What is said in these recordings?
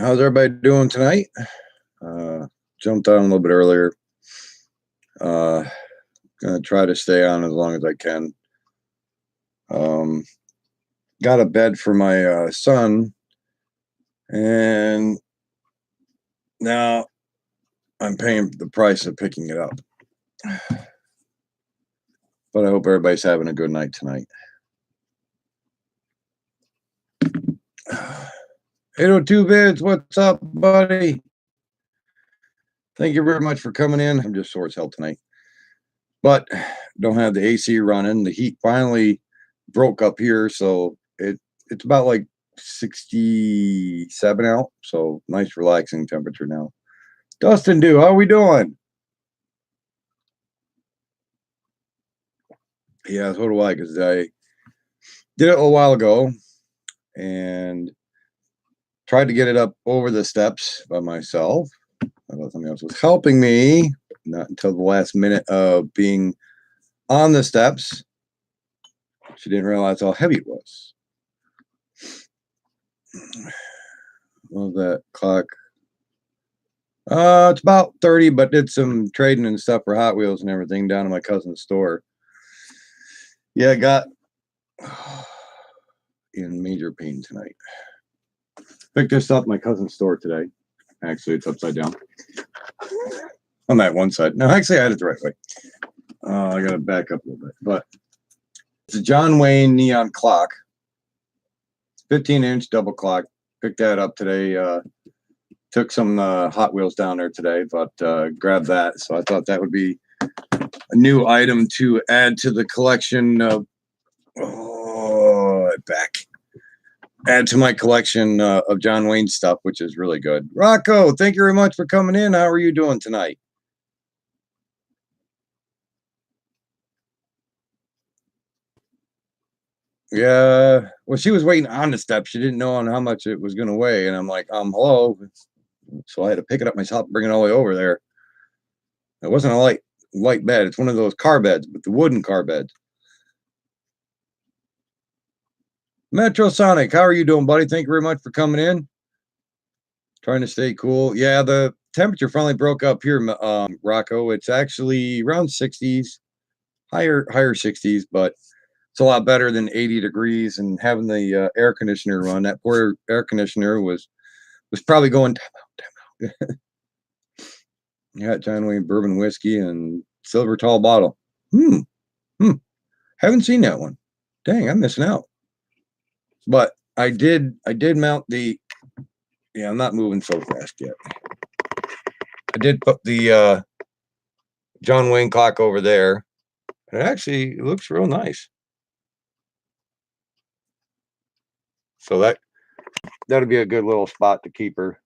How's everybody doing tonight? Uh, Jumped on a little bit earlier. Uh, Gonna try to stay on as long as I can. Um, got a bed for my son, and now I'm paying the price of picking it up. But I hope everybody's having a good night tonight. 802 Vids, what's up, buddy? Thank you very much for coming in. I'm just sore as hell tonight, but don't have the AC running. The heat finally broke up here, so it's about like 67 out. So nice, relaxing temperature now. Dustin, how are we doing? Yeah, so do I, because I did it a while ago and tried to get it up over the steps by myself. I thought somebody else was helping me, not until the last minute of being on the steps. She didn't realize how heavy it was. What was that clock? It's about 30, but did some trading and stuff for Hot Wheels and everything down at my cousin's store. Yeah, I got in major pain tonight. Picked this up at my cousin's store today. Actually, it's upside down on that one side. No, actually, I had it the right way. I got to back up a little bit, but it's a John Wayne neon clock, 15-inch double clock. Picked that up today. Took some Hot Wheels down there today, but grabbed that. So I thought that would be a new item to add to the collection of add to my collection of John Wayne stuff, which is really good. Rocco, thank you very much for coming in. How are you doing tonight? Yeah, well, she was waiting on the steps. She didn't know on how much it was going to weigh, and I'm like, hello. So I had to pick it up myself, bring it all the way over there. It wasn't a light bed. It's one of those car beds, but the wooden car beds. Metro Sonic, how are you doing, buddy? Thank you very much for coming in. Trying to stay cool. Yeah, the temperature finally broke up here, Rocco. It's actually around 60s, higher 60s, but it's a lot better than 80 degrees and having the air conditioner run. That poor air conditioner was probably going time out. Yeah, John Wayne bourbon whiskey and silver tall bottle. Haven't seen that one. Dang, I'm missing out. But I did mount the. Yeah, I'm not moving so fast yet. I did put the John Wayne clock over there. And it actually looks real nice. So that'll be a good little spot to keep her.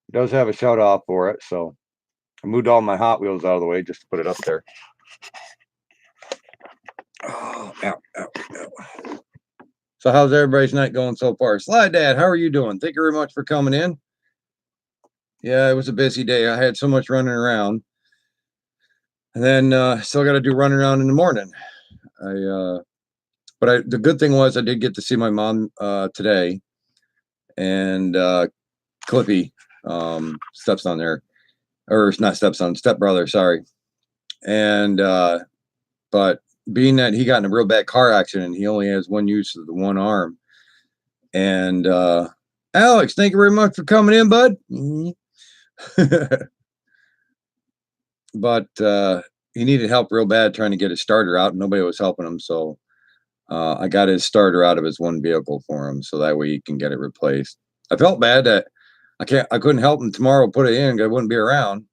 It does have a shut off for it, so I moved all my Hot Wheels out of the way just to put it up there. Oh, ow. So how's everybody's night going so far? Slide Dad, how are you doing? Thank you very much for coming in. Yeah, it was a busy day. I had so much running around. And then still got to do running around in the morning. But the good thing was I did get to see my mom today, and Clippy stepson there, or not stepson, stepbrother, sorry. And but being that he got in a real bad car accident, he only has one use of the one arm. And Alex, thank you very much for coming in, bud. But he needed help real bad trying to get his starter out, and nobody was helping him. So I got his starter out of his one vehicle for him, so that way he can get it replaced. I felt bad that I couldn't help him tomorrow put it in because I wouldn't be around.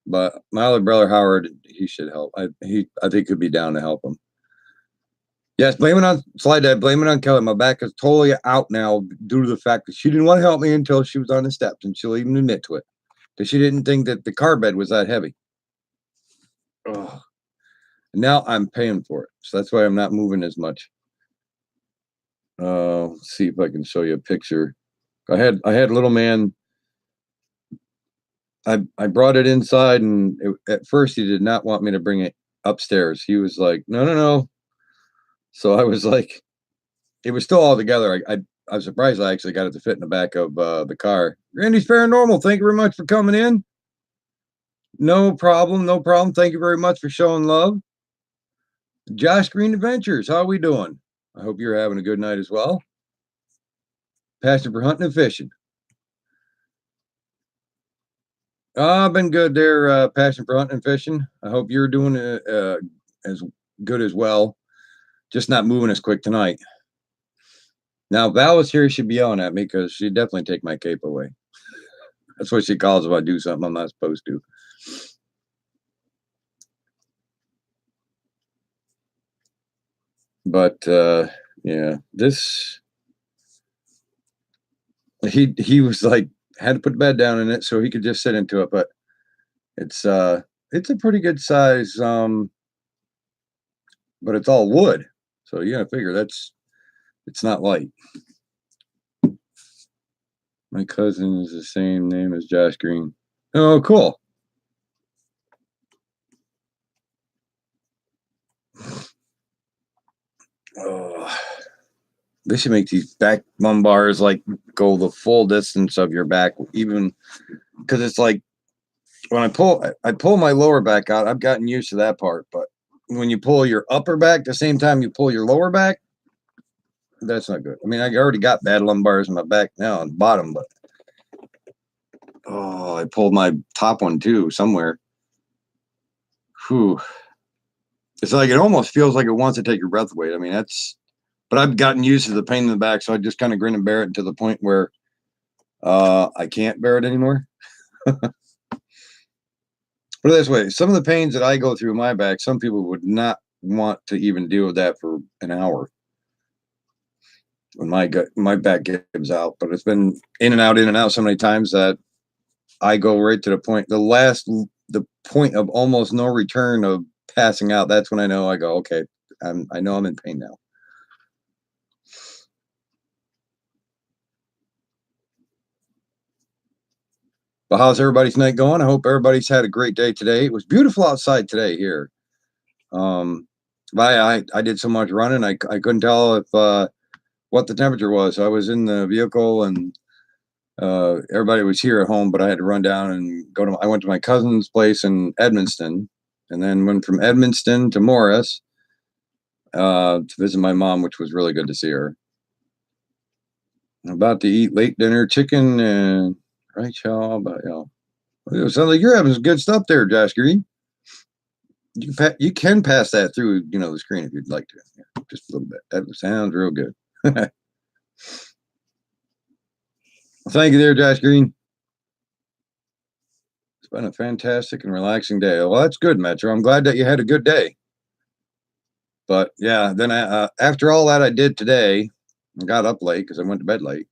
But my other brother Howard, he should help. I think could be down to help him. Yes, blame it on Slide Dad. Blame it on Kelly. My back is totally out now due to the fact that she didn't want to help me until she was on the steps, and she'll even admit to it because she didn't think that the car bed was that heavy. Oh. Now I'm paying for it, so that's why I'm not moving as much. Let's see if I can show you a picture. I had little man. I brought it inside, and at first he did not want me to bring it upstairs. He was like, no. So I was like, it was still all together. I'm surprised I actually got it to fit in the back of the car. Randy's Paranormal, thank you very much for coming in. No problem, no problem. Thank you very much for showing love. Josh Green Adventures, how are we doing? I hope you're having a good night as well. Passion for hunting and fishing. I've been good there, passion for hunting and fishing. I hope you're doing as good as well. Just not moving as quick tonight. Now, Val is here. She'd be yelling at me because she'd definitely take my cape away. That's what she calls if I do something I'm not supposed to. But yeah, this he was like had to put the bed down in it so he could just sit into it. But it's a pretty good size, but it's all wood, so you gotta figure it's not light. My cousin is the same name as Josh Green. Oh, cool. Oh, they should make these back lumbars like go the full distance of your back, even because it's like when I pull my lower back out. I've gotten used to that part, but when you pull your upper back the same time you pull your lower back, that's not good. I mean, I already got bad lumbars in my back now on the bottom, but oh, I pulled my top one too somewhere. Whew. It's like it almost feels like it wants to take your breath away. I mean, but I've gotten used to the pain in the back, so I just kind of grin and bear it to the point where I can't bear it anymore. Put it this way, some of the pains that I go through in my back, some people would not want to even deal with that for an hour when my back gives out. But it's been in and out so many times that I go right to the point of almost no return of passing out. That's when I know I go, okay, I know I'm in pain now. But how's everybody's night going? I hope everybody's had a great day today. It was beautiful outside today here. I did so much running, I couldn't tell if what the temperature was. I was in the vehicle and everybody was here at home, but I had to run down and I went to my cousin's place in Edmonston, and then went from Edmonston to Morris to visit my mom, which was really good to see her. I'm about to eat late dinner chicken and right, y'all. But it sounds like you're having some good stuff there, Josh Green. You can pass that through, the screen if you'd like to. Yeah, just a little bit. That sounds real good. Thank you there, Josh Green. It's been a fantastic and relaxing day. Well, that's good, Metro. I'm glad that you had a good day. But yeah, then after all that I did today, I got up late because I went to bed late.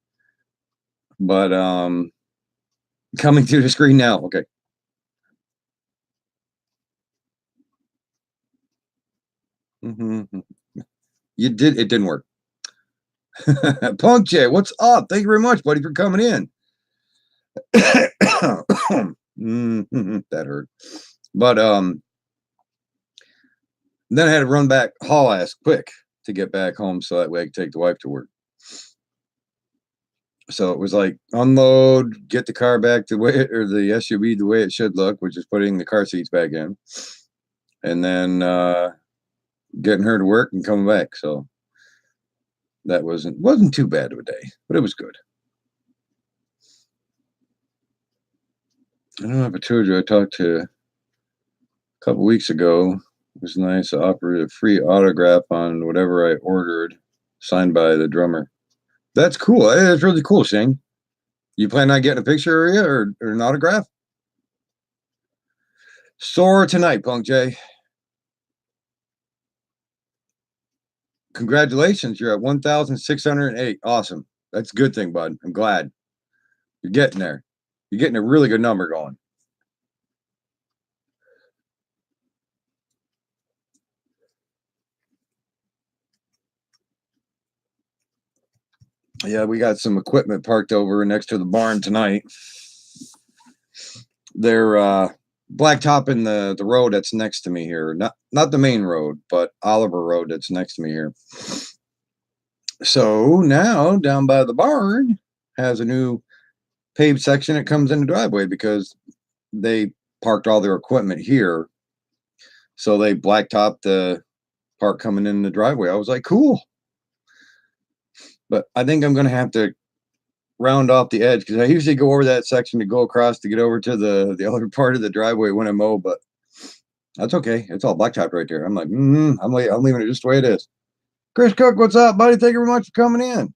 But coming through the screen now. Okay. Mm-hmm. It didn't work. Punk J, what's up? Thank you very much, buddy, for coming in. That hurt. But then I had to run back haul ass quick to get back home so that way I could take the wife to work. So it was like unload, get the car back the SUV the way it should look, which is putting the car seats back in, and then getting her to work and coming back. So that wasn't too bad of a day, but it was good. I don't know if I told you I talked to a couple weeks ago. It was nice. I offered a free autograph on whatever I ordered, signed by the drummer. That's cool. It's really cool, Shane. You plan on getting a picture of you or an autograph? Soar tonight, Punk J. Congratulations. You're at 1,608. Awesome. That's a good thing, bud. I'm glad. You're getting there. You're getting a really good number going. Yeah, we got some equipment parked over next to the barn tonight. They're blacktopping the road that's next to me here. Not the main road, but Oliver Road that's next to me here. So now down by the barn has a new paved section that comes in the driveway because they parked all their equipment here. So they blacktopped the part coming in the driveway. I was like, cool. But I think I'm going to have to round off the edge because I usually go over that section to go across to get over to the other part of the driveway when I mow, but that's okay. It's all blacktop right there. I'm like, I'm leaving it just the way it is. Chris Cook, what's up, buddy? Thank you very much for coming in.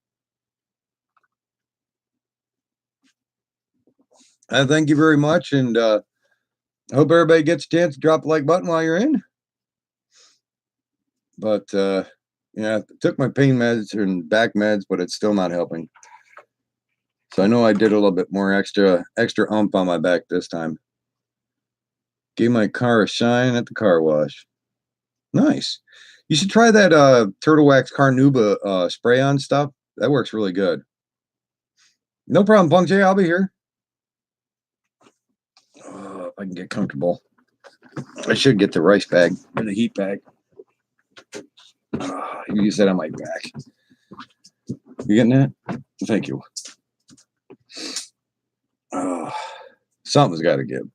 Thank you very much, and I hope everybody gets a chance to drop the like button while you're in. But yeah, I took my pain meds and back meds, but it's still not helping. So I know I did a little bit more extra ump on my back this time. Gave my car a shine at the car wash. Nice. You should try that Turtle Wax Carnauba spray on stuff. That works really good. No problem, Punk J. I'll be here. If I can get comfortable. I should get the rice bag or the heat bag. Use that on my back. You getting that? Thank you. Something's got to give.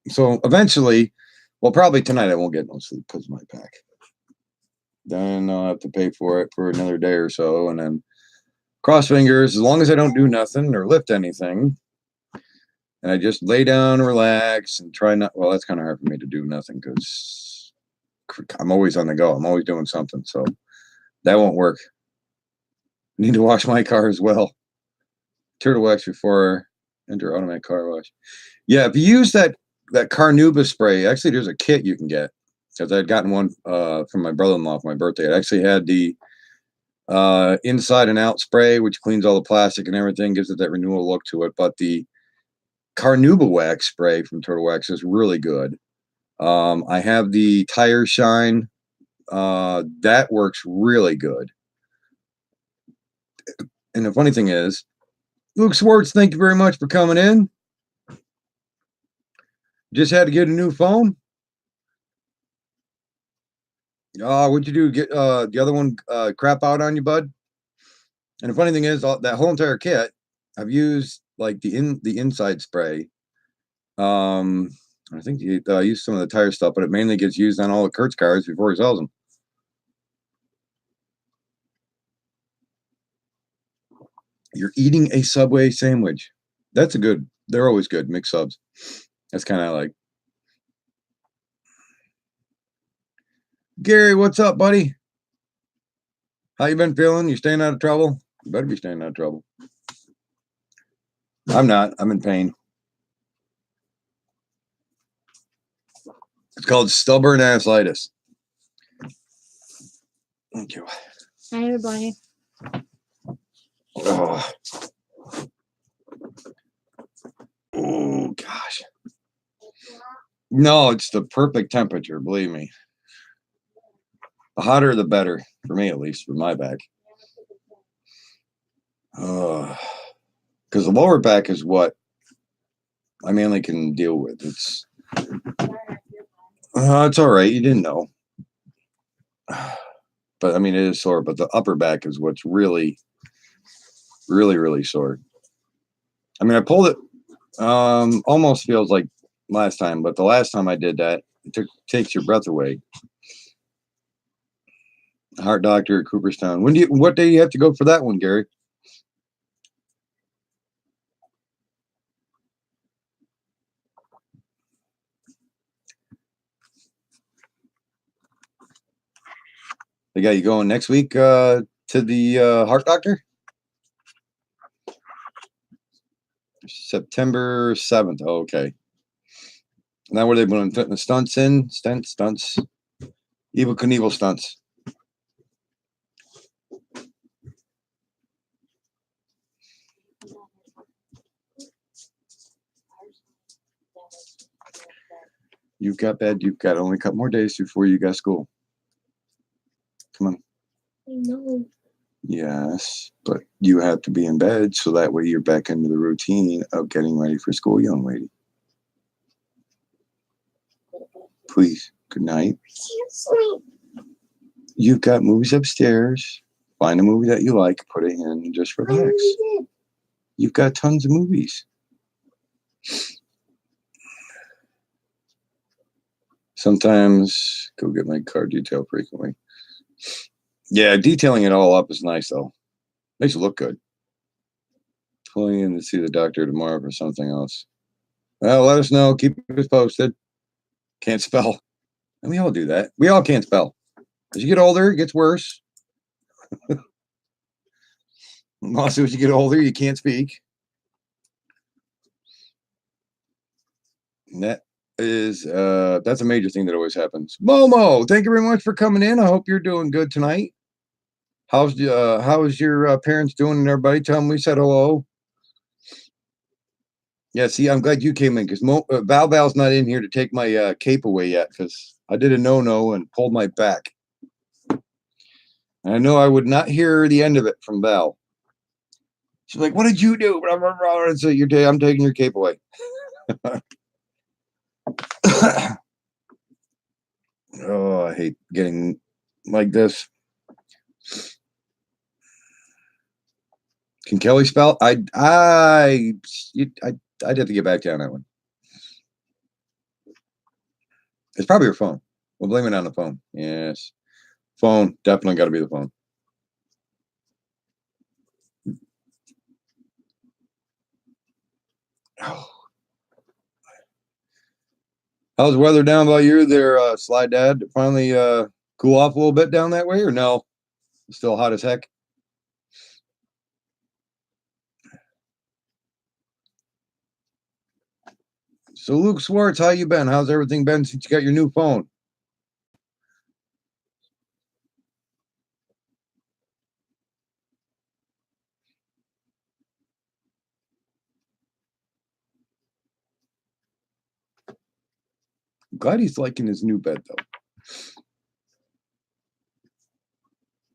So eventually, well, probably tonight I won't get no sleep because of my back. Then I'll have to pay for it for another day or so, and then cross fingers. As long as I don't do nothing or lift anything, and I just lay down and relax and try not. Well, that's kind of hard for me to do nothing because I'm always on the go. I'm always doing something, so that won't work. I need to wash my car as well. Turtle wax before enter automatic car wash. Yeah, if you use that Carnauba spray, actually there's a kit you can get because I'd gotten one from my brother-in-law for my birthday. It actually had the inside and out spray, which cleans all the plastic and everything, gives it that renewal look to it. But the Carnauba wax spray from Turtle Wax is really good. I have the tire shine. That works really good. And the funny thing is, Luke Swartz, thank you very much for coming in. Just had to get a new phone. What'd you do? Get the other one crap out on you, bud? And the funny thing is, that whole entire kit, I've used like the inside spray. I think he used some of the tire stuff, but it mainly gets used on all the Kurt's cars before he sells them. You're eating a Subway sandwich. That's a good. They're always good mixed subs. That's kind of like. Gary, what's up, buddy? How you been feeling? You staying out of trouble? You better be staying out of trouble. I'm not. I'm in pain. It's called stubborn ascites. Thank you. Hi, everybody. Oh. Oh, gosh. No, it's the perfect temperature, believe me. The hotter, the better, for me at least, for my back. Because the lower back is what I mainly can deal with. It's all right. You didn't know. But, I mean, it is sore. But the upper back is what's really, really, really sore. I mean, I pulled it. Almost feels like last time. But the last time I did that, it takes your breath away. Heart doctor at Cooperstown. What day do you have to go for that one, Gary? They got you going next week to the heart doctor? September 7th. Oh, okay. Now where they putting the stunts in? Stunts. Evil Knievel stunts. You've got only a couple more days before you got school. Come on. I know. Yes, but you have to be in bed so that way you're back into the routine of getting ready for school, young lady. Please, good night. You've got movies upstairs. Find a movie that you like, put it in, and just relax. You've got tons of movies. Sometimes go get my car detailed frequently. Yeah, detailing it all up is nice though. Makes it look good. Pulling in to see the doctor tomorrow for something else. Well, let us know. Keep us posted. Can't spell. And we all do that. We all can't spell. As you get older, it gets worse. Also, as you get older, you can't speak. And that's a major thing that always happens. Momo, thank you very much for coming in. I hope you're doing good tonight. How's your parents doing and everybody? Tell them we said hello. Yeah, see, I'm glad you came in because Val's not in here to take my cape away yet because I did a no and pulled my back. And I know I would not hear the end of it from Val. She's like, "What did you do?" Blah, blah, blah. And so I'm taking your cape away. Oh, I hate getting like this. Can Kelly spell? I'd have to get back to you on that one. It's probably her phone. We'll blame it on the phone. Yes. Phone. Definitely got to be the phone. Oh. How's the weather down by you there, Sly Dad? Finally cool off a little bit down that way, or no? Still hot as heck? So Luke Swartz, how you been? How's everything been since you got your new phone? I'm glad he's liking his new bed though.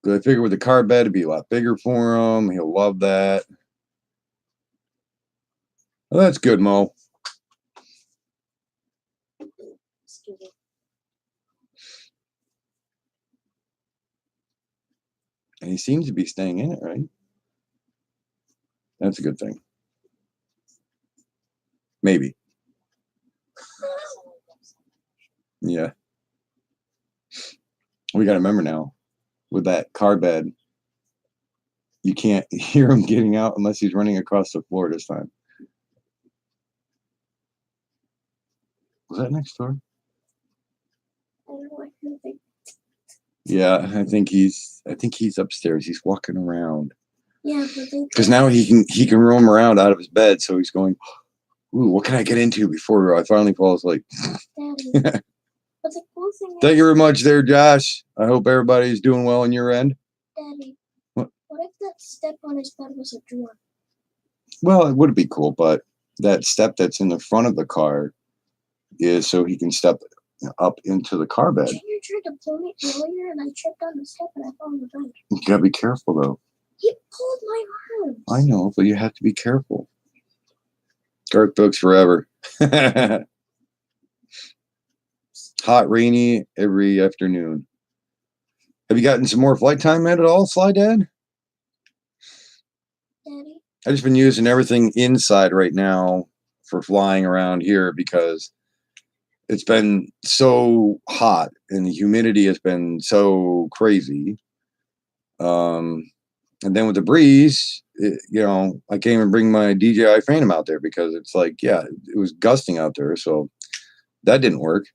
Because I figure with the car bed it'd be a lot bigger for him. He'll love that. Well, that's good, Mo. And he seems to be staying in it, right? That's a good thing. Maybe. Yeah. We got to remember now, with that car bed, you can't hear him getting out unless he's running across the floor this time. Was that next door? Yeah, I think he's upstairs. He's walking around. Yeah, because now he can roam around out of his bed. So he's going, ooh, what can I get into before I finally fall asleep? Daddy. But the cool thing Thank you very much there, Josh. I hope everybody's doing well on your end. Daddy, what if that step on his bed was a drawer? Well, it would be cool, but that step that's in the front of the car is so he can step up into the car bed. Junior tried to pull me earlier, and I tripped on the step and I fell on the bed. You gotta be careful, though. He pulled my arms. I know, but you have to be careful. Dark books forever. Hot, rainy every afternoon. Have you gotten some more flight time at all, Sly Dad? Daddy? I've just been using everything inside right now for flying around here because it's been so hot and the humidity has been so crazy. And then with the breeze, I can't even bring my DJI Phantom out there because it's like, yeah, it was gusting out there. So that didn't work.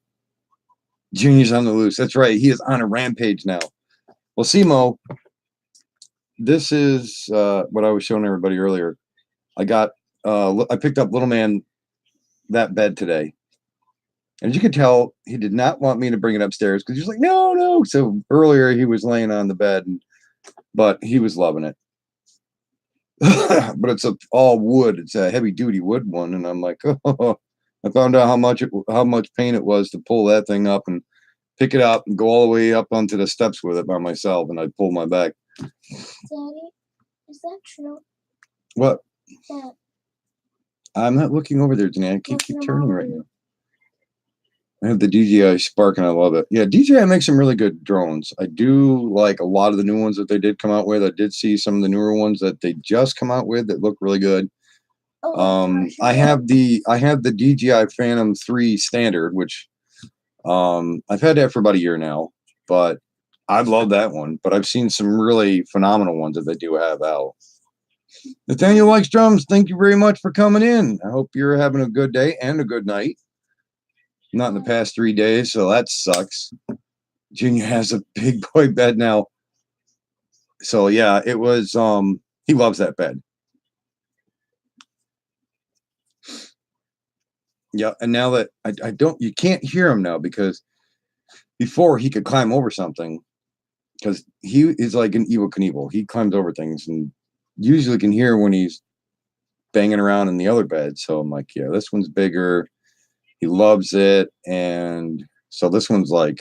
Junior's on the loose. That's right. He is on a rampage now. Well, Simo, this is what I was showing everybody earlier. I picked up little man that bed today. And as you could tell, he did not want me to bring it upstairs because he was like, no. So earlier he was laying on the bed, but he was loving it. But it's all wood. It's a heavy duty wood one. And I'm like, oh, I found out how much pain it was to pull that thing up and pick it up and go all the way up onto the steps with it by myself. And I pulled my back. Daddy, is that true? What? That I'm not looking over there, Janae. I can't keep turning right now. I have the DJI Spark and I love it. Yeah, DJI makes some really good drones. I do like a lot of the new ones that they did come out with. I did see some of the newer ones that they just come out with that look really good. I have the DJI Phantom 3 standard, which I've had that for about a year now, but I love that one. But I've seen some really phenomenal ones that they do have out. Nathaniel likes drums. Thank you very much for coming in. I hope you're having a good day and a good night. Not in the past 3 days, so that sucks. Junior has a big boy bed now. So yeah, it was he loves that bed. Yeah, and now that I don't, you can't hear him now, because before he could climb over something, because he is like an Evel Knievel. He climbs over things and usually can hear when he's banging around in the other bed. So I'm like, yeah, this one's bigger. He loves it. And so this one's like,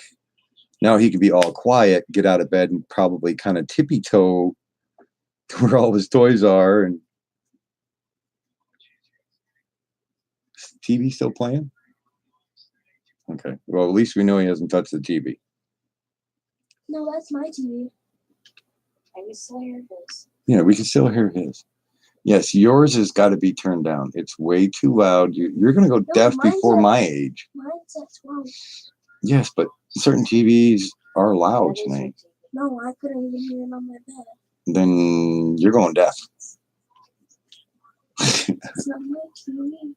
now he can be all quiet, get out of bed, and probably kind of tippy toe to where all his toys are. And TV still playing? Okay. Well, at least we know he hasn't touched the TV. No, that's my TV. I can still hear his. Yeah, we can still hear his. Yes, yours has got to be turned down. It's way too loud. You're going to go deaf before my age. Mine's at 12. Yes, but certain TVs are loud tonight. No, I couldn't even hear it on my bed. Then you're going deaf. It's not my TV.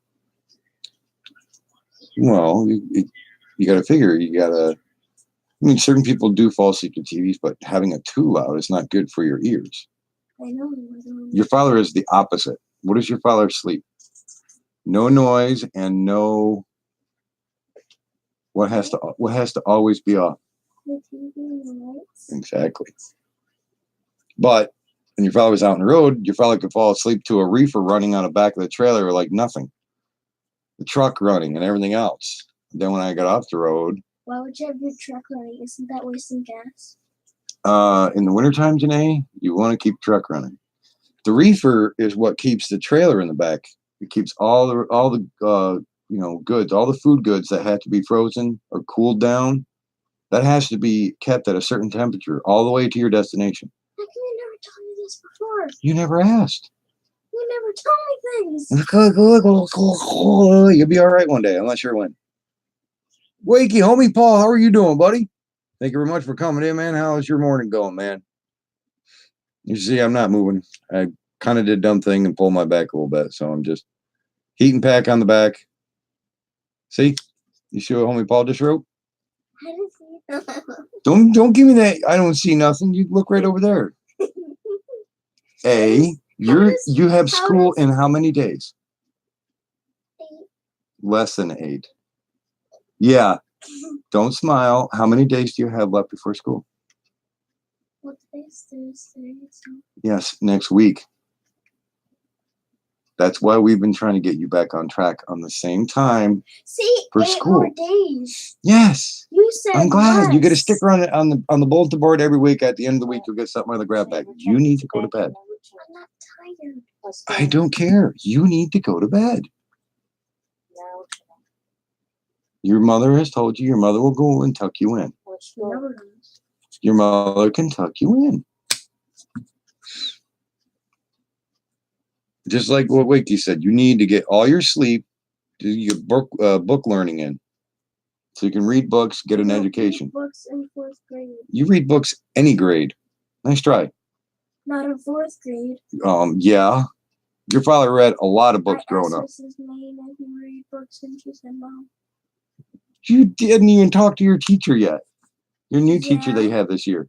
Well, you got to figure. You got to. I mean, certain people do fall asleep to TVs, but having it too loud is not good for your ears. I know. Your father is the opposite. What does your father sleep? No noise and no. What has to always be off? The TV and the lights. Exactly. But when your father was out on the road, your father could fall asleep to a reefer running on the back of the trailer like nothing. The truck running and everything else. Then when I got off the road. Why would you have your truck running? Isn't that wasting gas? In the wintertime, Janae, you want to keep the truck running. The reefer is what keeps the trailer in the back. It keeps all the goods, all the food goods that have to be frozen or cooled down. That has to be kept at a certain temperature all the way to your destination. How can you never tell me this before? You never asked. You never tell me things. You'll be all right one day. I'm not sure when. Wakey, homie Paul, how are you doing, buddy? Thank you very much for coming in, man. How's your morning going, man? You see, I'm not moving. I kind of did a dumb thing and pulled my back a little bit, so I'm just heating pack on the back. See? You see what homie Paul just wrote? I didn't see it. Don't give me that. I don't see nothing. You look right over there. You have school in how many days? 8. Less than 8. Yeah. Don't smile. How many days do you have left before school? What day is Thursday? Yes, next week. That's why we've been trying to get you back on track on the same time. See, for 8 school. more days. Yes. You said I'm glad. less. You get a sticker on the bulletin board every week. At the end of the week, you'll get something on the grab bag. You need to go to bed. I'm not tired. I don't care. You need to go to bed. Your mother has told you your mother will go and tuck you in. Your mother can tuck you in. Just like what Wakey said, you need to get all your sleep, do your book learning in. So you can read books, get an education. Books in 4th grade. You read books any grade. Nice try. Not in 4th grade. Yeah. Your father read a lot of books growing up. Mrs. Maine, I can read books, and she said no. You didn't even talk to your teacher yet. Your new teacher they have this year.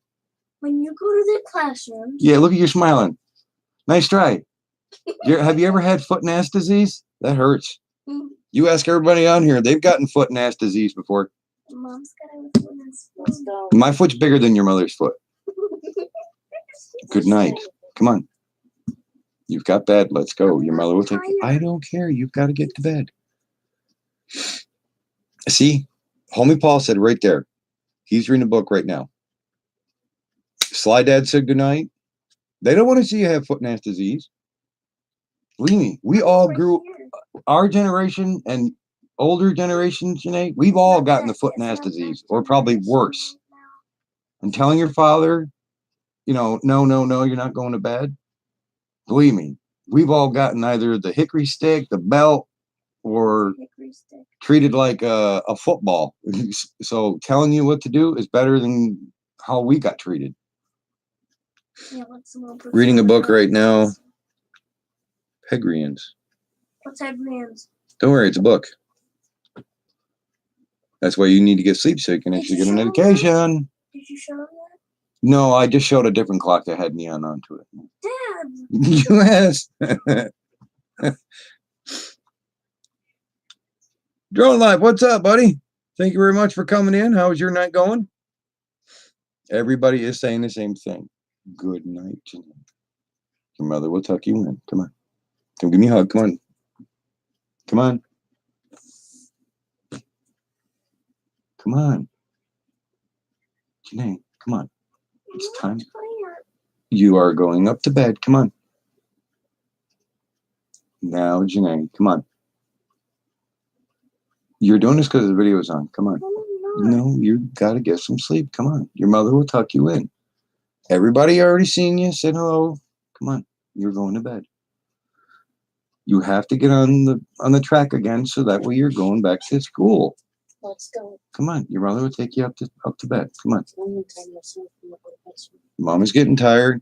When you go to the classroom. Yeah, look at you smiling. Nice try. Have you ever had foot and ass disease? That hurts. You ask everybody on here, they've gotten foot and ass disease before. Mom's got a foot and ass. Let's go. My foot's bigger than your mother's foot. Good night. Come on. You've got bed. Let's go. Your mother will take you. I don't care. You've got to get to bed. See, homie Paul said right there. He's reading a book right now. Sly Dad said goodnight. They don't want to see you have foot and ass disease. Believe me, we all grew, our generation and older generations, Janae, we've all gotten the foot and ass disease, or probably worse. And telling your father, you know, no, no, no, you're not going to bed. Believe me, we've all gotten either the hickory stick, the belt, or treated like a football. So telling you what to do is better than how we got treated. Yeah, Reading a book right now. Pegrians. What's Pegrians? Don't worry, it's a book. That's why you need to get sleep so you can actually get an education. Did you show them that? No, I just showed a different clock that had neon onto it. Dad! Yes. Drone Life, what's up, buddy? Thank you very much for coming in. How was your night going? Everybody is saying the same thing. Good night, Janine. Your mother will tuck you in. Come on. Come give me a hug. Come on. Come on. Come on. Janine, come on. It's time. You are going up to bed. Come on. Now, Janine, come on. You're doing this because the video is on. Come on. No, you got to get some sleep. Come on. Your mother will tuck you in. Everybody already seen you. Said hello. Come on. You're going to bed. You have to get on the track again, so that way you're going back to school. Let's go. Come on. Your mother will take you up to bed. Come on. Mom is getting tired.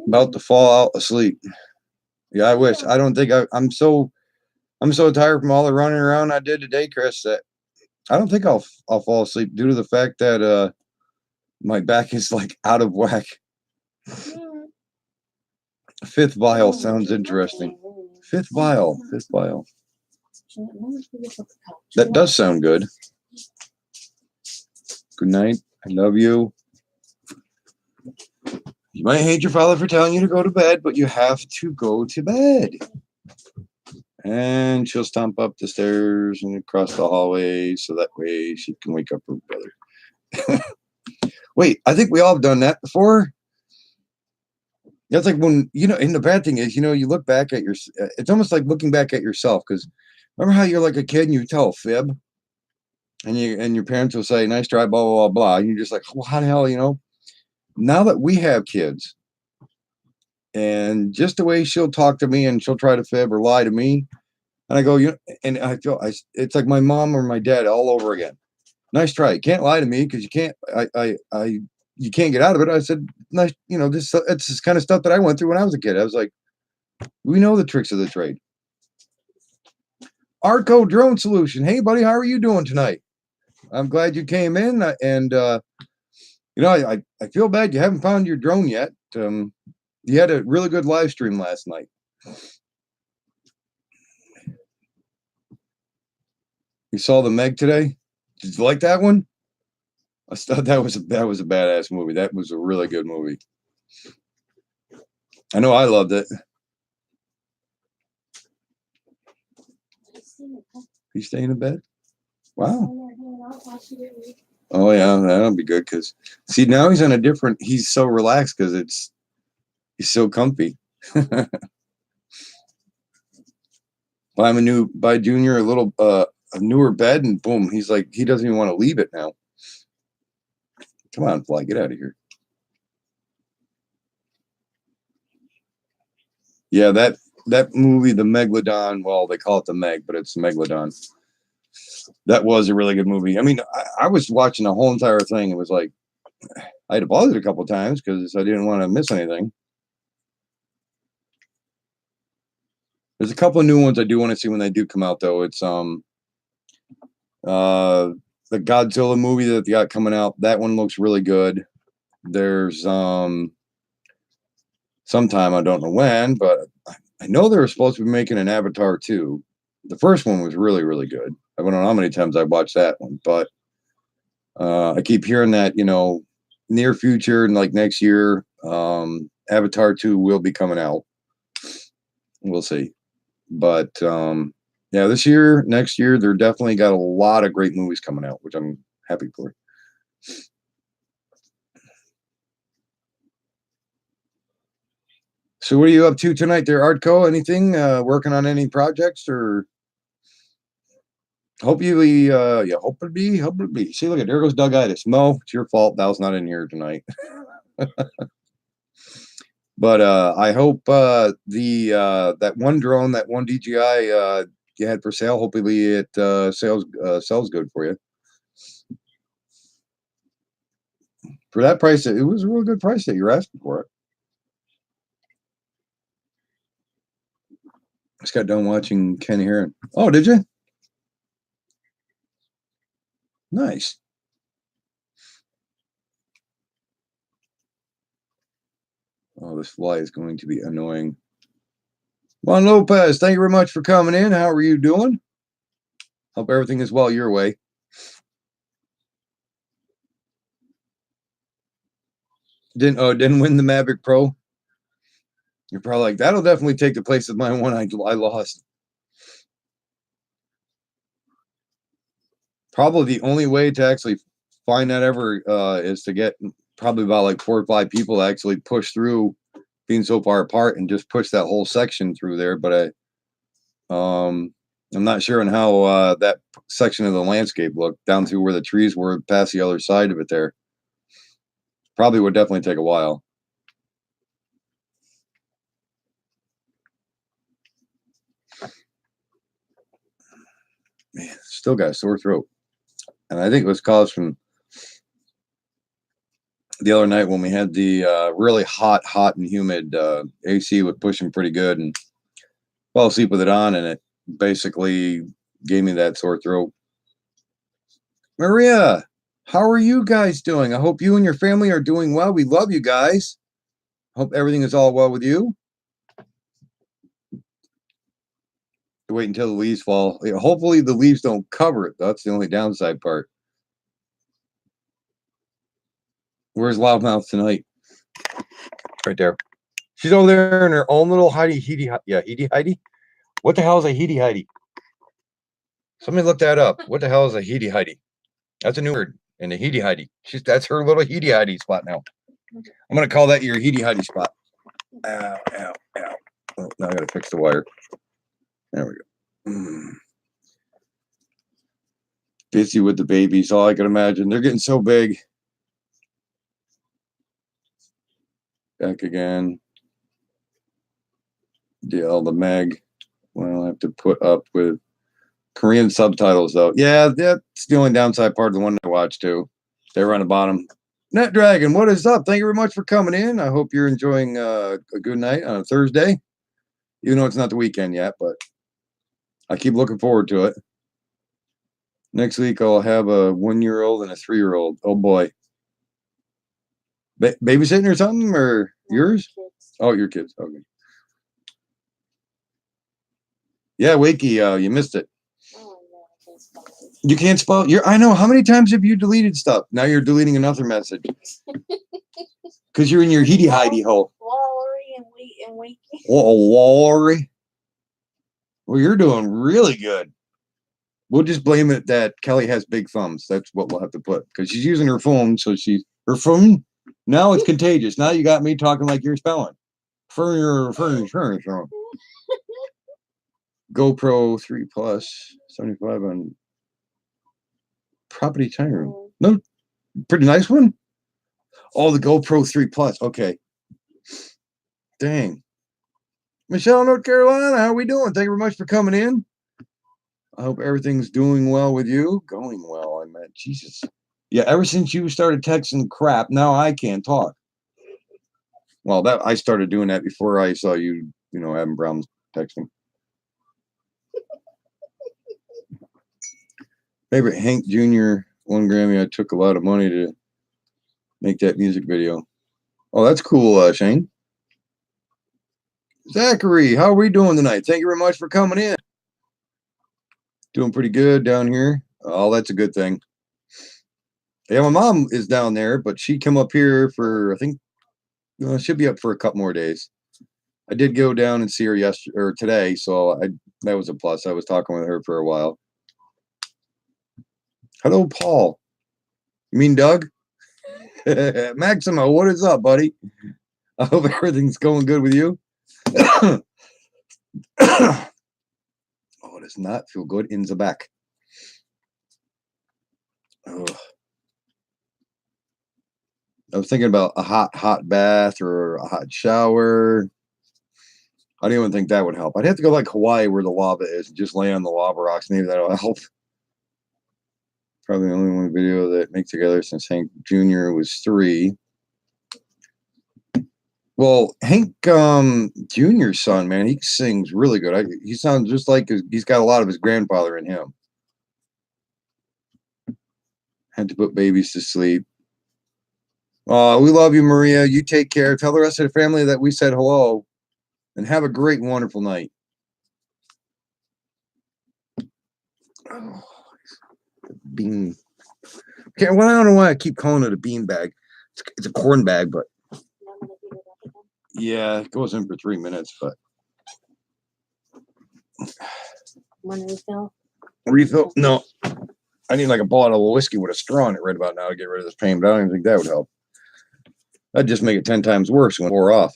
About to fall out asleep. Yeah, I wish. I don't think I'm so tired from all the running around I did today, Chris, that I don't think I'll fall asleep due to the fact that my back is like out of whack. Fifth vial sounds interesting. Fifth vial. That does sound good. Good night. I love you. You might hate your father for telling you to go to bed, but you have to go to bed. And she'll stomp up the stairs and across the hallway so that way she can wake up her brother. Wait, I think we all have done that before. That's like when, and the bad thing is, you look back at it's almost like looking back at yourself, because remember how you're like a kid and you tell a fib and your parents will say, nice try, blah, blah, blah, blah. And you're just like, well, how the hell, now that we have kids and just the way she'll talk to me and she'll try to fib or lie to me. And I go, and I feel it's like my mom or my dad all over again. Nice try. You can't lie to me because you can't, you can't get out of it. I said, nice, it's this kind of stuff that I went through when I was a kid. I was like, we know the tricks of the trade. Arco Drone Solution. Hey, buddy, how are you doing tonight? I'm glad you came in. And, I feel bad you haven't found your drone yet. You had a really good live stream last night. You saw the Meg today? Did you like that one? I thought that was a badass movie. That was a really good movie. I know I loved it. You staying in bed? Wow. Oh yeah, that'll be good. Cause see, now he's on a different. He's so relaxed because he's so comfy. Buy Junior a newer bed, and boom, he's like, he doesn't even want to leave it now. Come on, Fly, get out of here. Yeah, that movie, the Megalodon, well, they call it the Meg, but it's Megalodon. That was a really good movie. I mean, I was watching the whole entire thing. It was like, I had to pause it a couple times because I didn't want to miss anything. There's a couple of new ones I do want to see when they do come out, though. It's the Godzilla movie that they got coming out. That one looks really good. There's sometime, I don't know when, but I know they were supposed to be making an Avatar 2. The first one was really, really good. I don't know how many times I watched that one, but I keep hearing that, near future and like next year, Avatar 2 will be coming out. We'll see. But yeah, this year, next year, they're definitely got a lot of great movies coming out, which I'm happy for. So what are you up to tonight there, Artco? Anything? Working on any projects or hopefully hopefully. See, look at there goes Dougitis. Mo, it's your fault. Val's not in here tonight. But I hope that one drone, that one DJI you had for sale, hopefully it sells good for you. For that price, it was a real good price that you're asking for it. Just got done watching Ken Heron. Oh, did you? Nice. Oh, this fly is going to be annoying. Juan Lopez, thank you very much for coming in. How are you doing? Hope everything is well your way. Didn't win the Mavic Pro. You're probably like, that'll definitely take the place of my one I lost. Probably the only way to actually find that ever is to get probably about like 4 or 5 people to actually push through being so far apart and just push that whole section through there. But I'm not sure on how that section of the landscape looked down through where the trees were past the other side of it there. Probably would definitely take a while. Man, still got a sore throat. And I think it was caused from the other night when we had the really hot and humid AC was pushing pretty good, and fell asleep with it on, and it basically gave me that sore throat. Maria, how are you guys doing? I hope you and your family are doing well. We love you guys. Hope everything is all well with you. Wait until the leaves fall. Hopefully the leaves don't cover it. That's the only downside part. Where's Loudmouth tonight? Right there. She's over there in her own little Heidi. Yeah, Heidi. What the hell is a Heidi? Somebody look that up. What the hell is a Heidi? That's a new word. And a Heidi. That's her little Heidi spot now. I'm gonna call that your Heidi spot. Ow. Oh, now I gotta fix the wire. There we go. Busy with the babies, all I can imagine. They're getting so big. Back again. The Meg. Well, I have to put up with Korean subtitles though. Yeah, that's the only downside part of the one I watch too. They're on the bottom. Net Dragon, what is up? Thank you very much for coming in. I hope you're enjoying a good night on a Thursday. Even though it's not the weekend yet, but I keep looking forward to it. Next week I'll have a 1-year-old and a 3-year-old. Oh boy. Babysitting or something, or yours? Oh, your kids. Okay. Yeah, Wakey, you missed it. You can't spell. I know. How many times have you deleted stuff? Now you're deleting another message. Because you're in your Heidi hole. Wallery and Wakey. Wallery. Well, you're doing really good. We'll just blame it that Kelly has big thumbs. That's what we'll have to put. Because she's using her phone, so her phone. Now it's contagious. Now you got me talking like you're spelling. Furniture. GoPro 3 Plus 75 on property tiny room. No, pretty nice one. Oh, the GoPro 3 Plus. Okay. Dang. Michelle, North Carolina, how are we doing? Thank you very much for coming in. I hope everything's doing well with you. Going well, I meant. Jesus. Yeah, ever since you started texting crap, now I can't talk. Well, I started doing that before I saw you, having problems texting. Favorite Hank Jr. 1 Grammy. I took a lot of money to make that music video. Oh, that's cool, Shane. Zachary, how are we doing tonight? Thank you very much for coming in. Doing pretty good down here. Oh, that's a good thing. Yeah, my mom is down there, but she come up here for, I think, she'll be up for a couple more days. I did go down and see her yesterday or today, so that was a plus. I was talking with her for a while. Hello, Paul. You mean Doug? Maximo, what is up, buddy? I hope everything's going good with you. Oh, it does not feel good in the back. Ugh. I was thinking about a hot bath or a hot shower. I don't even think that would help. I'd have to go like Hawaii where the lava is and just lay on the lava rocks. Maybe that'll help. Probably the only one video that make together since Hank Jr. was 3. Well, Hank Jr.'s son, man, he sings really good. He sounds just like he's got a lot of his grandfather in him. Had to put babies to sleep. We love you, Maria. You take care. Tell the rest of the family that we said hello. And have a great and wonderful night. Oh, bean. Okay, well, I don't know why I keep calling it a bean bag. It's a corn bag, but yeah, it goes in for 3 minutes. But Want to refill? Refill? No. I need like a bottle of whiskey with a straw in it right about now to get rid of this pain, but I don't even think that would help. That'd just make it 10 times worse when it wore off.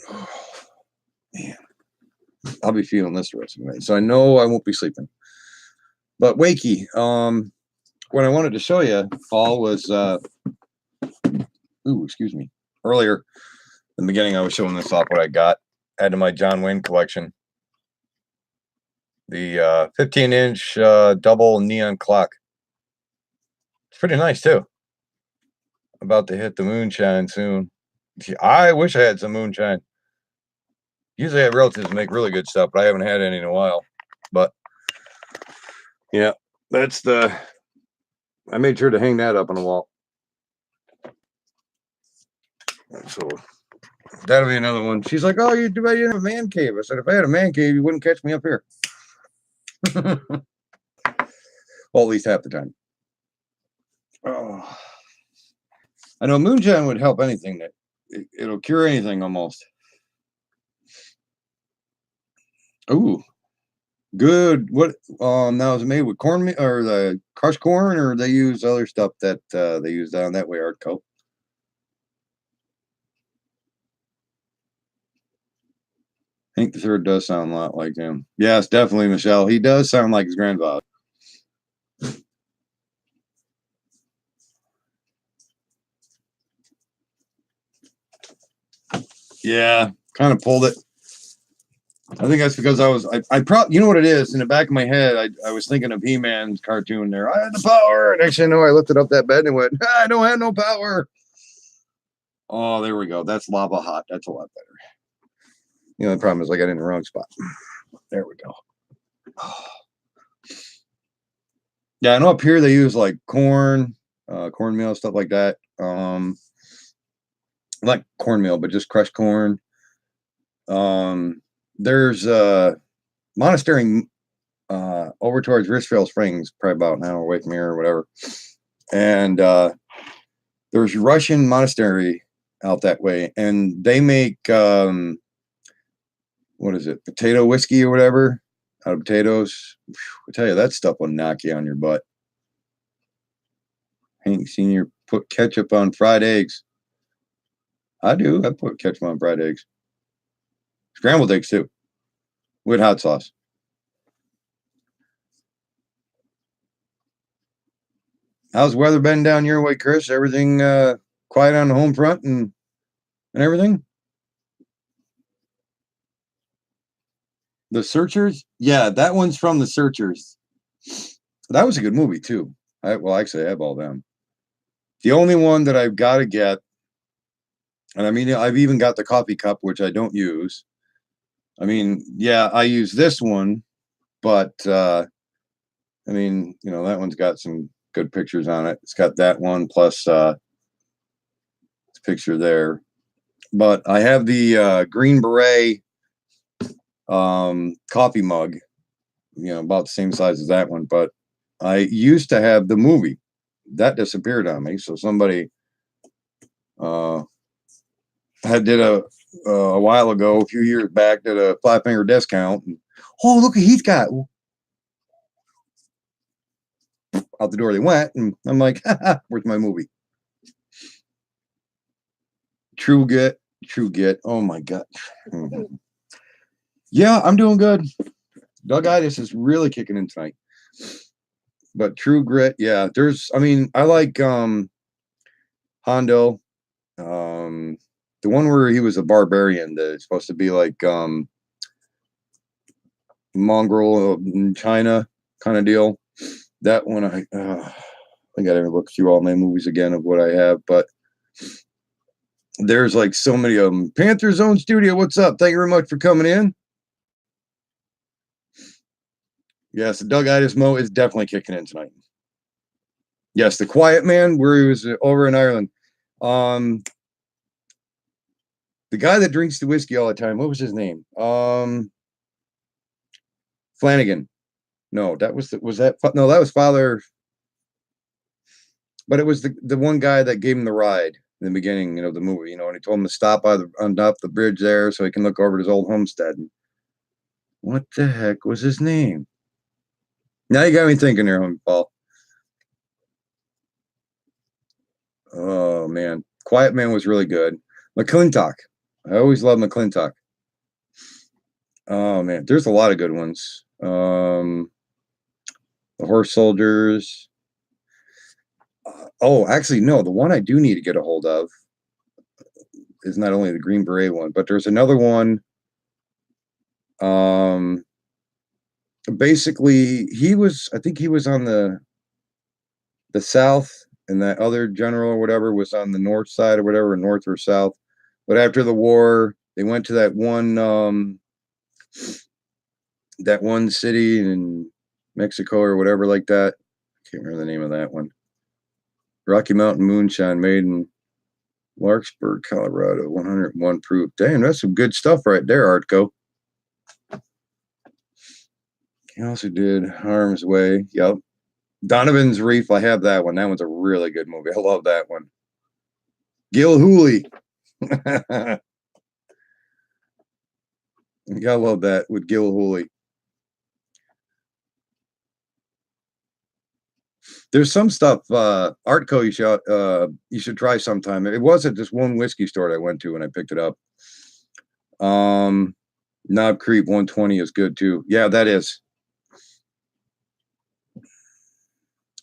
Oh, man. I'll be feeling this the rest of the night. So I know I won't be sleeping. But wakey, what I wanted to show you, Paul, was excuse me. Earlier in the beginning, I was showing this off what I got. Added to my John Wayne collection. The 15-inch double neon clock. It's pretty nice too. About to hit the moonshine soon. I wish I had some moonshine. Usually I have relatives make really good stuff, but I haven't had any in a while. But yeah, that's the. I made sure to hang that up on the wall. So that'll be another one. She's like, "Oh, you didn't have a man cave." I said, "If I had a man cave, you wouldn't catch me up here." Well, at least half the time. Oh. I know moonshine would help anything. That it'll cure anything almost. Ooh, good. What? Now is it made with corn or the crushed corn, or they use other stuff that they use down that way? Artco. Hank the Third does sound a lot like him. Yes, definitely, Michelle. He does sound like his grandfather. Yeah, kind of pulled it. I think that's because I probably, you know what it is, in the back of my head, I was thinking of He-Man's cartoon there. I had the power. And actually, no, I lifted up that bed and went, I don't have no power. Oh, there we go. That's lava hot. That's a lot better. The only problem is I got in the wrong spot. There we go. Yeah, I know up here they use like cornmeal, stuff like that. Not cornmeal, but just crushed corn. There's a monastery over towards Risville Springs, probably about an hour away from here or whatever. And there's a Russian monastery out that way, and they make what is it, potato whiskey or whatever out of potatoes. I tell you, that stuff will knock you on your butt. Hank Senior put ketchup on fried eggs. I do. I put ketchup on fried eggs. Scrambled eggs too, with hot sauce. How's the weather been down your way, Chris? Everything quiet on the home front and everything? The Searchers? Yeah, that one's from The Searchers. That was a good movie too. Well, actually, I have all them. The only one that I've got to get, and I mean, I've even got the coffee cup, which I don't use. I mean, yeah, I use this one, but I mean, that one's got some good pictures on it. It's got that one plus this picture there. But I have the Green Beret coffee mug, about the same size as that one. But I used to have the movie that disappeared on me. So somebody did a while ago, a few years back, did a 5-finger discount. And, oh, look, he's got. Out the door they went, and I'm like, where's my movie? True Grit. True Grit. Oh my God. Yeah, I'm doing good. Doug-itis is really kicking in tonight. But True Grit, yeah. I mean, I like Hondo. The one where he was a barbarian that's supposed to be like mongrel in China kind of deal. That one I gotta look through all my movies again of what I have, but there's like so many of them. Panther Zone Studio, what's up? Thank you very much for coming in. Yes, the Doug-itis Mo is definitely kicking in tonight. Yes, The Quiet Man, where he was over in Ireland. The guy that drinks the whiskey all the time, what was his name? Flanagan. No, that was Father, but it was the one guy that gave him the ride in the beginning, the movie, and he told him to stop on up the bridge there so he can look over at his old homestead. What the heck was his name? Now you got me thinking there, homie Paul. Oh man, Quiet Man was really good. McClintock. I always love McClintock. Oh man, there's a lot of good ones. The Horse Soldiers. Actually, no. The one I do need to get a hold of is not only the Green Beret one, but there's another one. Basically, I think he was on the South, and that other general or whatever was on the north side or whatever, north or south. But after the war, they went to that one city in Mexico or whatever like that. I can't remember the name of that one. Rocky Mountain Moonshine, made in Larkspur, Colorado, 101 proof. Damn, that's some good stuff right there, Artco. He also did Harm's Way. Yep. Donovan's Reef. I have that one. That one's a really good movie. I love that one. Gil Hooley. You gotta love that with Gil Hooley. There's some stuff, Artco, you should try sometime. It wasn't just one whiskey store I went to when I picked it up. Knob Creek 120 is good too. Yeah, that is.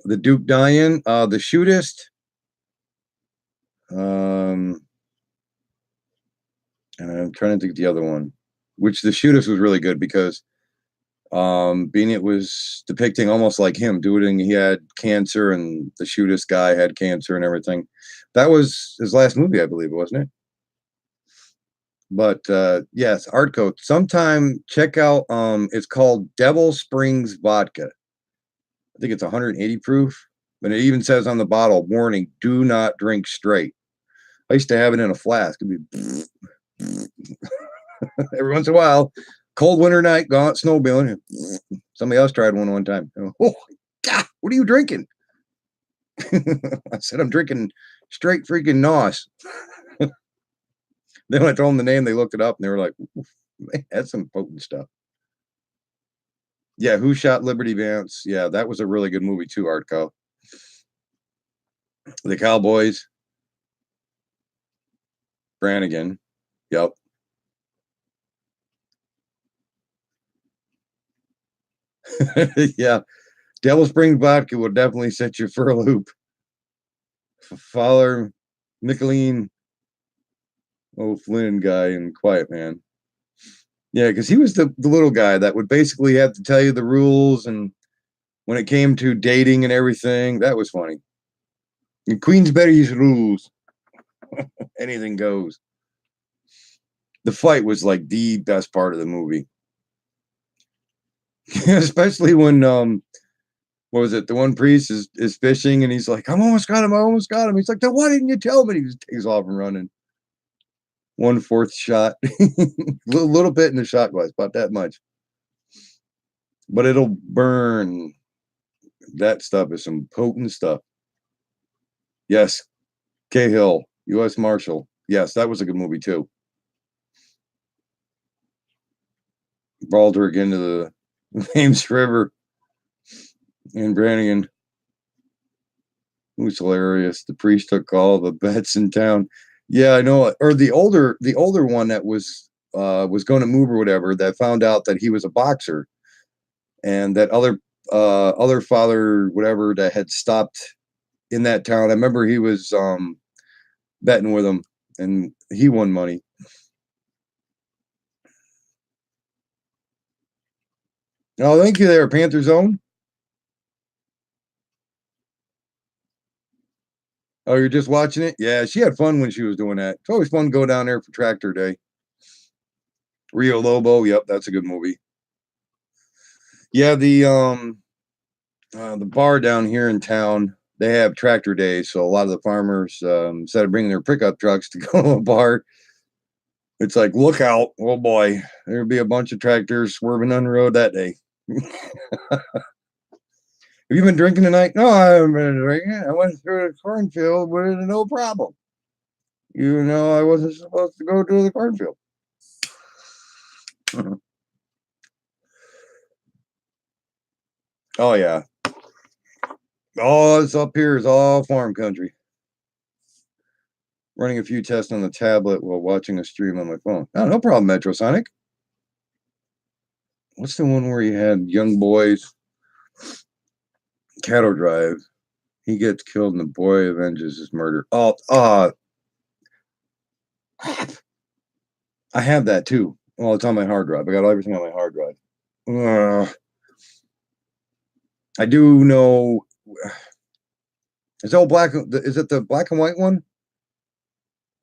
The Duke Diane, the Shootist. And I'm trying to think the other one, which the Shootist was really good because being it was depicting almost like him doing, he had cancer, and the Shootist guy had cancer and everything. That was his last movie, I believe, wasn't it? But yes, Artco. Sometime check out. It's called Devil Springs Vodka. I think it's 180 proof, but it even says on the bottle, "Warning: Do not drink straight." I used to have it in a flask. It'd be every once in a while. Cold winter night, gone snowmobiling. Somebody else tried one time. Oh God, what are you drinking? I said, I'm drinking straight freaking NOS. Then when I told them the name, they looked it up and they were like, that's some potent stuff. Yeah, Who Shot Liberty Vance? Yeah, that was a really good movie too, Artco. The Cowboys. Brannigan. Yep. Yeah. Devil Spring Vodka will definitely set you for a loop. Fowler, Michelin, Flynn guy and Quiet Man. Yeah, because he was the little guy that would basically have to tell you the rules, and when it came to dating and everything, that was funny. And Queensberry's rules. Anything goes. The fight was like the best part of the movie. Especially when what was it? The one priest is fishing and he's like, I almost got him. He's like, then why didn't you tell me? He just takes off and running. 1/4 shot. little bit in the shot glass, about that much. But it'll burn. That stuff is some potent stuff. Yes. Cahill, U.S. Marshal. Yes, that was a good movie too. Baldrick into the Ames River. And Brannigan, who's hilarious. The priest took all the bets in town. Yeah, I know. Or the older one that was going to move or whatever, that found out that he was a boxer, and that other father whatever that had stopped in that town. I remember he was betting with him, and he won money. Oh, thank you there, Panther Zone. Oh, you're just watching it? Yeah, she had fun when she was doing that. It's always fun to go down there for tractor day. Rio Lobo, yep, that's a good movie. Yeah, the bar down here in town, they have tractor days, so a lot of the farmers, instead of bringing their pickup trucks to go to a bar, it's like, look out, oh boy, there'll be a bunch of tractors swerving on the road that day. Have you been drinking tonight? No, I haven't been drinking. I went through the cornfield with no problem. You know, I wasn't supposed to go to the cornfield. Oh, yeah. All it's up here is all farm country. Running a few tests on the tablet while watching a stream on my phone. Oh, no problem, Metrosonic. What's the one where you had young boys? Cattle Drive. He gets killed and the boy avenges his murder. Oh, crap. I have that too. Well, it's on my hard drive. I got everything on my hard drive. I do know. Is it the black and white one?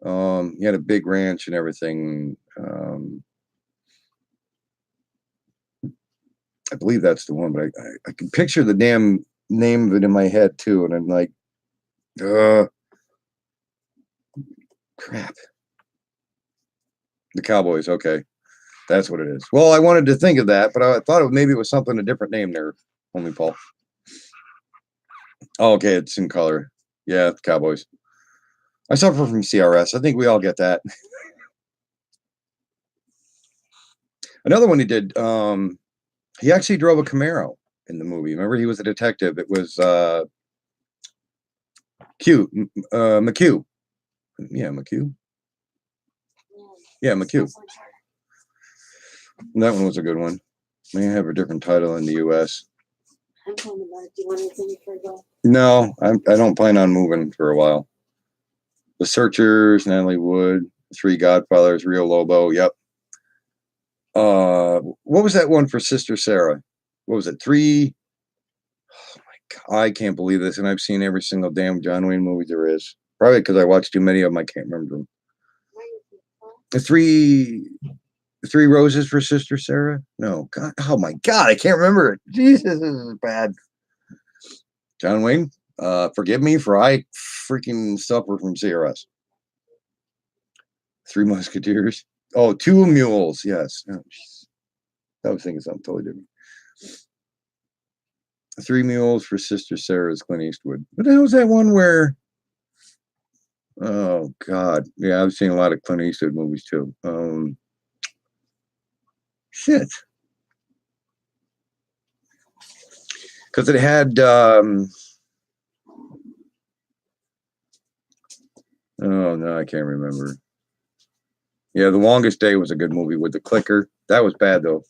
He had a big ranch and everything. I believe that's the one, but I can picture the damn name of it in my head too, and I'm like, crap. The Cowboys, okay. That's what it is. Well, I wanted to think of that, but I thought maybe it was something, a different name there. Only Paul. Oh, okay, it's in color. Yeah, the Cowboys. I suffer from CRS. I think we all get that. Another one he did, he actually drove a Camaro in the movie. Remember, he was a detective. It was McHugh. Yeah, McHugh. Yeah, McHugh. That one was a good one. May have a different title in the U.S. I'm kind of bad. Do you want anything before I go? No, I don't plan on moving for a while. The Searchers, Natalie Wood, Three Godfathers, Rio Lobo. Yep. What was that one for Sister Sarah? What was it? Three? Oh my God, I can't believe this, and I've seen every single damn John Wayne movie there is. Probably because I watched too many of them. I can't remember them. The three roses for Sister Sarah? No, God, oh my God, I can't remember it. Jesus, this is bad. John Wayne, forgive me for I freaking suffer from CRS. Three Musketeers. Oh, Two Mules. Yes. Oh, I was thinking something totally different. Three Mules for Sister Sarah's Clint Eastwood. What the hell was that one where? Oh God, yeah, I've seen a lot of Clint Eastwood movies too. Shit, because it had. Oh no, I can't remember. Yeah, The Longest Day was a good movie with the clicker. That was bad though.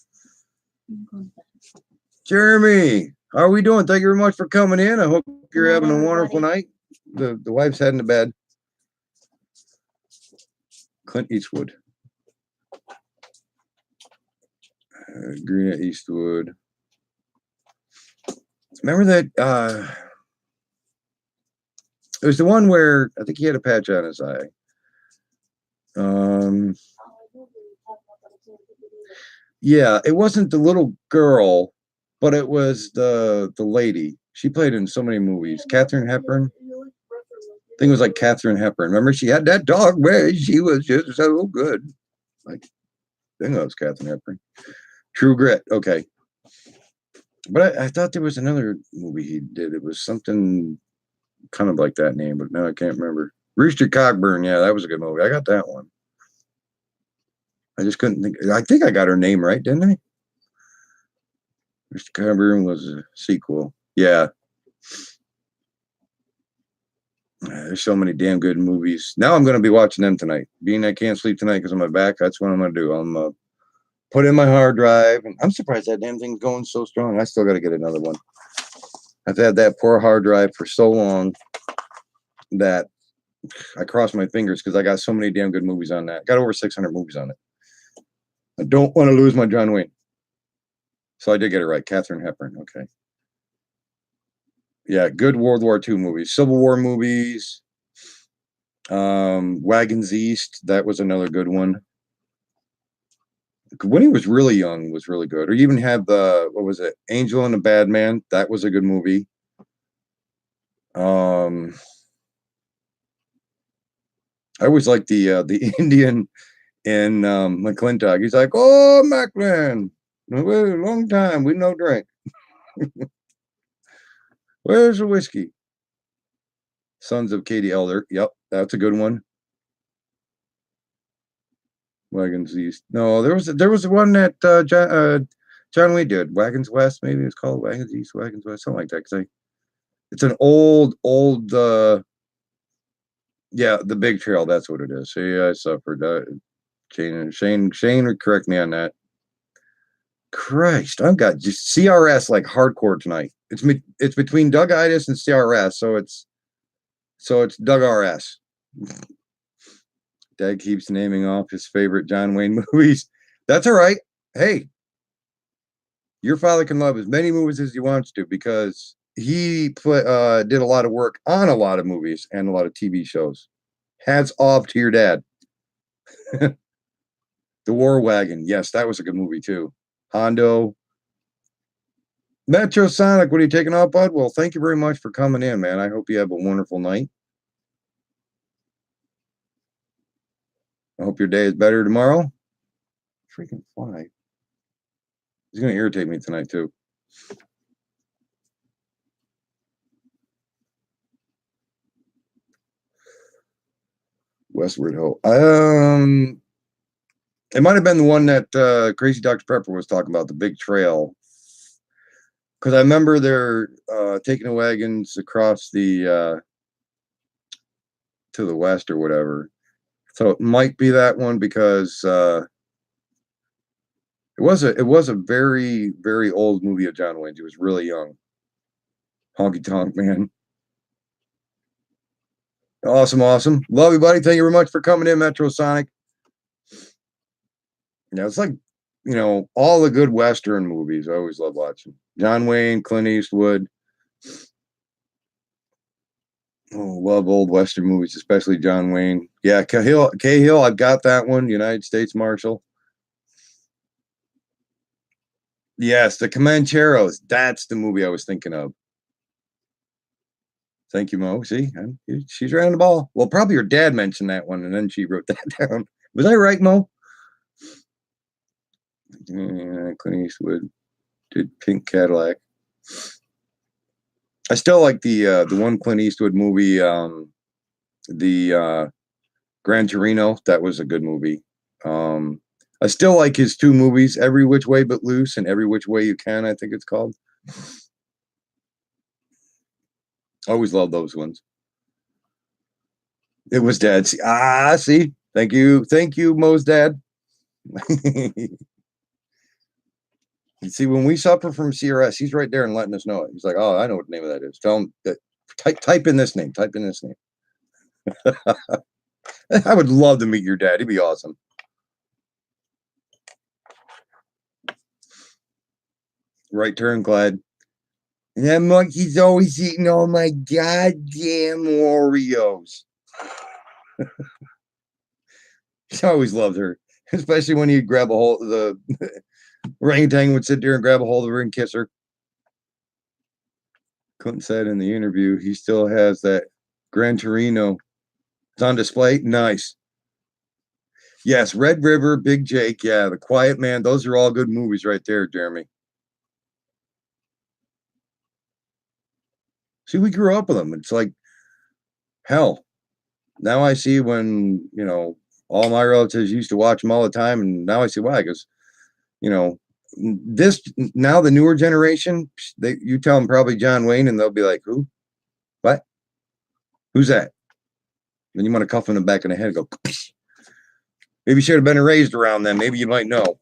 Jeremy, how are we doing? Thank you very much for coming in. I hope you're having a wonderful night. The wife's heading to bed. Clint Eastwood. Green Eastwood. Remember that? It was the one where I think he had a patch on his eye. Yeah, it wasn't the little girl, but it was the lady. She played in so many movies. Katharine Hepburn. I think it was like Katharine Hepburn. Remember, she had that dog way. She was just so good. Like, I think that was Katharine Hepburn. True Grit. Okay. But I thought there was another movie he did. It was something kind of like that name, but now I can't remember. Rooster Cogburn. Yeah, that was a good movie. I got that one. I just couldn't think. I think I got her name right, didn't I? Rooster Cogburn was a sequel. Yeah. There's so many damn good movies. Now I'm going to be watching them tonight. Being I can't sleep tonight because of my back, that's what I'm going to do. I'm put in my hard drive. And I'm surprised that damn thing's going so strong. I still got to get another one. I've had that poor hard drive for so long that I cross my fingers because I got so many damn good movies on that. Got over 600 movies on it. I don't want to lose my John Wayne. So I did get it right. Katharine Hepburn. Okay. Yeah, good World War II movies. Civil War movies. Wagons East. That was another good one. When he was really young was really good. Or you even had the, what was it? Angel and the Bad Man. That was a good movie. I always like the Indian in McClintock. He's like, "Oh, Macklin, long time we no drink. Where's the whiskey?" Sons of Katie Elder. Yep, that's a good one. Wagons East. No, there was one that John Lee did. Wagons West, maybe it's called Wagons East, Wagons West, something like that. Cause it's an old. Yeah, the Big Trail. That's what it is. See, I suffered. Shane would correct me on that. Christ, I've got just CRS like hardcore tonight. It's between Doug Itis and CRS, so it's Doug RS. Dad keeps naming off his favorite John Wayne movies. That's all right. Hey, your father can love as many movies as he wants to because he did a lot of work on a lot of movies and a lot of TV shows. Hats off to your dad. The War Wagon. Yes, that was a good movie too. Hondo. Metro Sonic, what are you taking off, bud? Well, thank you very much for coming in, man. I hope you have a wonderful night. I hope your day is better tomorrow. Freaking fly. He's going to irritate me tonight, too. Westward Ho. It might have been the one that Crazy Dr. Pepper was talking about, the Big Trail. Because I remember they're taking the wagons across the to the west or whatever. So it might be that one because it was a very, very old movie of John Wayne's. He was really young. Honky Tonk Man. Awesome. Love you, buddy. Thank you very much for coming in, Metro Sonic. Yeah, it's like, all the good Western movies. I always love watching. John Wayne, Clint Eastwood. Oh, love old Western movies, especially John Wayne. Yeah, Cahill, I've got that one. United States Marshal. Yes, the Comancheros. That's the movie I was thinking of. Thank you, Mo. See, she's right on the ball. Well, probably your dad mentioned that one, and then she wrote that down. Was I right, Mo? Clint Eastwood did Pink Cadillac. I still like the one Clint Eastwood movie, the Gran Torino. That was a good movie. I still like his two movies, Every Which Way But Loose and Every Which Way You Can, I think it's called. Always loved those ones. It was Dad. See. Thank you, Mo's dad. You see, when we suffer from CRS, he's right there and letting us know it. He's like, "Oh, I know what the name of that is. Tell him that. Type in this name. Type in this name." I would love to meet your dad. He'd be awesome. Right turn, Glad. And that monkey's always eating all my goddamn Oreos. I always loved her, especially when he'd grab a hold of the orangutan would sit there and grab a hold of her and kiss her. Clinton said in the interview he still has that Gran Torino. It's on display. Nice. Yes, Red River, Big Jake. Yeah, The Quiet Man. Those are all good movies right there, Jeremy. See, we grew up with them. It's like, hell. Now I see when, all my relatives used to watch them all the time, and now I see why. Because, this now the newer generation, you tell them probably John Wayne, and they'll be like, who? What? Who's that? Then you want to cuff him in the back of the head and go, maybe you should have been raised around them. Maybe you might know.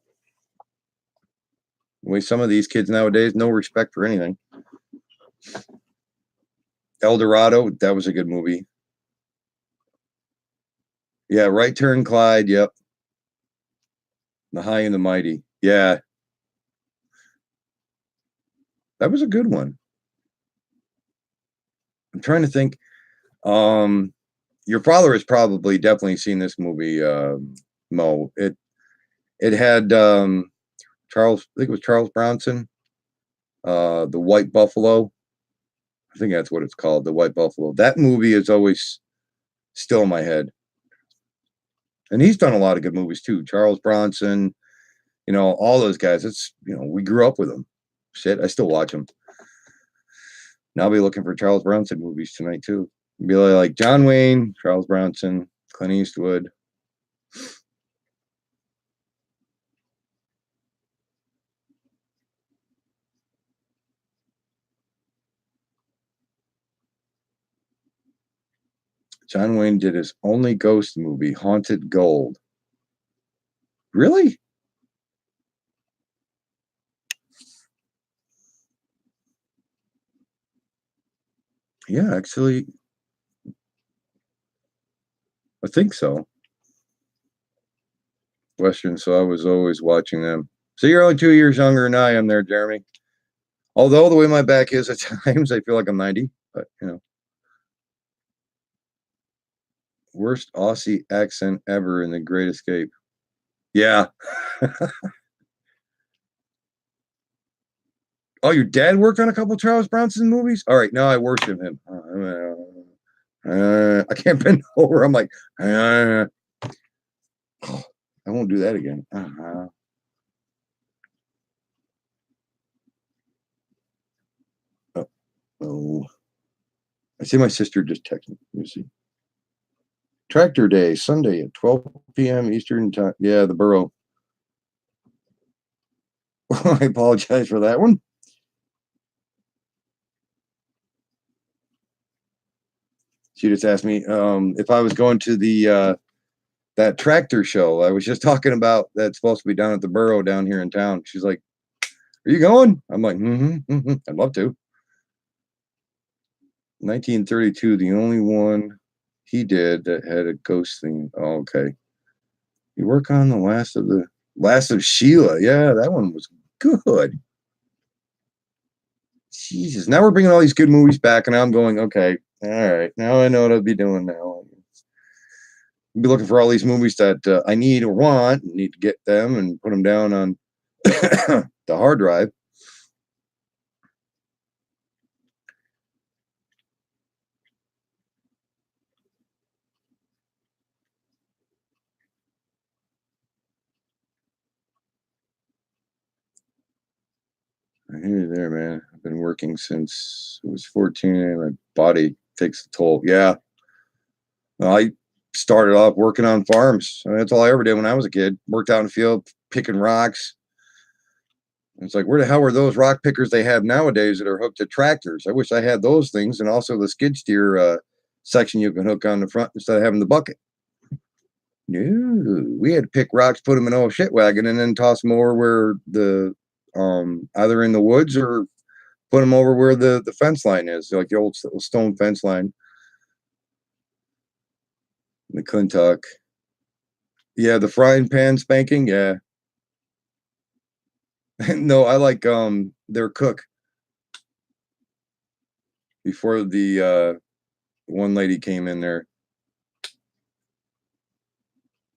The way some of these kids nowadays, no respect for anything. El Dorado, that was a good movie. Yeah, Right Turn, Clyde, yep. The High and the Mighty. Yeah. That was a good one. I'm trying to think. Your father has probably definitely seen this movie, Mo. It had Charles, I think it was Charles Bronson, The White Buffalo. I think that's what it's called, The White Buffalo. That movie is always still in my head. And he's done a lot of good movies too. Charles Bronson, all those guys. It's, we grew up with them. Shit, I still watch them. Now I'll be looking for Charles Bronson movies tonight too. Be like John Wayne, Charles Bronson, Clint Eastwood. John Wayne did his only ghost movie, Haunted Gold. Really? Yeah, actually, I think so. Western, so I was always watching them. So you're only 2 years younger than I am there, Jeremy. Although the way my back is at times, I feel like I'm 90, but Worst Aussie accent ever in The Great Escape. Yeah. Oh, your dad worked on a couple Charles Bronson movies? All right, now I worship him. I can't bend over. I'm like, I won't do that again. Oh, I see my sister just texted me. Let me see. Tractor Day, Sunday at 12 p.m. Eastern time. Yeah, the borough. I apologize for that one. She just asked me if I was going to the that tractor show I was just talking about that's supposed to be down at the borough down here in town. She's like, "Are you going?" I'm like, I'd love to. 1932, the only one he did that had a ghost theme. Oh, okay. You work on the Last of Sheila. Yeah, that one was good. Jesus, now we're bringing all these good movies back, and I'm going, okay, all right, now I know what I'll be doing now. I'll be looking for all these movies that I need or want, and need to get them and put them down on the hard drive. I hear you there, man. I've been working since I was 14, and my body takes a toll. Yeah. Well, I started off working on farms. That's all I ever did when I was a kid. Worked out in the field, picking rocks. It's like, where the hell are those rock pickers they have nowadays that are hooked to tractors? I wish I had those things, and also the skid steer section you can hook on the front instead of having the bucket. No, we had to pick rocks, put them in an old shit wagon, and then toss them over where the either in the woods or put them over where the fence line is, like the old stone fence line. McClintock. Yeah, the frying pan spanking. Yeah. No, I like their cook. Before the one lady came in there.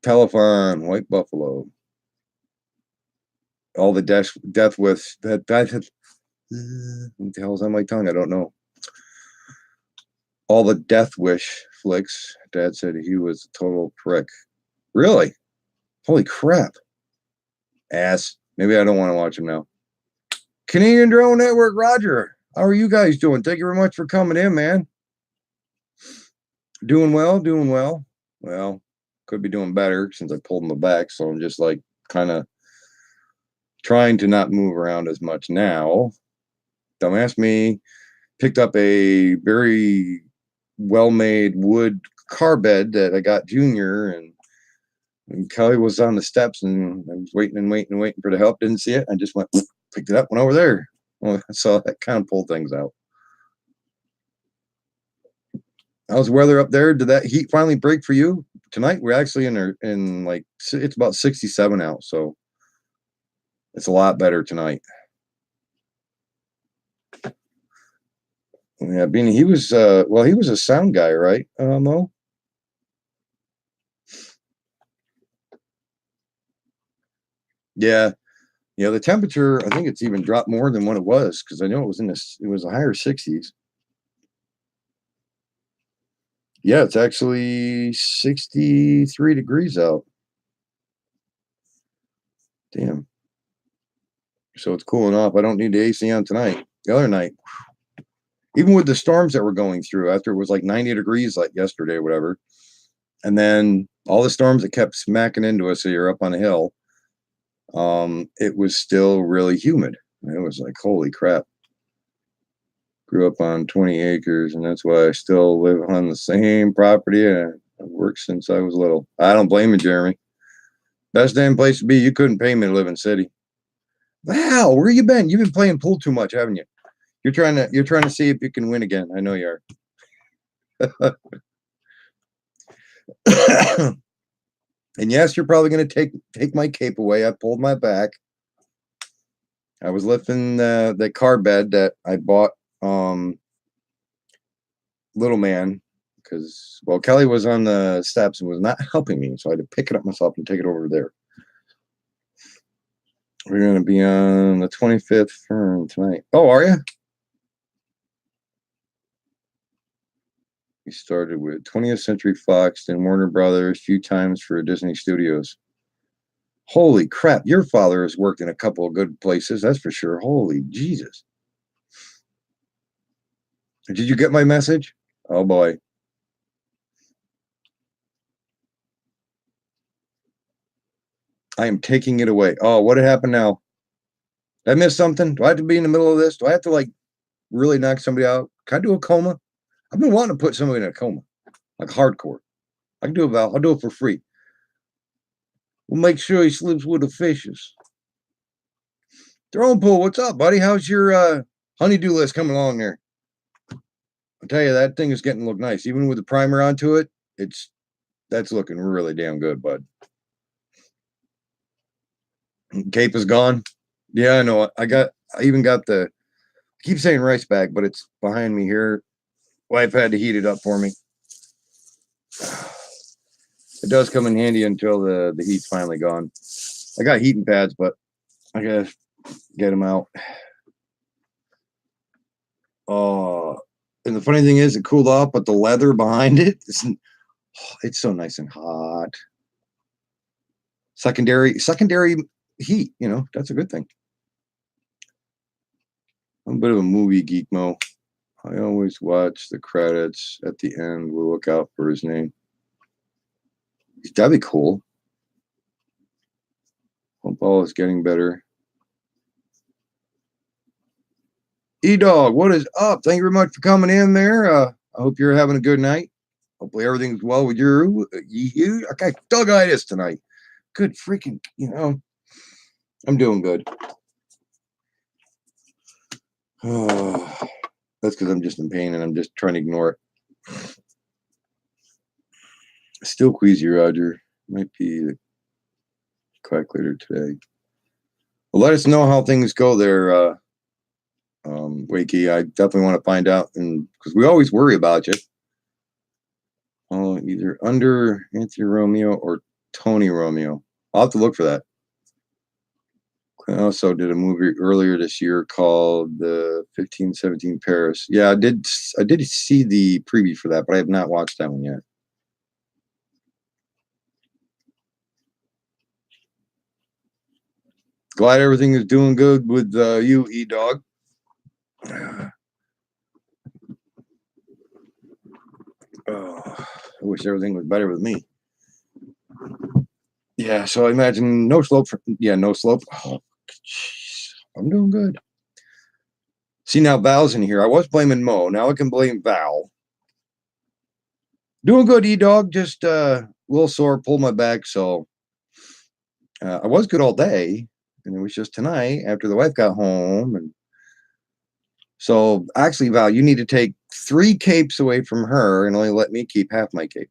Telephone, White Buffalo. All the death with that what the hell's on my tongue? I don't know. All the Death Wish flicks. Dad said he was a total prick. Really? Holy crap. Ass. Maybe I don't want to watch him now. Canadian Drone Network, Roger. How are you guys doing? Thank you very much for coming in, man. Doing well, doing well. Well, could be doing better since I pulled my back, so I'm just like kind of trying to not move around as much now. Don't ask me. Picked up a very well-made wood car bed that I got Junior, and Kelly was on the steps, and I was waiting and waiting and waiting for the help. Didn't see it. I just went, picked it up, went over there. Well, so that kind of pulled things out. How's the weather up there? Did that heat finally break for you tonight? We're actually in like, it's about 67 out, so it's a lot better tonight. Yeah, Beanie, he was well, he was a sound guy, right, Mo? Yeah. Yeah, the temperature, I think it's even dropped more than what it was, because I know it was it was a higher 60s. Yeah, it's actually 63 degrees out. Damn. So it's cooling off. I don't need the AC on tonight. The other night, even with the storms that we're going through, after it was like 90 degrees like yesterday or whatever, and then all the storms that kept smacking into us here up on the hill, it was still really humid. It was like, holy crap. Grew up on 20 acres, and that's why I still live on the same property, and I've worked since I was little. I don't blame you, Jeremy. Best damn place to be. You couldn't pay me to live in city. Wow, where you been? You've been playing pool too much, haven't you? You're trying to see if you can win again. I know you are. And yes, you're probably going to take my cape away. I pulled my back. I was lifting the car bed that I bought little man, because, well, Kelly was on the steps and was not helping me, so I had to pick it up myself and take it over there. We're going to be on the 25th firm tonight. Oh, are you? We started with 20th Century Fox, then Warner Brothers, a few times for Disney Studios. Holy crap, your father has worked in a couple of good places, that's for sure. Holy Jesus. Did you get my message? Oh, boy. I am taking it away. Oh, what had happened now? Did I miss something? Do I have to be in the middle of this? Do I have to, like, really knock somebody out? Can I do a coma? I've been wanting to put somebody in a coma, like hardcore. I can do it, Val. I'll do it for free. We'll make sure he sleeps with the fishes. Throne Pool, what's up, buddy? How's your honeydew list coming along there? I'll tell you, that thing is getting to look nice. Even with the primer onto it, that's looking really damn good, bud. Cape is gone. Yeah, I know. I even got I keep saying rice bag, but it's behind me here. Wife had to heat it up for me. It does come in handy until the heat's finally gone. I got heating pads, but I gotta get them out. Oh, and the funny thing is, it cooled off, but the leather behind it's so nice and hot. Secondary heat, that's a good thing. I'm a bit of a movie geek, Mo. I always watch the credits at the end. We'll look out for his name. That'd be cool. Football is getting better. E-Dog, what is up? Thank you very much for coming in there. I hope you're having a good night. Hopefully everything's well with you. I got dog-itis tonight. Good freaking, I'm doing good. Oh, that's because I'm just in pain and I'm just trying to ignore it. Still queasy, Roger. Might be the quack later today. Well, let us know how things go there, Wakey. I definitely want to find out, and because we always worry about you. Oh, either under Anthony Romeo or Tony Romeo. I'll have to look for that. I also did a movie earlier this year called the 1517 Paris. Yeah, I did see the preview for that, but I have not watched that one yet. Glad everything is doing good with you, E-Dog. Oh, I wish everything was better with me. Yeah, so I imagine no slope. No slope. Oh, geez. I'm doing good. See, now Val's in here. I was blaming Mo. Now I can blame Val. Doing good, E-Dog. Just a little sore, pulled my back. So I was good all day. And it was just tonight after the wife got home. And so actually, Val, you need to take 3 capes away from her and only let me keep half my cape.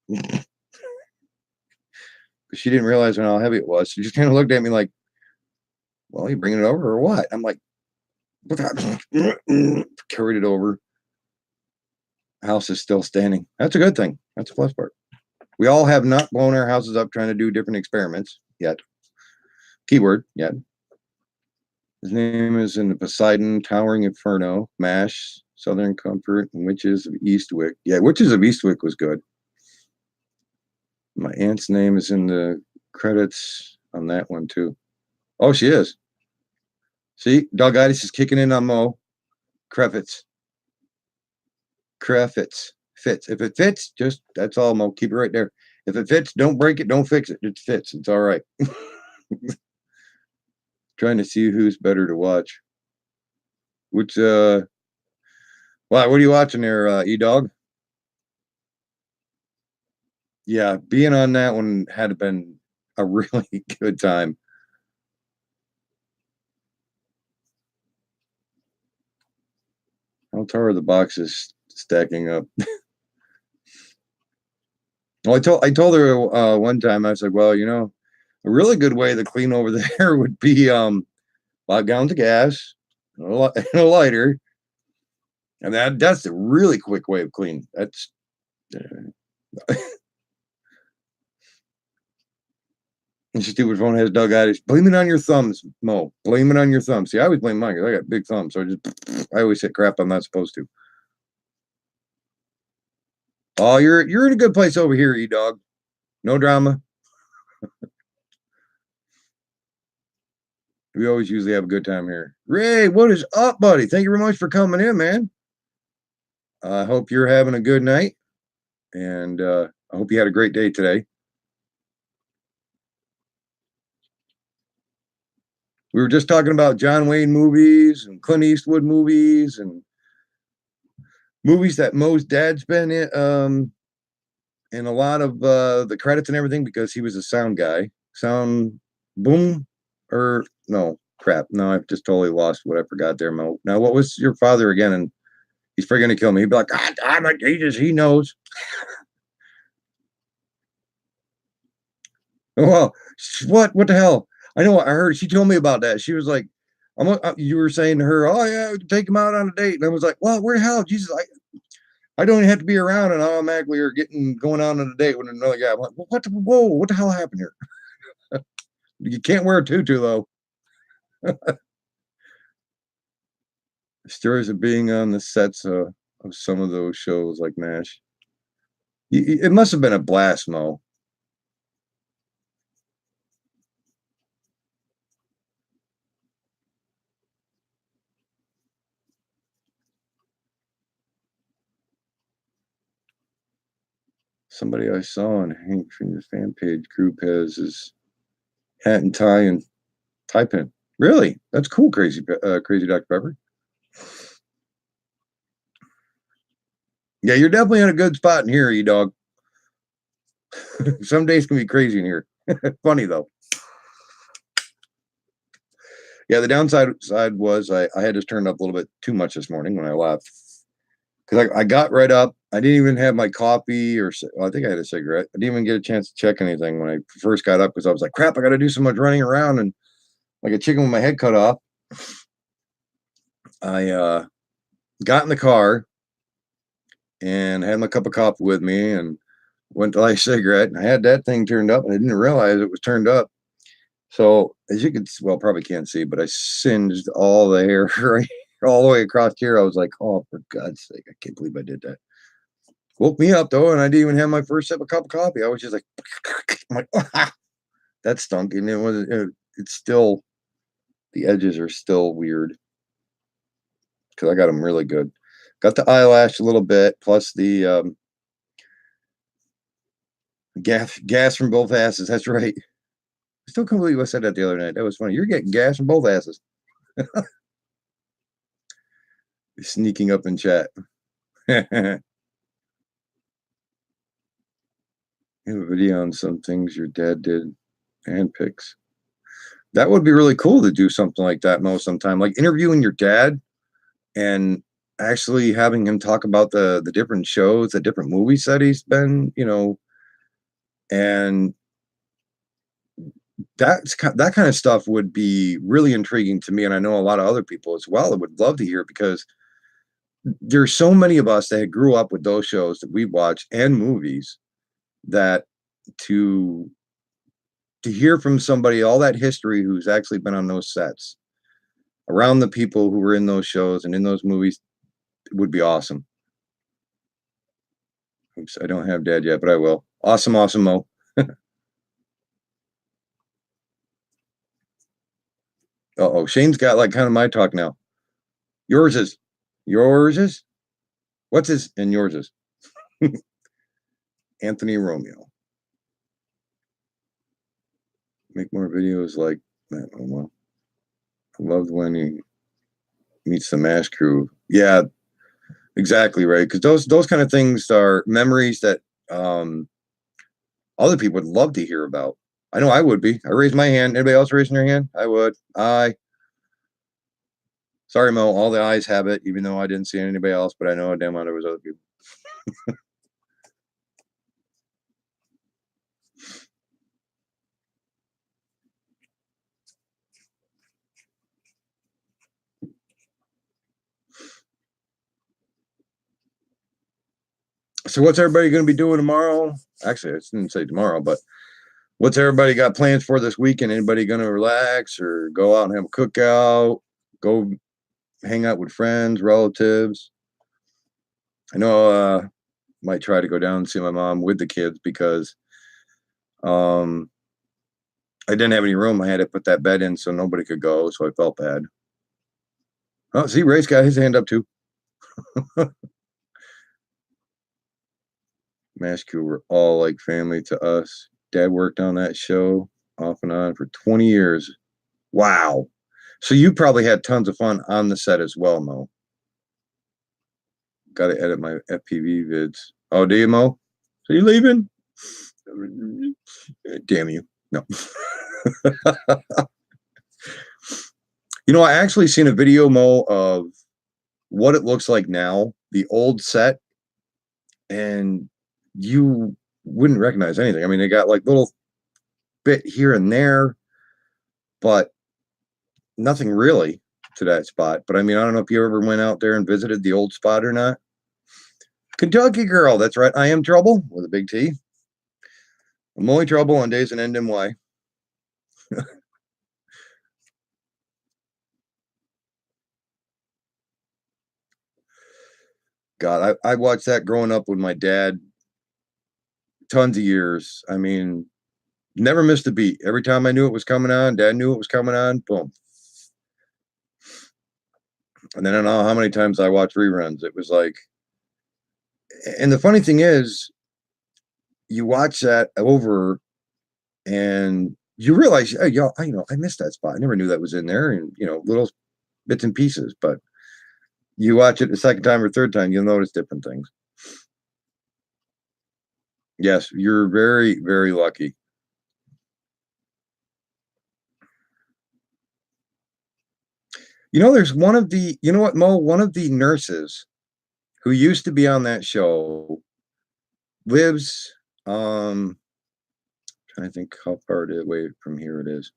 Because she didn't realize how heavy it was. She just kind of looked at me like, well, you bringing it over or what? I'm like, carried it over. House is still standing. That's a good thing. That's a plus part. We all have not blown our houses up trying to do different experiments yet. Keyword yet. His name is in the Poseidon, Towering Inferno, MASH, Southern Comfort, and Witches of Eastwick. Yeah, Witches of Eastwick was good. My aunt's name is in the credits on that one too. Oh, she is. See, Dogitis is kicking in on Mo. Crefts. Fits. If it fits, just that's all, Mo. Keep it right there. If it fits, don't break it, don't fix it. It fits. It's all right. Trying to see who's better to watch. Which wow, what are you watching there, E-Dog? Yeah, being on that one had been a really good time. How tall are the boxes stacking up? Well, I told her one time, I was like, well, you know, a really good way to clean over there would be 5 gallons of gas and a lighter. And that's a really quick way of cleaning. That's and stupid phone has dug out. Blame it on your thumbs, Mo. Blame it on your thumbs. See, I always blame mine because I got big thumbs. So I always say crap I'm not supposed to. Oh, you're in a good place over here, E-Dog. No drama. We always usually have a good time here. Ray, what is up, buddy? Thank you very much for coming in, man. I hope you're having a good night. And I hope you had a great day today. We were just talking about John Wayne movies and Clint Eastwood movies and movies that Mo's dad's been in a lot of the credits and everything because he was a sound guy. Sound boom or no crap. No, I've just totally lost what I forgot there, Mo. Now, what was your father again? And he's probably gonna kill me. He'd be like, God damn it, he knows. Well, what the hell? I know I heard she told me about that. She was like, you were saying to her, oh yeah, we can take him out on a date. And I was like, well, where the hell, Jesus, I don't even have to be around and automatically are going on a date with another guy. I'm like, what the hell happened here? You can't wear a tutu though. Stories of being on the sets of some of those shows like MASH. It must have been a blast, Mo. Somebody I saw on Hank from the fan page group has his hat and tie and tie pin. Really? That's cool, crazy Dr. Pepper. Yeah, you're definitely in a good spot in here, you dog. Some days can be crazy in here. Funny though. Yeah, the downside was I had this turned up a little bit too much this morning when I left. Because I got right up. I didn't even have my coffee I think I had a cigarette. I didn't even get a chance to check anything when I first got up because I was like, crap, I got to do so much running around and like a chicken with my head cut off. I got in the car and had my cup of coffee with me and went to light a cigarette. And I had that thing turned up and I didn't realize it was turned up. So as you can, well, probably can't see, but I singed all the hair right all the way across here. I was like, oh, for God's sake, I can't believe I did that. Woke me up though, and I didn't even have my first cup of coffee. I was just like, I'm like, ah, that stunk. And it's still, the edges are still weird because I got them really good. Got the eyelash a little bit, plus the gas from both asses. That's right. I still can't believe I said that the other night. That was funny. You're getting gas from both asses. Sneaking up in chat. You have a video on some things your dad did and pics. That would be really cool to do something like that, Mo, sometime. Like interviewing your dad and actually having him talk about the different shows, the different movies that he's been, and that kind of stuff would be really intriguing to me, and I know a lot of other people as well that would love to hear it, because there's so many of us that grew up with those shows that we watch and movies, that to hear from somebody all that history who's actually been on those sets, around the people who were in those shows and in those movies, would be awesome. Oops, I don't have dad yet, but I will. Awesome, Mo. Uh-oh, Shane's got like kind of my talk now. Yours is. What's his and yours is? Anthony Romeo. Make more videos like that. Oh, well. I loved when he meets the MASH crew. Yeah, exactly, right. Because those kind of things are memories that other people would love to hear about. I know I would be. I raised my hand. Anybody else raising their hand? I would. Sorry, Mo. All the eyes have it, even though I didn't see anybody else, but I know damn well there was other people. So what's everybody going to be doing tomorrow? Actually, I didn't say tomorrow, but what's everybody got plans for this weekend? Anybody going to relax or go out and have a cookout? Go hang out with friends, relatives? I know might try to go down and see my mom with the kids, because I didn't have any room. I had to put that bed in so nobody could go, so I felt bad. Oh, see, Ray's got his hand up too. MASH crew were all like family to us. Dad worked on that show off and on for 20 years. Wow. So you probably had tons of fun on the set as well, Mo. Got to edit my FPV vids. Oh, do you, Mo? So you leaving? Damn you. No. I actually seen a video, Mo, of what it looks like now, the old set, and you wouldn't recognize anything. I mean, they got like little bit here and there, but nothing really to that spot. But I mean, I don't know if you ever went out there and visited the old spot or not. Kentucky girl, that's right. I am Trouble with a big T. I'm only trouble on days and end in Y. God, I watched that growing up with my dad tons of years. I mean, never missed a beat. Every time I knew it was coming on, Dad knew it was coming on, boom. And then I don't know how many times I watched reruns. It was like, and the funny thing is, you watch that over and you realize, oh, yo, I missed that spot. I never knew that was in there, and little bits and pieces. But you watch it the second time or third time, you'll notice different things. Yes, you're very, very lucky. There's one of the, you know what, Mo? One of the nurses who used to be on that show lives, trying to think how far away from here it is.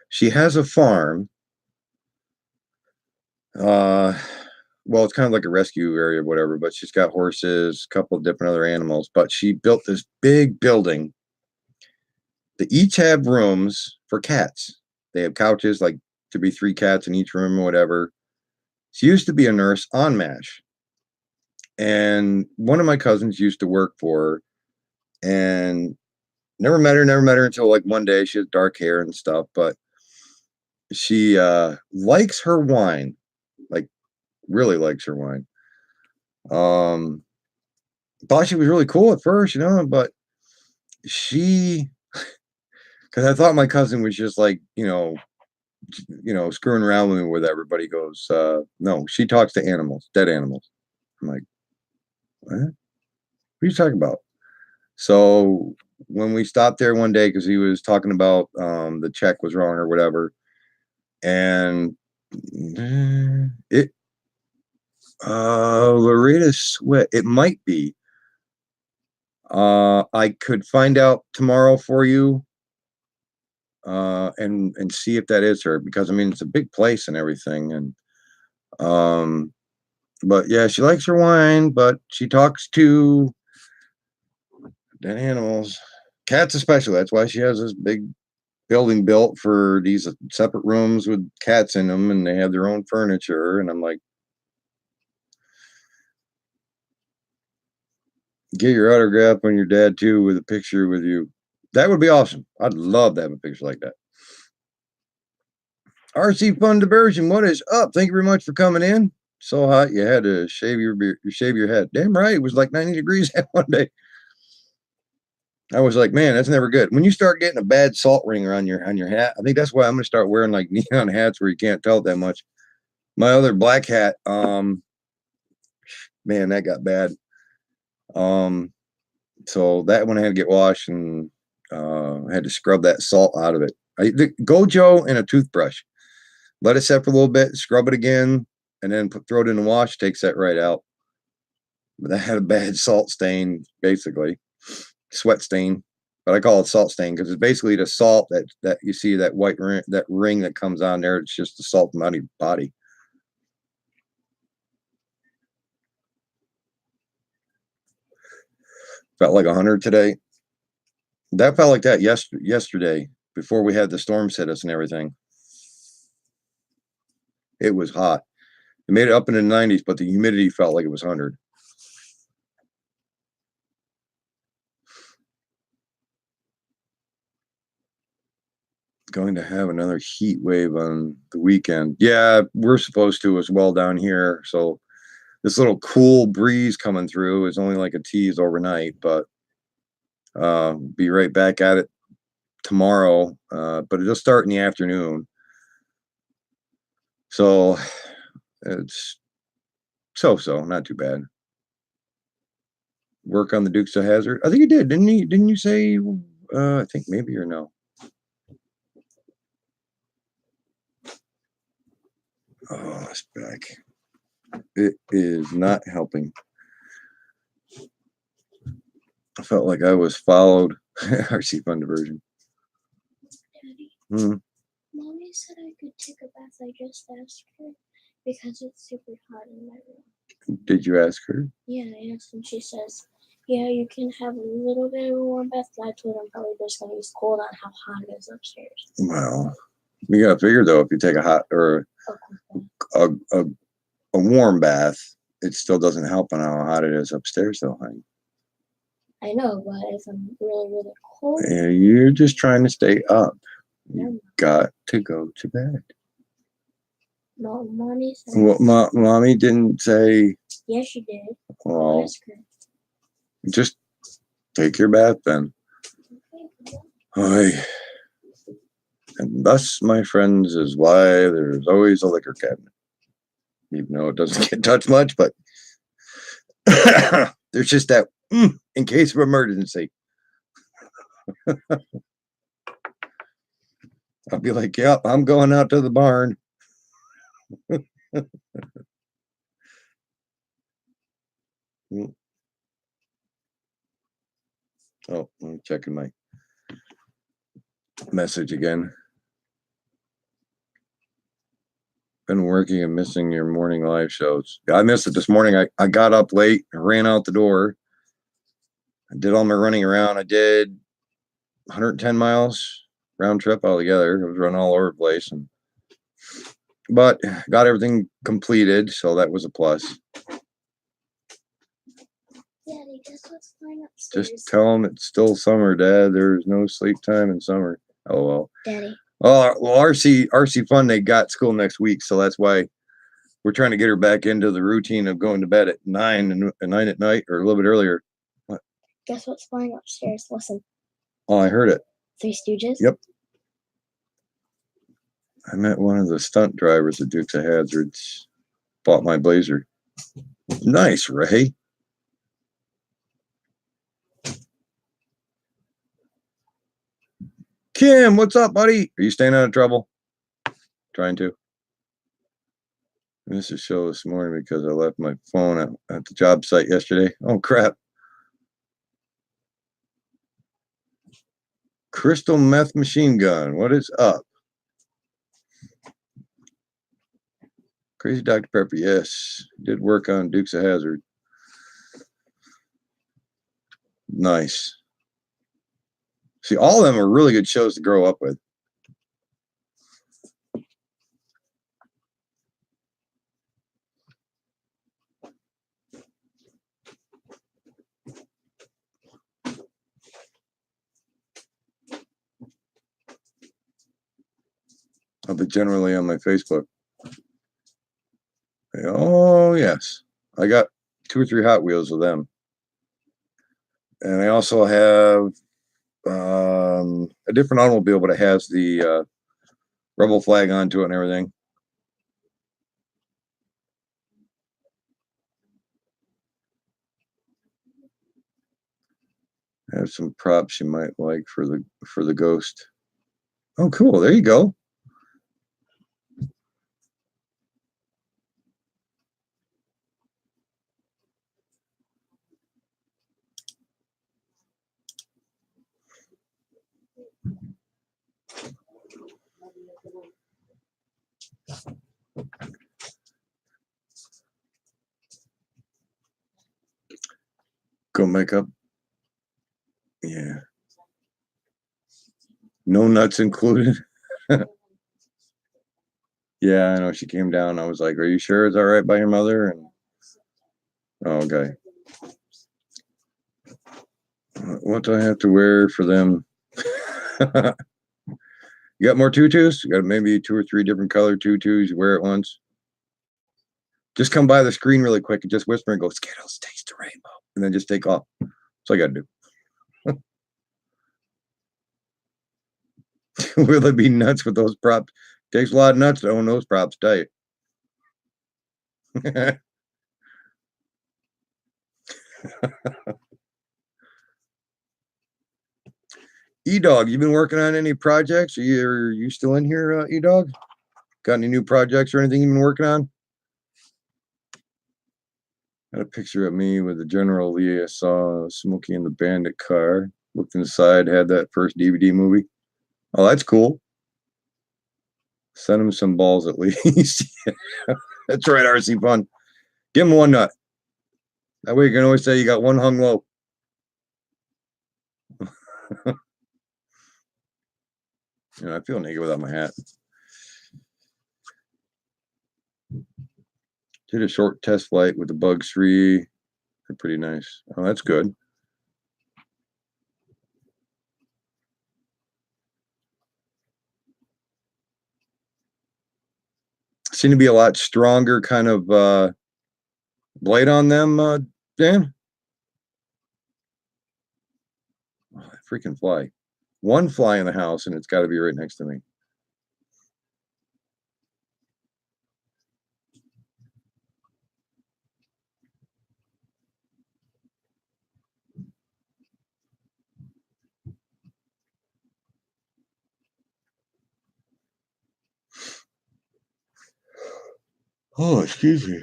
She has a farm. Well, it's kind of like a rescue area or whatever, but she's got horses, a couple of different other animals. But she built this big building. They each have rooms for cats. They have couches, like to be 3 cats in each room or whatever. She used to be a nurse on MASH. And one of my cousins used to work for her, and never met her until like one day. She has dark hair and stuff, but she likes her wine, like really likes her wine. Thought she was really cool at first, but she, because I thought my cousin was just like, screwing around with me with everybody. Goes, no, she talks to animals, dead animals. I'm like, what are you talking about? So when we stopped there one day, because he was talking about the check was wrong or whatever, and it Loretta Sweat, it might be. I could find out tomorrow for you, and see if that is her, because I mean it's a big place and everything, and but yeah, she likes her wine, but she talks to dead animals, cats especially. That's why she has this big building built for these separate rooms with cats in them, and they have their own furniture. And I'm like, get your autograph on your dad too, with a picture with you. That would be awesome. I'd love to have a picture like that. RC Fun Diversion, what is up? Thank you very much for coming in. So hot you had to shave your head. Damn right, it was like 90 degrees that one day. I was like, man, that's never good. When you start getting a bad salt ring on your hat, I think that's why I'm gonna start wearing like neon hats where you can't tell it that much. My other black hat, man, that got bad. So that one I had to get washed, and I had to scrub that salt out of it. Gojo and a toothbrush. Let it set for a little bit, scrub it again, and then throw it in the wash, takes that right out. But that had a bad salt stain, basically. Sweat stain. But I call it salt stain because it's basically the salt that you see, that white ring, that ring that comes on there. It's just the salt from out of your body. Felt like 100 today. That felt like that yesterday, before we had the storms hit us and everything. It was hot. It made it up in the 90s, but the humidity felt like it was 100. Going to have another heat wave on the weekend. Yeah, we're supposed to as well down here. So this little cool breeze coming through is only like a tease overnight, but be right back at it tomorrow. But it'll start in the afternoon. So it's so not too bad. Work on the Dukes of Hazzard. I think you did, didn't you? Didn't you say? I think maybe, or no. Oh, it's back. It is not helping. I felt like I was followed. RC Fun Diversion. Daddy, Mommy said I could take a bath. I just asked her because it's super hot in my room. Did you ask her? Yeah, I asked, and she says, yeah, you can have a little bit of a warm bath. I told her I'm probably just going to use cold on how hot it is upstairs. Well, you got to figure, though, if you take a hot or a warm bath, it still doesn't help on how hot it is upstairs, though, honey. I know, but if I'm really, really cold. Yeah, you're just trying to stay up. You got to go to bed. No, Mommy said. Well, Mommy didn't say. Yes, she did. Well, just take your bath then. Okay. And thus, my friends, is why there's always a liquor cabinet. Even though it doesn't get touched much, but there's just that in case of emergency. I'll be like, yep, I'm going out to the barn. Oh, I'm checking my message again. Been working and missing your morning live shows. I missed it this morning. I got up late, ran out the door. I did all my running around. I did 110 miles round trip altogether. I was running all over the place, but got everything completed, so that was a plus. Daddy, guess what's flying upstairs? Just tell them it's still summer, Dad. There's no sleep time in summer. Oh well. Daddy. Well, RC Fun, they got school next week, so that's why we're trying to get her back into the routine of going to bed at 9 at night, or a little bit earlier. What? Guess what's flying upstairs? Listen. Oh, I heard it. Three Stooges? Yep. I met one of the stunt drivers at Dukes of Hazzards. Bought my blazer. Nice, Ray. Kim, what's up, buddy? Are you staying out of trouble? Trying to. I missed a show this morning because I left my phone at the job site yesterday. Oh, crap. Crystal Meth Machine Gun. What is up? Crazy Dr. Pepper. Yes. Did work on Dukes of Hazzard. Nice. See, all of them are really good shows to grow up with. I'll be generally on my Facebook. Oh, yes. I got 2 or 3 Hot Wheels of them. And I also have a different automobile, but it has the rebel flag onto it and everything. I have some props you might like for the ghost. Oh, cool. There you go. Go makeup. Yeah. No nuts included. Yeah, I know. She came down. I was like, "Are you sure it's all right by your mother?" And oh, okay. What do I have to wear for them? You got more tutus? You got maybe 2 or 3 different color tutus you wear at once? Just come by the screen really quick and just whisper and go, "Skittles taste the rainbow," and then just take off. That's all I got to do. Will it be nuts with those props? Takes a lot of nuts to own those props tight. E-Dog, you been working on any projects? Are you still in here, E-Dog? Got any new projects or anything you've been working on? Got a picture of me with the General Lee. I saw Smokey in the Bandit car. Looked inside, had that first DVD movie. Oh, that's cool. Send him some balls at least. That's right, RC Fun. Give him one nut. That way you can always say you got one hung low. I feel naked without my hat. Did a short test flight with the Bugs 3. They're pretty nice. Oh, that's good. Seem to be a lot stronger kind of blade on them, Dan. Oh, freaking fly. One fly in the house, and it's got to be right next to me. Oh, excuse me.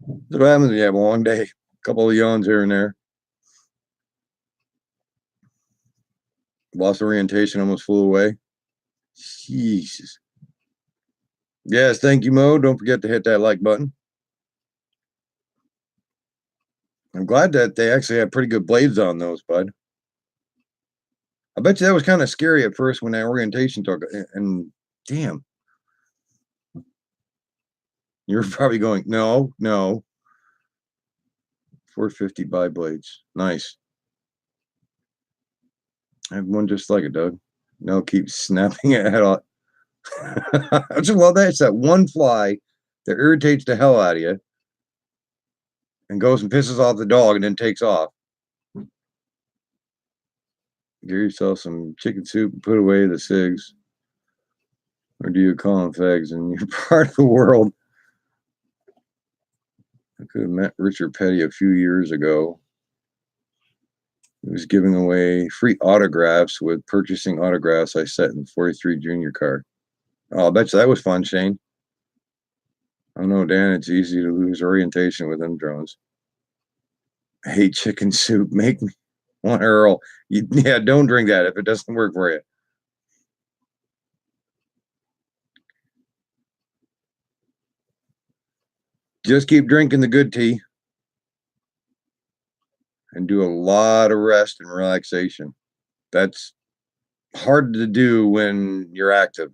That's what happens when you have a long day. A couple of yawns here and there. Lost orientation, almost flew away. Jesus. Yes, thank you, Mo. Don't forget to hit that like button. I'm glad that they actually had pretty good blades on those, bud. I bet you that was kind of scary at first when that orientation took. And damn, you're probably going, no. 450 bi blades. Nice. I have one just like it, Doug. No, keep snapping it at all. I just love that. It's that one fly that irritates the hell out of you and goes and pisses off the dog and then takes off. Get yourself some chicken soup and put away the cigs. Or do you call them fags in your part of the world? I could have met Richard Petty a few years ago. He was giving away free autographs with purchasing autographs I set in the 43 Junior car. Oh, I bet you that was fun, Shane. I don't know, Dan. It's easy to lose orientation with them drones. I hate chicken soup. Make me one, Earl. Yeah, don't drink that if it doesn't work for you. Just keep drinking the good tea and do a lot of rest and relaxation. That's hard to do when you're active.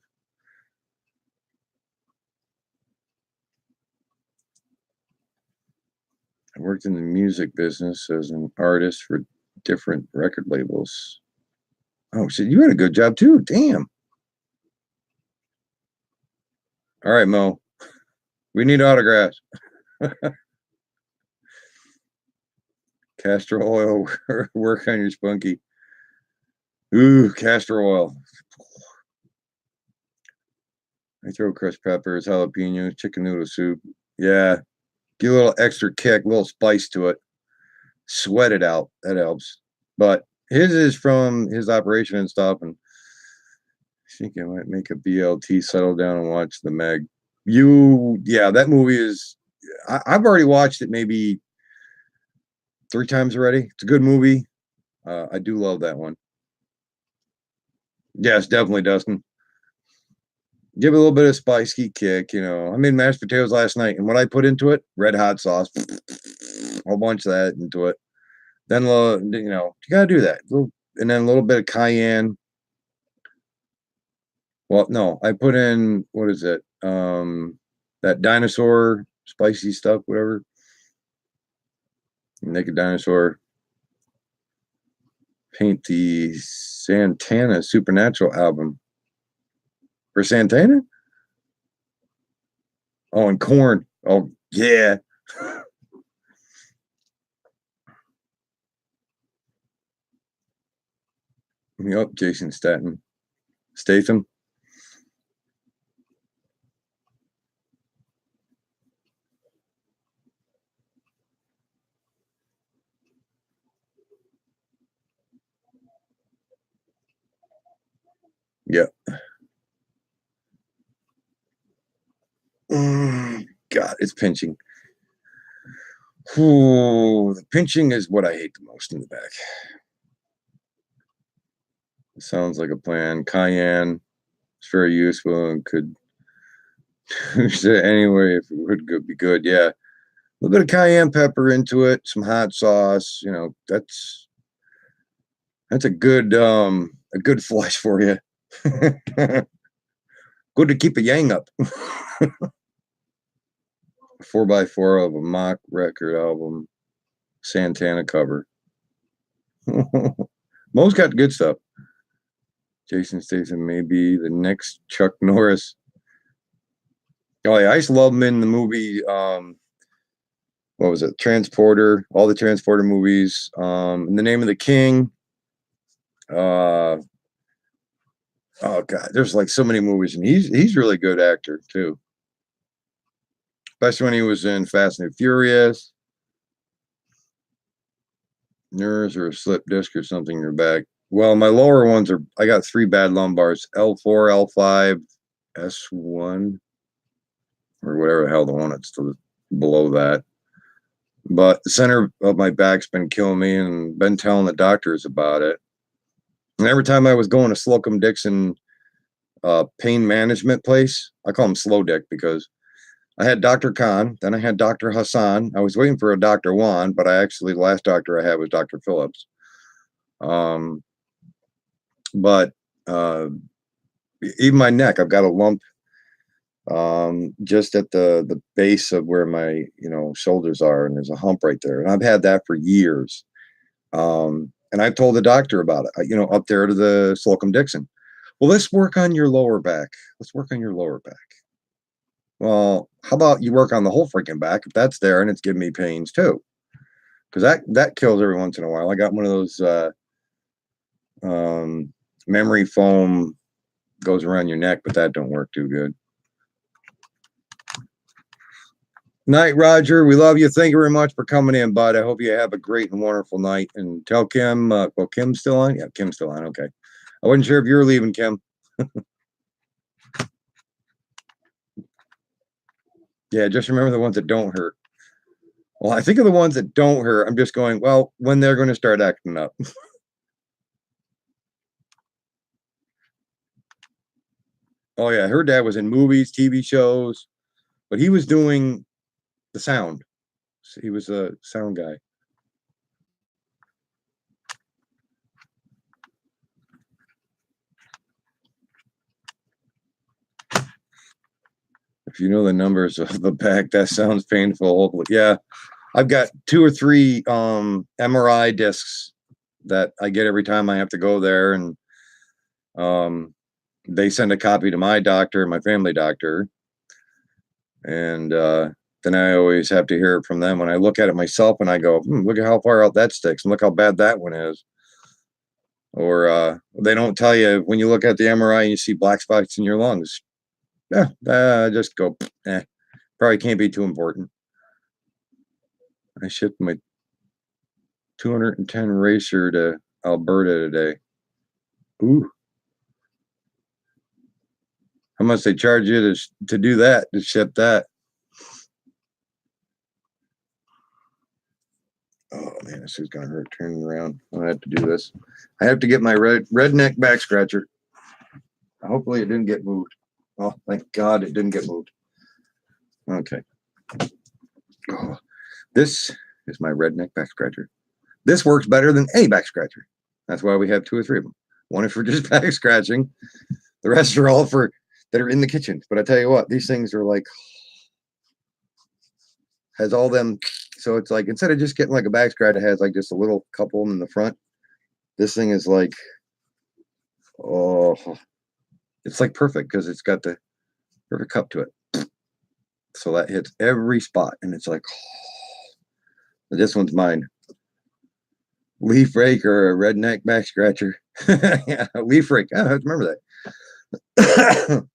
I worked in the music business as an artist for different record labels. Oh, shit, you had a good job too. Damn. All right, Mo. We need autographs. Castor oil, work on your spunky. Ooh, castor oil. I throw crushed peppers, jalapenos, chicken noodle soup. Yeah, give a little extra kick, a little spice to it. Sweat it out. That helps. But his is from his operation and stuff. And I think I might make a BLT, settle down and watch the Meg. Yeah, that movie is. I've already watched it maybe 3 times already. It's a good movie. I do love that one. Yes, definitely, Dustin. Give it a little bit of spicy kick. I made mashed potatoes last night, and what I put into it, red hot sauce, a whole bunch of that into it. Then, you gotta do that. And then a little bit of cayenne. Well, no, I put in, what is it? That dinosaur spicy stuff, whatever. Naked Dinosaur. Paint the Santana Supernatural album. For Santana? Oh, and Corn. Oh, yeah. Yep, Jason Statham. Yep. God, it's pinching. Ooh, the pinching is what I hate the most in the back. It sounds like a plan. Cayenne. It's very useful and could use it anyway if it would be good. Yeah. A little bit of cayenne pepper into it, some hot sauce. That's a good flush for you. Good to keep a yang up. 4x4 of a mock record album, Santana cover. Mo's got good stuff. Jason Statham may be the next Chuck Norris. Oh yeah, I used to love him in the movie. What was it? Transporter. All the Transporter movies. In the Name of the King. Oh god, there's like so many movies, and he's really good actor too. Especially when he was in Fast and Furious. Nerves or a slip disc or something in your back. Well, my lower ones I got 3 bad lumbars: L4, L5, S1, or whatever the hell the one that's below that. But the center of my back's been killing me, and been telling the doctors about it. And every time I was going to Slocum Dixon pain management place, I call him Slow Dick because I had Dr. Khan, then I had Dr. Hassan. I was waiting for a Dr. Juan, but the last doctor I had was Dr. Phillips. But even my neck, I've got a lump just at the base of where my shoulders are, and there's a hump right there, and I've had that for years. And I told the doctor about it, up there to the Slocum Dixon. Well, let's work on your lower back. Let's work on your lower back. Well, how about you work on the whole freaking back if that's there and it's giving me pains too? Because that kills every once in a while. I got one of those memory foam goes around your neck, but that don't work too good. Night, Roger. We love you. Thank you very much for coming in, bud. I hope you have a great and wonderful night. And tell Kim, well, Kim's still on? Yeah, Kim's still on. Okay. I wasn't sure if you were leaving, Kim. Yeah, just remember the ones that don't hurt. Well, I think of the ones that don't hurt. I'm just going, well, when they're going to start acting up. Oh, yeah. Her dad was in movies, TV shows, but he was doing the sound. He was a sound guy. If you know the numbers of the back, that sounds painful. Yeah, I've got 2 or 3 MRI discs that I get every time I have to go there, and they send a copy to my doctor, my family doctor, and then I always have to hear it from them when I look at it myself, and I go, look at how far out that sticks, and look how bad that one is. Or they don't tell you when you look at the MRI and you see black spots in your lungs. Yeah, just go, probably can't be too important. I shipped my 210 racer to Alberta today. Ooh. How much they charge you to do that, to ship that? Oh man, this is gonna hurt turning around. I have to do this. I have to get my redneck back scratcher. Hopefully it didn't get moved. Oh, thank God it didn't get moved. Okay. Oh, this is my redneck back scratcher. This works better than any back scratcher. That's why we have 2 or 3 of them. One is for just back scratching. The rest are all for that are in the kitchen. But I tell you what, these things are like, has all them. So it's like, instead of just getting like a back scratch, it has like just a little couple of them in the front. This thing is like, oh, it's like perfect because it's got the perfect cup to it. So that hits every spot. And it's like, oh, this one's mine. Leaf rake or a redneck back scratcher. Yeah, leaf rake. I have to remember that.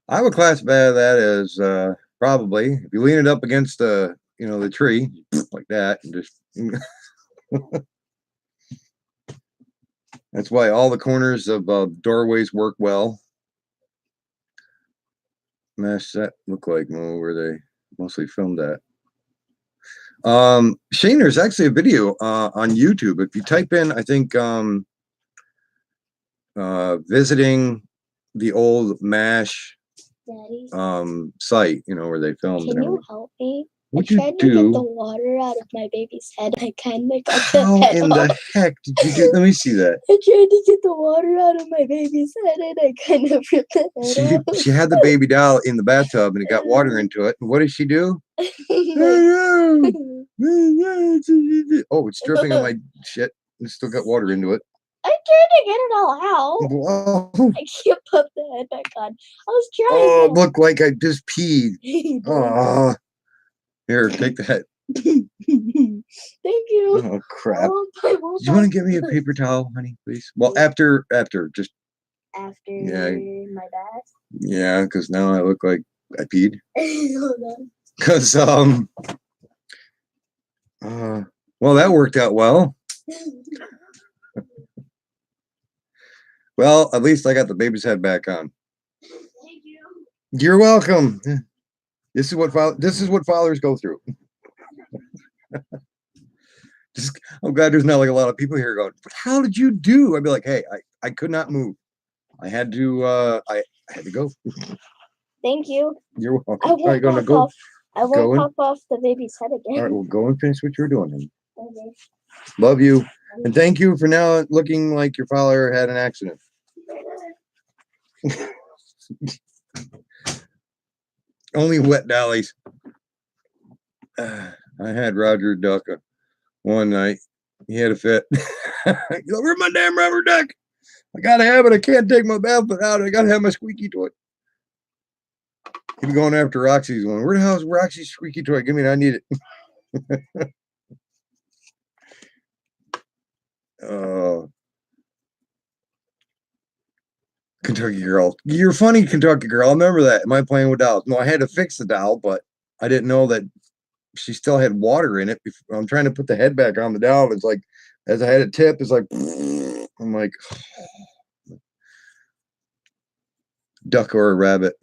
I would classify that as probably, if you lean it up against the the tree like that, and just that's why all the corners of doorways work well. Mesh that look like where they mostly filmed at. Shane, there's actually a video on YouTube. If you type in, I think visiting the old MASH site, where they filmed. Can you help me? What'd I tried you to do? get the water out of my baby's head. I kind of got How the head in off. the heck did you do? Let me see that. I tried to get the water out of my baby's head and I kind of ripped the head off. She had the baby doll in the bathtub and it got water into it. And what did she do? Oh, it's dripping on my shit. It still got water into it. I tried to get it all out. Whoa. I can't put the head back on. I was trying. Oh, look like I just peed. Oh, here, take that. Thank you. Oh crap! Do you want to give me a paper towel, honey, please? Well, after just after yeah, my bath. Yeah, because now I look like I peed. Hold on. Because well, that worked out well. Well, at least I got the baby's head back on. Thank you. You're welcome. This is what fathers go through. I'm glad there's not like a lot of people here going, how did you do? I'd be like, hey, I could not move. I had to I had to go. Thank you. You're welcome. I won't gonna go. I won't pop off the baby's head again. All right, well, go and finish what you're doing. Honey. Okay. Love you. And thank you for now looking like your father had an accident. Only wet dollies. I had Roger duck one night. He had a fit. Where's my damn rubber duck? I gotta have it. I can't take my bath without it. I gotta have my squeaky toy. He'd be going after Roxy's one. Where the hell is Roxy's squeaky toy? Give me it. I need it. Oh. Kentucky Girl. You're funny, Kentucky Girl. I remember that. Am I playing with dolls? No, I had to fix the doll, but I didn't know that she still had water in it. I'm trying to put the head back on the doll. It's like, as I had it tip, it's like, I'm like, duck or a rabbit.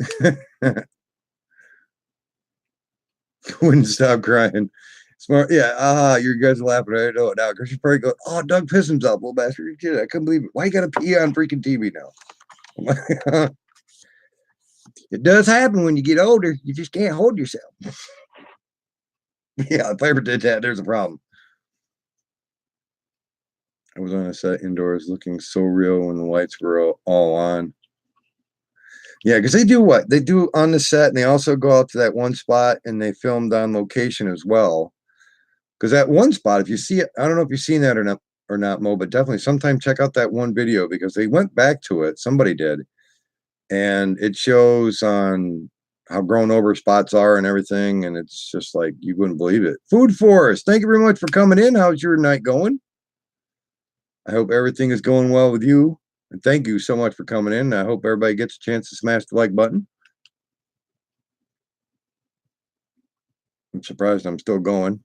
Wouldn't stop crying. Smart. Yeah. You guys are laughing. I know it now. Because she's probably going, oh, Doug pissed himself, little bastard. You kidding? I couldn't believe it. Why you got to pee on freaking TV now? It does happen when you get older. You just can't hold yourself. Yeah, if I ever did that, there's a problem. I was on a set indoors looking so real when the lights were all on. Yeah, because they do what? They do on the set, and they also go out to that one spot and they filmed on location as well. Because that one spot, if you see it, I don't know if you've seen that or not, Mo, but definitely sometime check out that one video because they went back to it. Somebody did, and it shows on how grown over spots are and everything, and it's just like you wouldn't believe it. Food Forest, thank you very much for coming in. How's your night going? I hope everything is going well with you. And thank you so much for coming in. I hope everybody gets a chance to smash the like button. I'm surprised I'm still going.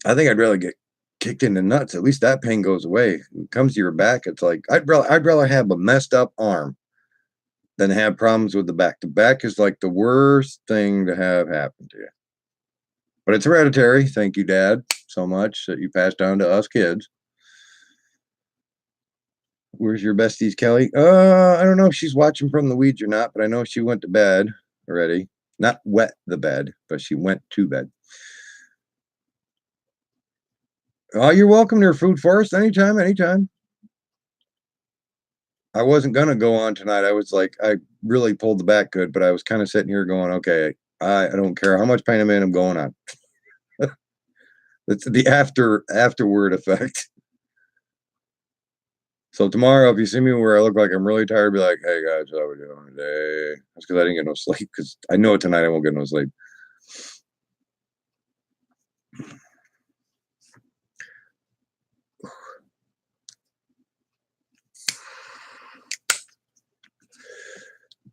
I think I'd rather get kicked in the nuts. At least that pain goes away. When it comes to your back, it's like I'd rather have a messed up arm than have problems with the back. The back is like the worst thing to have happen to you. But it's hereditary. Thank you, Dad, so much that you passed down to us kids. Where's your besties, Kelly? I don't know if she's watching from the weeds or not, but I know she went to bed already. Not wet the bed, but she went to bed. Oh, you're welcome to her Food Forest anytime, anytime. I wasn't gonna go on tonight. I was like, I really pulled the back good, but I was kind of sitting here going, okay, I don't care how much pain I'm in, I'm going on. It's the afterward effect. So tomorrow, if you see me where I look like I'm really tired, be like, hey guys, how we doing today? That's because I didn't get no sleep. Because I know tonight I won't get no sleep.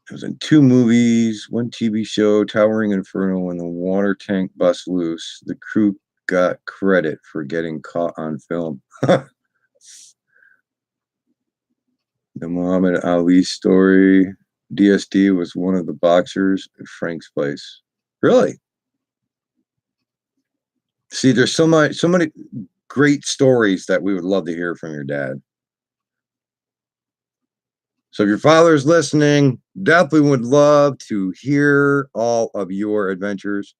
I was in 2 movies, 1 TV show, Towering Inferno, when the water tank bust loose. The crew got credit for getting caught on film. The Muhammad Ali story. DSD was one of the boxers at Frank's place. Really? See, there's so many great stories that we would love to hear from your dad. So if your father's listening, definitely would love to hear all of your adventures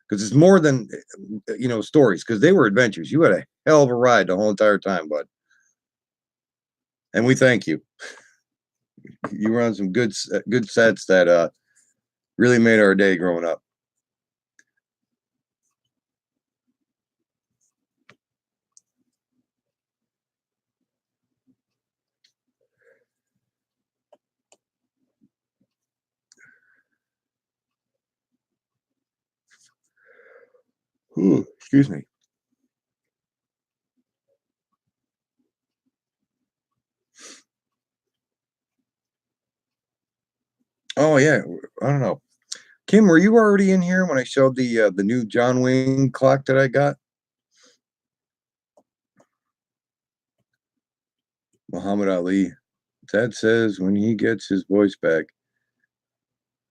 because it's more than stories because they were adventures. You had a hell of a ride the whole entire time, bud. And we thank you. You were on some good sets that really made our day growing up. Ooh, excuse me. Oh yeah, I don't know. Kim, were you already in here when I showed the new John Wayne clock that I got? Muhammad Ali. Dad says when he gets his voice back,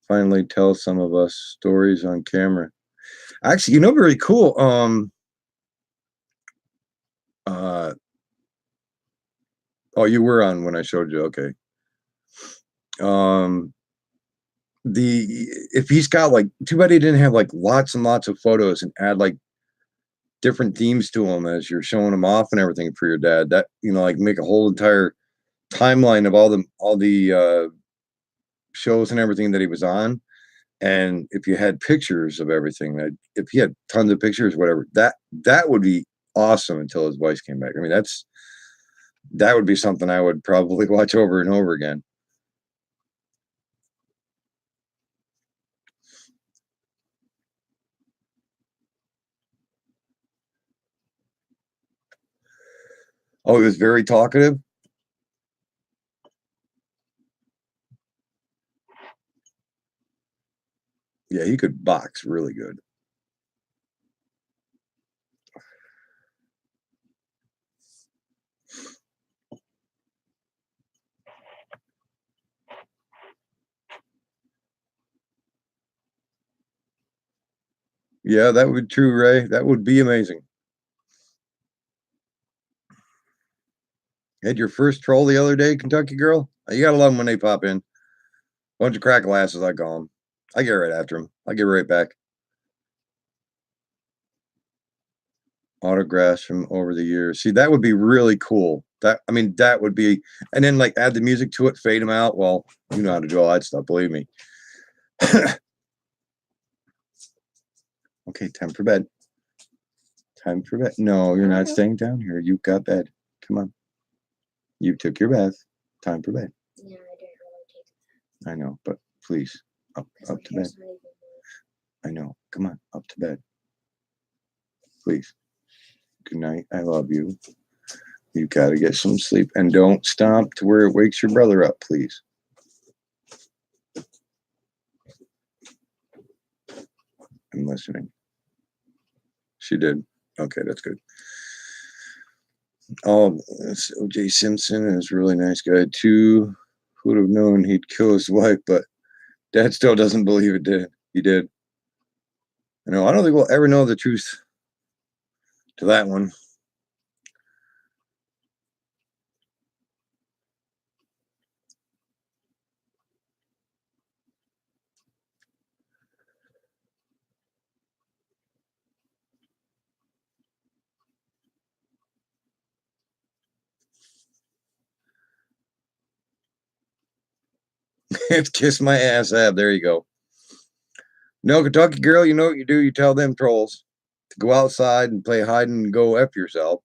finally tell some of us stories on camera. Actually, very cool. Uh, oh, you were on when I showed you. Okay. Um, the if he's got like, too bad he didn't have like lots and lots of photos and add like different themes to them as you're showing them off and everything for your dad. That like make a whole entire timeline of all the shows and everything that he was on. And if you had pictures of everything, that if he had tons of pictures, whatever, that would be awesome until his voice came back. I mean, that would be something I would probably watch over and over again. Oh, he was very talkative. Yeah, he could box really good. Yeah, that would be true, Ray. That would be amazing. Had your first troll the other day, Kentucky girl? You gotta love them when they pop in. Bunch of crack glasses, I call them. I get right after them. I get right back. Autographs from over the years. See, that would be really cool. That would be, and then like add the music to it, fade them out. Well, you know how to do all that stuff, believe me. Okay, time for bed. Time for bed. No, you're not staying down here. You got bed. Come on. You took your bath. Time for bed. Yeah, I didn't really take it. I know, but please, up to bed. I know. Come on, up to bed. Please. Good night. I love you. You got to get some sleep. And don't stomp to where it wakes your brother up, please. I'm listening. She did. Okay, that's good. Oh, O.J. Simpson is a really nice guy, too. Who would have known he'd kill his wife, but Dad still doesn't believe it did. He did. I know. I don't think we'll ever know the truth to that one. Kiss my ass, Ab. There you go. No, Kentucky girl, you know what you do? You tell them trolls to go outside and play hide and go F yourself.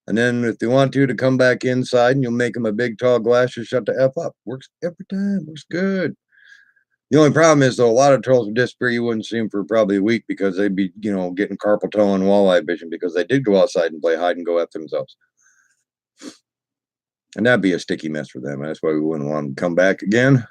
And then if they want to come back inside and you'll make them a big tall glass to shut the F up. Works every time. Works good. The only problem is, though, a lot of trolls would disappear. You wouldn't see them for probably a week because they'd be, getting carpal tunnel and walleye vision because they did go outside and play hide and go F themselves. And that'd be a sticky mess for them. That's why we wouldn't want them to come back again.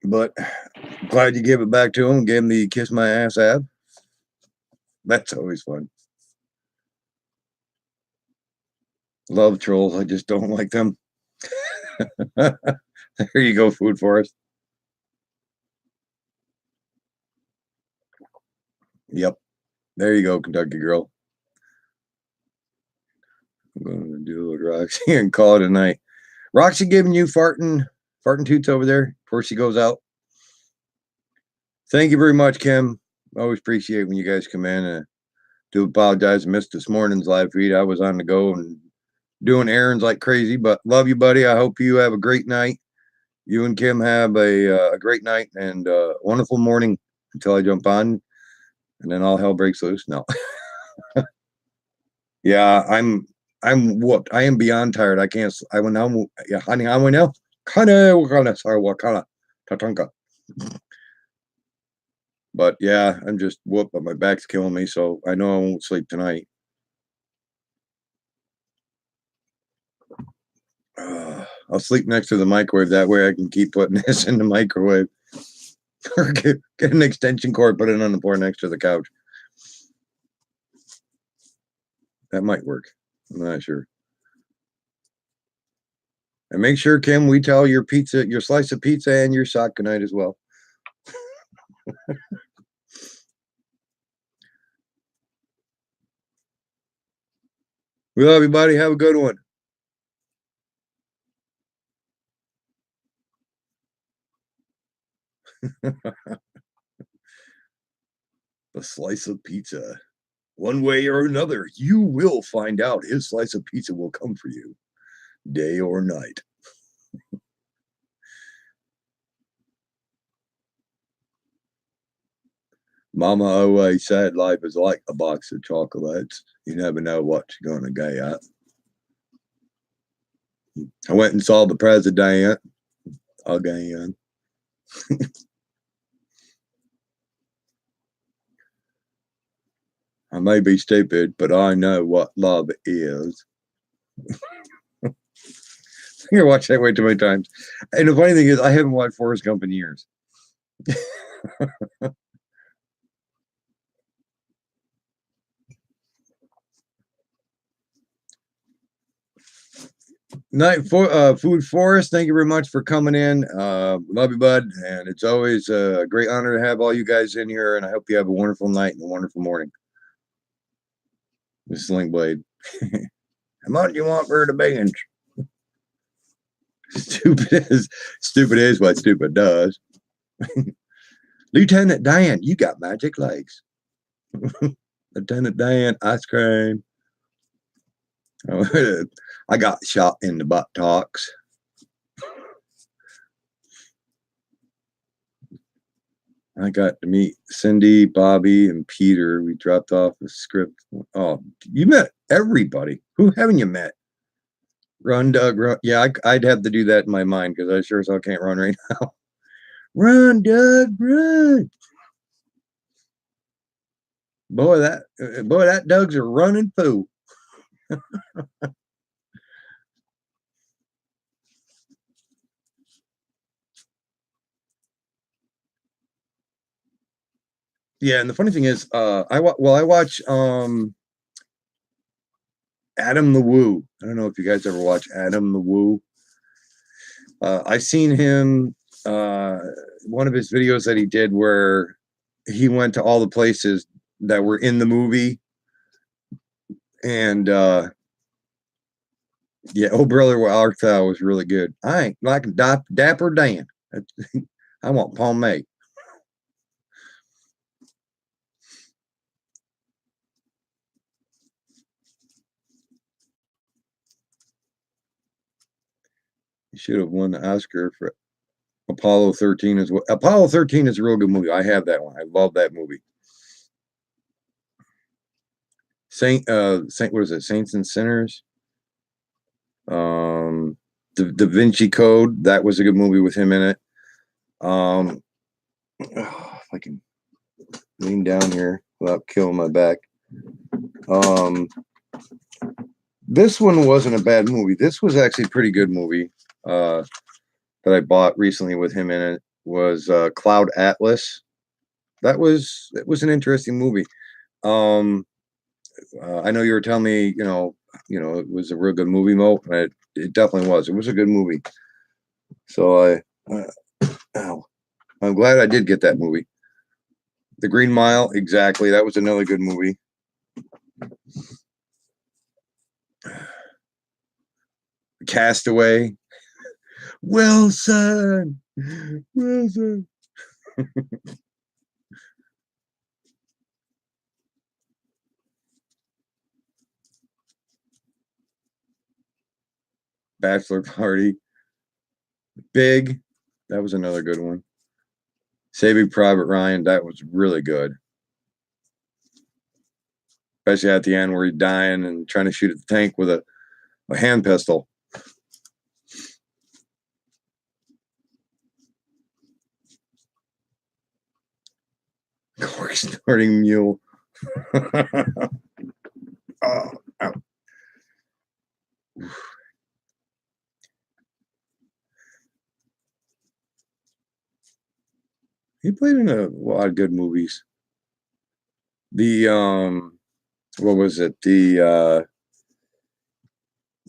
But glad you gave it back to him. Gave him the kiss my ass Ab. That's always fun. Love trolls. I just don't like them. There you go, food for us. Yep. There you go, Kentucky girl. I'm going to do it with Roxy and call it a night. Roxy giving you farting toots over there before she goes out. Thank you very much, Kim. Always appreciate when you guys come in. Do apologize. I missed this morning's live feed. I was on the go and doing errands like crazy, but love you, buddy. I hope you have a great night. You and Kim have a great night and wonderful morning until I jump on, and then all hell breaks loose. No. Yeah, I'm whooped. I am beyond tired. I can't. I went now. Yeah, honey, I went now. Sorry, wakana, tatanka. But yeah, I'm just whooped, but my back's killing me, so I know I won't sleep tonight. I'll sleep next to the microwave. That way I can keep putting this in the microwave. Or get an extension cord, put it on the floor next to the couch. That might work. I'm not sure. And make sure, Kim, we tell your slice of pizza and your sock good night as well. We love you, buddy. Have a good one. A slice of pizza. One way or another, you will find out his slice of pizza will come for you, day or night. Mama always said life is like a box of chocolates. You never know what you're going to get. I went and saw the president again. I may be stupid, but I know what love is. I think I watched that way too many times. And the funny thing is, I haven't watched Forrest Gump in years. Food Forest, thank you very much for coming in. Love you, bud. And it's always a great honor to have all you guys in here. And I hope you have a wonderful night and a wonderful morning. This is Linkblade. How much you want for the beans? Stupid is what stupid does. Lieutenant Dan, you got magic legs. Lieutenant Dan, ice cream. I got shot in the buttocks. I got to meet Cindy, Bobby, and Peter. We dropped off a script. Oh, you met everybody. Who haven't you met? Run, Doug, run. Yeah, I'd have to do that in my mind because I sure as hell can't run right now. Run, Doug, run. Boy, that Doug's a running fool. Yeah, and the funny thing is, I watch Adam the Woo. I don't know if you guys ever watch Adam the Woo. I've seen him. One of his videos that he did where he went to all the places that were in the movie, and yeah, Oh Brother Arthur was really good. I ain't like Dapper Dan. I want pomade. He should have won the Oscar for Apollo 13 as well. Apollo 13 is a real good movie. I have that one. I love that movie. Saint, what is it? Saints and Sinners. Da Vinci Code. That was a good movie with him in it. If I can lean down here without killing my back. This one wasn't a bad movie. This was actually a pretty good movie. That I bought recently with him in it was Cloud Atlas. It was an interesting movie. I know you were telling me, it was a real good movie, Mo. It definitely was. It was a good movie. So I'm glad I did get that movie. The Green Mile, exactly. That was another good movie. Castaway. Wilson. Bachelor Party. Big. That was another good one. Saving Private Ryan. That was really good. Especially at the end where he's dying and trying to shoot at the tank with a hand pistol. Cork snorting mule. Oh, he played in a lot of good movies. The what was it?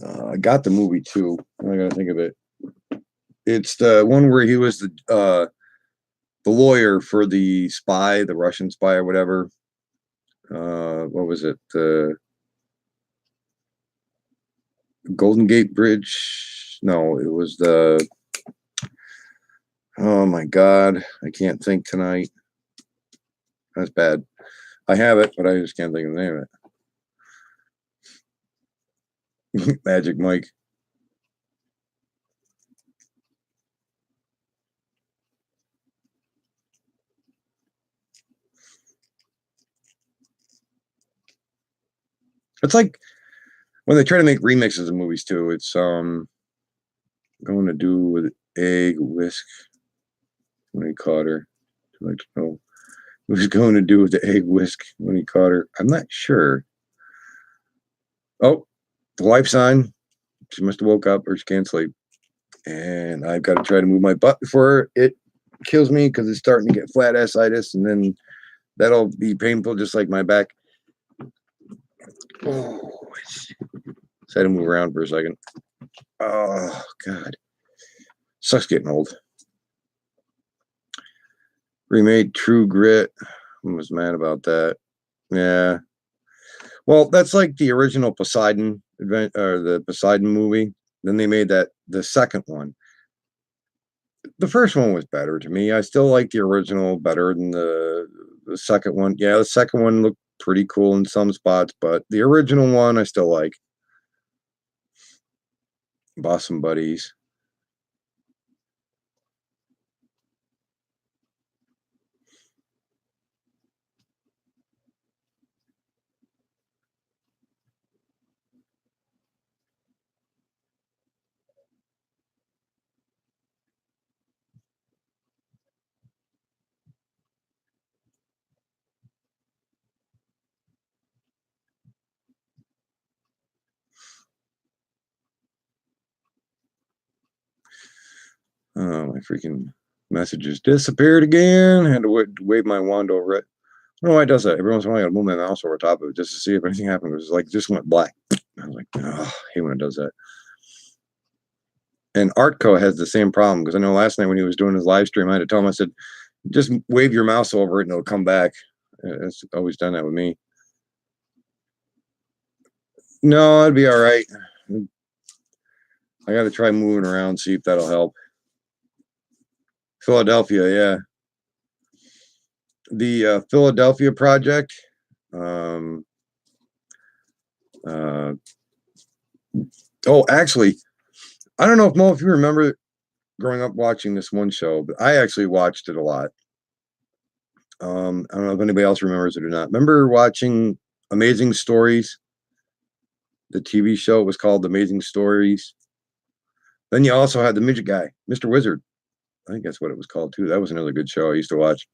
I got the movie too. I gotta think of it. It's the one where he was the lawyer for the spy, the Russian spy or whatever. What was it? The Golden Gate Bridge? No, it was the. Oh my God, I can't think tonight. That's bad. I have it, but I just can't think of the name of it. Magic Mike. It's like when they try to make remixes of movies too. It's going to do with egg whisk when he caught her. I'd like to know what was going to do with the egg whisk when he caught her. I'm not sure. Oh, the wife sign. She must have woke up or she can't sleep. And I've got to try to move my butt before it kills me because it's starting to get flat assitis, and then that'll be painful just like my back. Oh, so I had to move around for a second. Oh, God. Sucks getting old. Remade True Grit. I was mad about that. Yeah. Well, that's like the original Poseidon event or the Poseidon movie. Then they made the second one. The first one was better to me. I still like the original better than the second one. Yeah, the second one looked pretty cool in some spots, but the original one I still like. Bosom Buddies. Oh, my freaking messages disappeared again. Had to wave my wand over it. I don't know why it does that. Every once in a while, I gotta move my mouse over top of it just to see if anything happened. It was like just went black. I was like, oh, I hate when it does that. And Artco has the same problem because I know last night when he was doing his live stream, I had to tell him, I said, just wave your mouse over it and it'll come back. It's always done that with me. No, it'd be all right. I got to try moving around, see if that'll help. Philadelphia, yeah. The Philadelphia project. Actually, I don't know if Mo, if you remember growing up watching this one show, but I actually watched it a lot. I don't know if anybody else remembers it or not. Remember watching Amazing Stories? The TV show was called Amazing Stories. Then you also had the midget guy, Mr. Wizard. I think that's what it was called too. That was another good show I used to watch.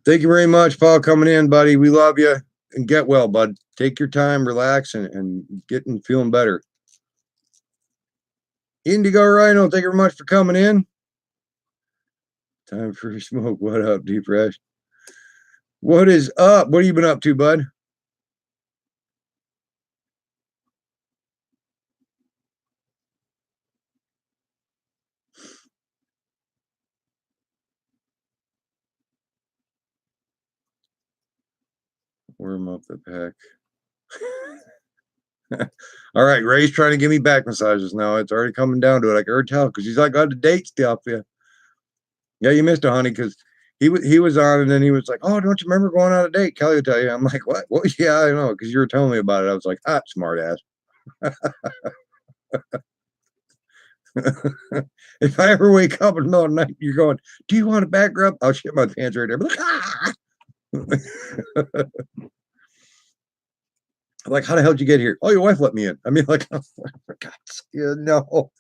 Thank you very much, Paul, coming in, buddy. We love you. And get well, bud. Take your time, relax, and getting feeling better. Indigo Rhino, thank you very much for coming in. Time for a smoke. What up, Deep Fresh? What is up? What have you been up to, bud? Worm up the pack. All right, Ray's trying to give me back massages now. It's already coming down to it. I can already tell because he's like, got the date stuff. Yeah, you missed it, honey, because he was on and then he was like, oh, don't you remember going on a date? Kelly will tell you. I'm like, what? Well, yeah, I know, because you were telling me about it. I was like, smart ass. If I ever wake up in the middle of the night, you're going, do you want a back rub? I'll shit my pants right there. Like, like, how the hell did you get here? Oh, your wife let me in. I mean, like, oh, for God's sake, no.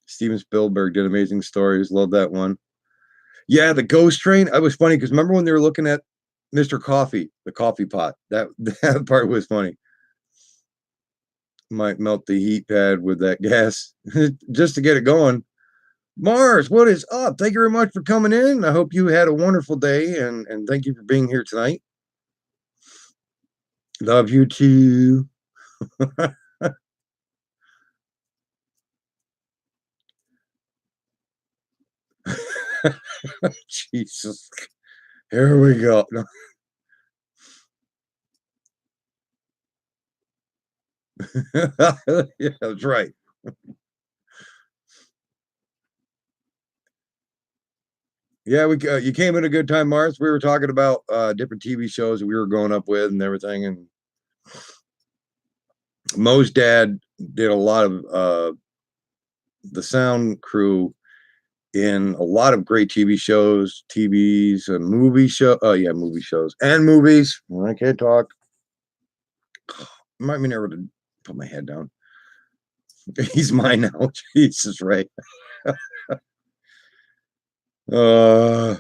Steven Spielberg did Amazing Stories. Love that one. Yeah, the Ghost Train. I was funny because remember when they were looking at Mr. Coffee, the coffee pot? That part was funny. Might melt the heat pad with that gas just to get it going. Mars, what is up? Thank you very much for coming in. I hope you had a wonderful day and thank you for being here tonight. Love you too. Jesus. Here we go. No. Yeah, that's right. Yeah, you came in a good time, Mars. We were talking about different TV shows that we were growing up with and everything. And Mo's dad did a lot of the sound crew in a lot of great TV shows, TVs, and movie show. Oh yeah, movie shows and movies. I can't talk. Might be never to put my head down. He's mine now. Jesus, right? Yeah,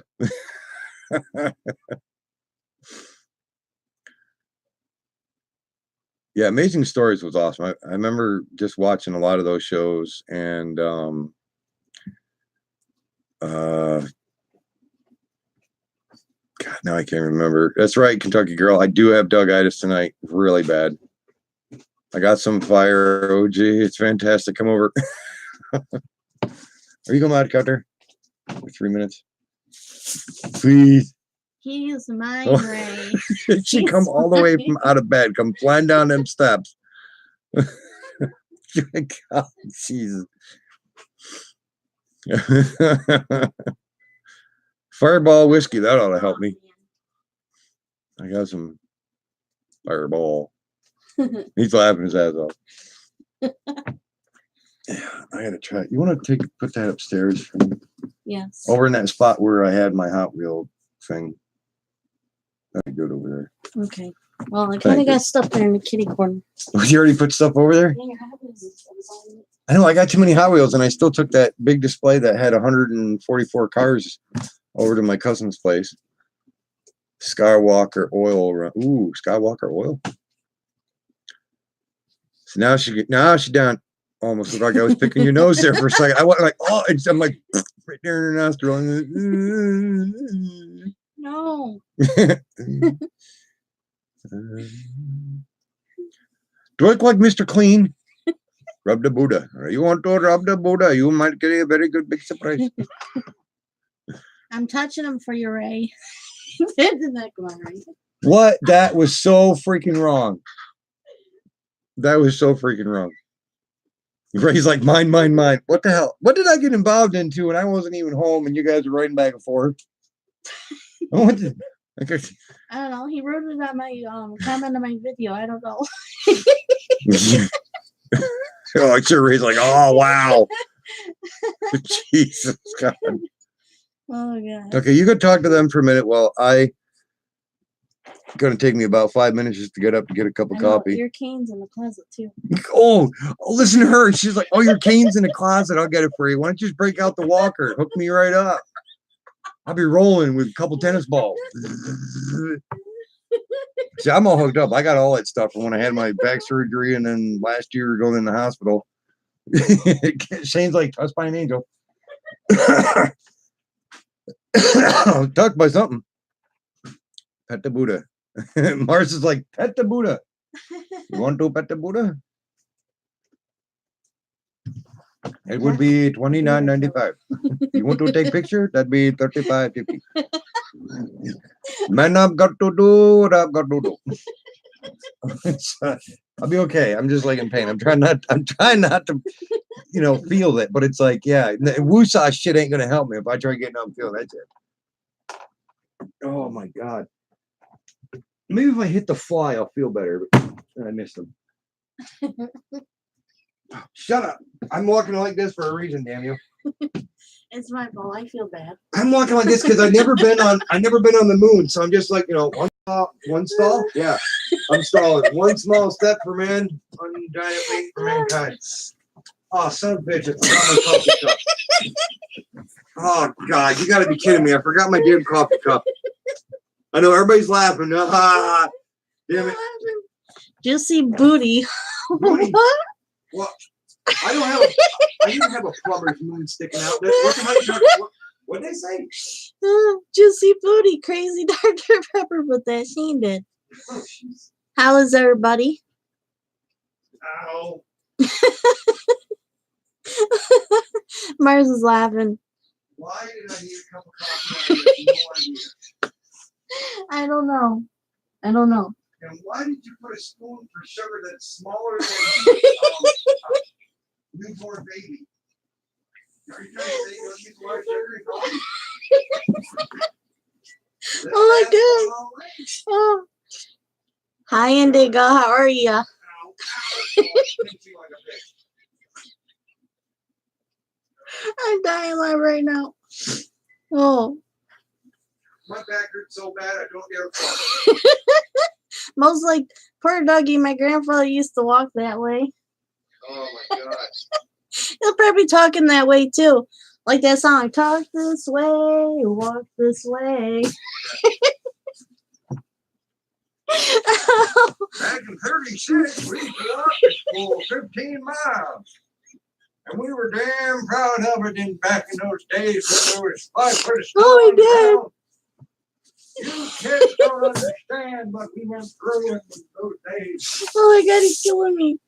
Amazing Stories was awesome. I remember just watching a lot of those shows, and God, now I can't remember. That's right, Kentucky Girl. I do have Doug-itis tonight, really bad. I got some fire. Oh, gee, it's fantastic. Come over. Are you going out, Cutter? For 3 minutes, please. He's mine, Oh. Ray. She come all the way from out of bed, come flying down them steps. God, Jesus. Fireball whiskey, that ought to help me. I got some Fireball. He's laughing his ass off. Yeah, I gotta try. You want to put that upstairs for me? Yes. Over in that spot where I had my Hot Wheel thing. That'd be good over there. Okay. Well, I kind of got stuff there in the kitty corner. You already put stuff over there? Yeah, your Hot Wheels. I know, I got too many Hot Wheels, and I still took that big display that had 144 cars over to my cousin's place. Skywalker oil. Ooh, Skywalker oil. So now she down. Almost looked like I was picking your nose there for a second. I went like, oh, I'm like right there in her nostril. No. Do I look like Mr. Clean? Rub the Buddha. You want to rub the Buddha? You might get a very good big surprise. I'm touching him for you, Ray. Did that go on, Ray? What? That was so freaking wrong. That was so freaking wrong. Ray's like, mine. What the hell? What did I get involved into when I wasn't even home and you guys were writing back and forth? What did, okay. I don't know. He wrote it on my comment on my video. I don't know. Oh, sure. Ray's like, oh, wow. Jesus God. Oh, God. Okay, you could talk to them for a minute while going to take me about 5 minutes just to get up to get a cup of coffee. Your cane's in the closet, too. Oh, listen to her. She's like, oh, your cane's in the closet. I'll get it for you. Why don't you just break out the walker? Hook me right up. I'll be rolling with a couple tennis balls. See, I'm all hooked up. I got all that stuff from when I had my back surgery and then last year going in the hospital. Shane's like, touched by an angel. Tucked by something. Pet the Buddha. Mars is like, pet the Buddha. You want to pet the Buddha? It would be $29.95. You want to take picture? That'd be $35.50. Man, I've got to do what I've got to do. I'll be okay. I'm just like in pain. I'm trying not to, feel that. But it's like, yeah, woosah shit ain't gonna help me if I try getting up and feel that's it. Oh my God. Maybe if I hit the fly, I'll feel better. But I missed them. Shut up. I'm walking like this for a reason, damn you. It's my fault. I feel bad. I'm walking like this because I've never been on the moon. So I'm just like, one stall. Yeah. I'm stalling. One small step for man, one giant leap for mankind. Oh, son of a bitch. I forgot my coffee cup. Oh, God. You got to be kidding me. I forgot my damn coffee cup. I know everybody's laughing. Ah, damn it. Juicy booty. Booty. Well, I didn't have a plumber's moon sticking out. What the hell? What did they say? Juicy booty, crazy Dr. Pepper, but that Shane did. Oh, how is everybody? Ow. Mars is laughing. Why did I need a cup of coffee? I have no idea. I don't know. And why did you put a spoon for sugar that's smaller than a newborn baby? Are you trying to say you don't use more sugar in coffee? Oh my God. Oh. Hi, Indigo. How are you? I'm dying live right now. Oh. My back hurts so bad I don't get a Most like poor Dougie, my grandfather used to walk that way. Oh my gosh. He'll probably be talking that way too. Like that song, talk this way, walk this way. Back in 36, we used to walk to school 15 miles. And we were damn proud of it back in those days when there was 5 foot of snow. Oh my God. You kids don't understand what we went through in those days. Oh my God, he's killing me.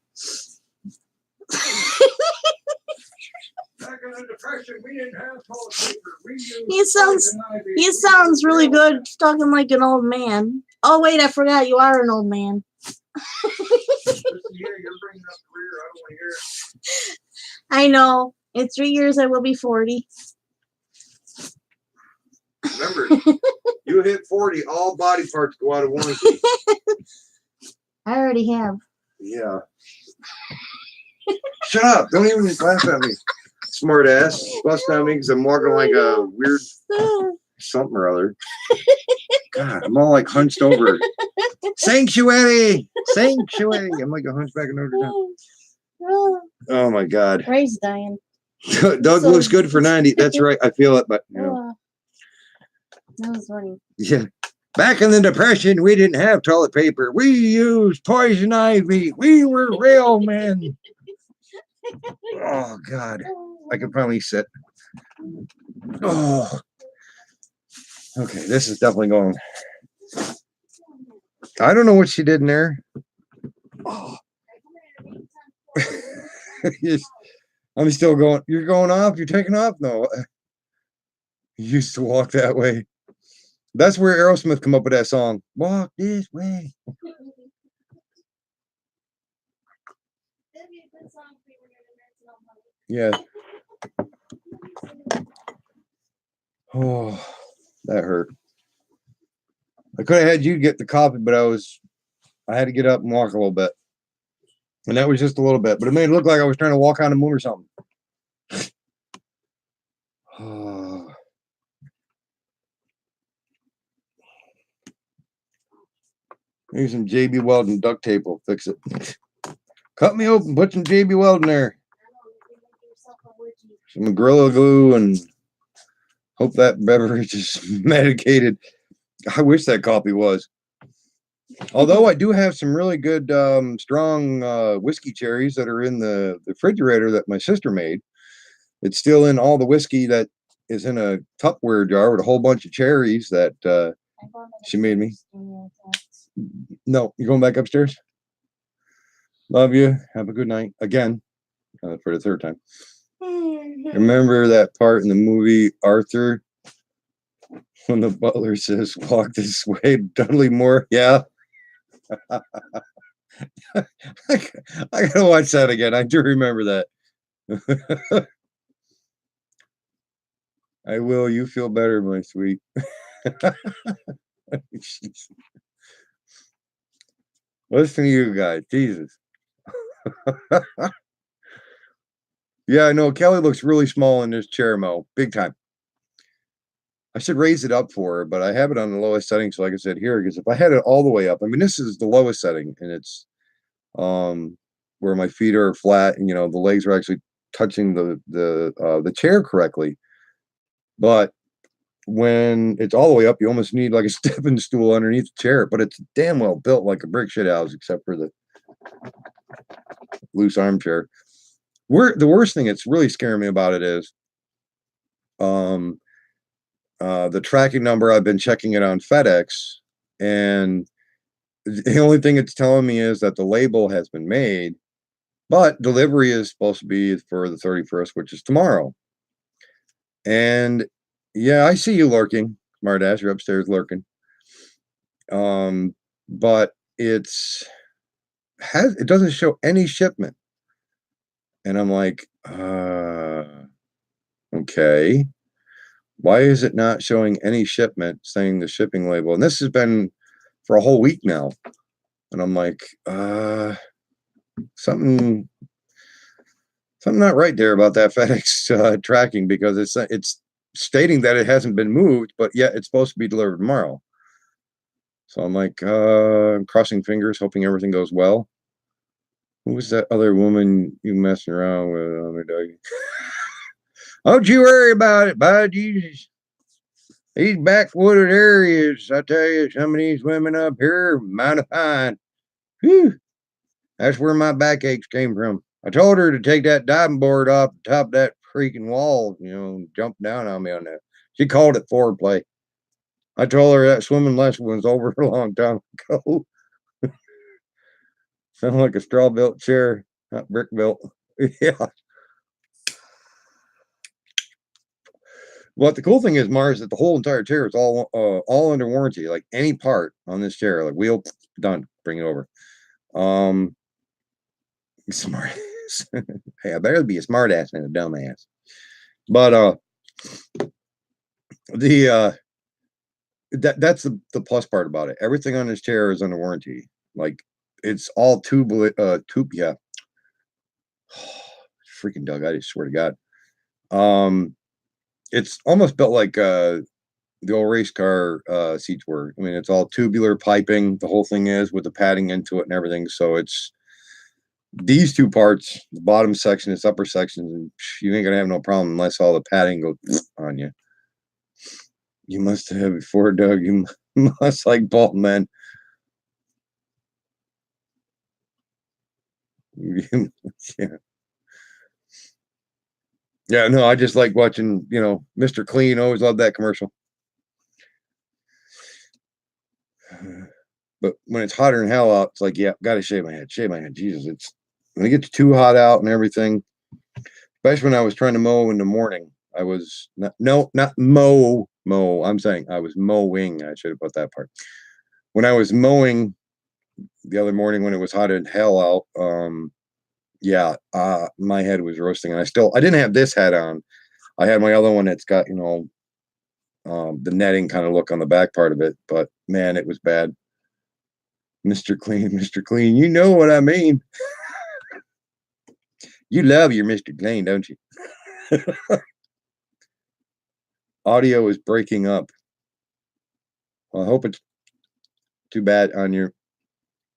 Back in the Depression, we didn't have toilet paper. We used He sounds really good talking like an old man. Oh wait, I forgot you are an old man. Listen here, you're bringing up the rear. I don't want to hear it. I know. In 3 years, I will be 40. Remember, you hit 40, all body parts go out of warranty. I already have. Yeah. Shut up. Don't even laugh at me. Smart ass. Bust on me because I'm walking like a weird something or other. God, I'm all like hunched over. Sanctuary! Sanctuary! I'm like a hunchback of Notre Dame. Oh my God. Ray's dying. Doug looks good for 90. That's right. I feel it, but you know. That was funny. Yeah. Back in the Depression, we didn't have toilet paper. We used poison ivy. We were real men. Oh God. I can finally sit. Oh. Okay, this is definitely going. I don't know what she did in there. Oh. I'm still going. You're going off? You're taking off? No. You used to walk that way. That's where Aerosmith come up with that song. Walk this way. Yeah. Oh, that hurt. I could have had you get the coffee, but I had to get up and walk a little bit. And that was just a little bit, but it made it look like I was trying to walk on the moon or something. Oh. Maybe some JB Weldon duct tape will fix it. Cut me open, put some JB Weldon there. Some Gorilla Glue and hope that beverage is medicated. I wish that coffee was. Although I do have some really good strong whiskey cherries that are in the refrigerator that my sister made. It's still in all the whiskey that is in a Tupperware jar with a whole bunch of cherries that she made me. No, you're going back upstairs? Love you. Have a good night. Again, for the 3rd time. Remember that part in the movie Arthur when the butler says, walk this way, Dudley Moore? Yeah. I gotta watch that again. I do remember that. I will. You feel better, my sweet. Listen to you guys. Jesus. Yeah, I know. Kelly looks really small in this chair, Mo. Big time. I should raise it up for her, but I have it on the lowest setting. So like I said here, because if I had it all the way up, I mean, this is the lowest setting and it's where my feet are flat and, you know, the legs are actually touching the chair correctly. But when it's all the way up, you almost need like a stepping stool underneath the chair, but it's damn well built like a brick shit house, except for the loose armchair. The worst thing that's really scaring me about it is the tracking number. I've been checking it on FedEx, and the only thing it's telling me is that the label has been made, but delivery is supposed to be for the 31st, which is tomorrow. And yeah, I see you lurking, smartass. You're upstairs lurking. But it doesn't show any shipment. And I'm like, okay. Why is it not showing any shipment saying the shipping label? And this has been for a whole week now. And I'm like, something's Something not right there about that FedEx tracking, because it's stating that it hasn't been moved, but yet it's supposed to be delivered tomorrow. So I'm like, I'm crossing fingers, hoping everything goes well. Who was that other woman you messing around with? Oh, my dog. Don't you worry about it, by Jesus. These backwooded areas, I tell you, some of these women up here, mighty fine. Whew. That's where my backaches came from. I told her to take that diving board off the top of that freaking wall, jump down on me on that. She called it foreplay. I told her that swimming lesson was over a long time ago. Sound like a straw built chair, not brick built. Yeah. But the cool thing is, Mars, that the whole entire chair is all under warranty. Like any part on this chair, like wheel, done, bring it over. Smart. Hey, I better be a smart ass than a dumbass. But that's the plus part about it. Everything on this chair is under warranty. Like it's all tube, yeah. Freaking Doug, I just swear to God. It's almost built like the old race car seats were. I mean, it's all tubular piping. The whole thing is with the padding into it and everything. So it's these two parts, the bottom section, this upper section, and you ain't gonna have no problem unless all the padding goes on you. You must have before, Doug. You must like bald men. Yeah. Yeah, no, I just like watching, Mr. Clean. Always loved that commercial. But when it's hotter than hell out, it's like, yeah, gotta shave my head. Shave my head. Jesus, it's when it gets too hot out and everything. Especially when I was trying to mow in the morning. I was not mow. I'm saying I was mowing. I should have put that part. When I was mowing the other morning when it was hot as hell out, yeah, my head was roasting, and I didn't have this hat on. I had my other one that's got, the netting kind of look on the back part of it, but man, it was bad. Mr. Clean, Mr. Clean, you know what I mean. You love your Mr. Clean, don't you? Audio is breaking up. Well, I hope it's too bad on your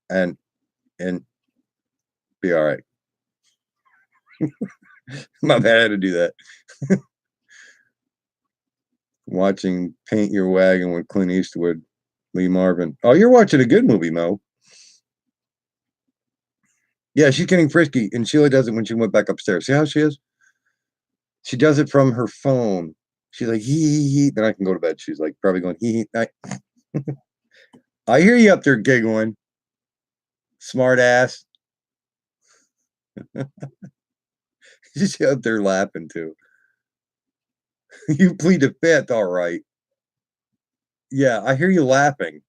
and be all right. My bad, I had to do that. Watching Paint Your Wagon with Clint Eastwood, Lee Marvin. Oh, you're watching a good movie, Mo. Yeah, she's getting frisky, and Sheila does it when she went back upstairs. See how she is? She does it from her phone. She's like, hee. Then I can go to bed. She's like, probably going, hee. I hear you up there giggling. Smart ass. She's up there laughing too. You plead the fifth, all right. Yeah, I hear you laughing.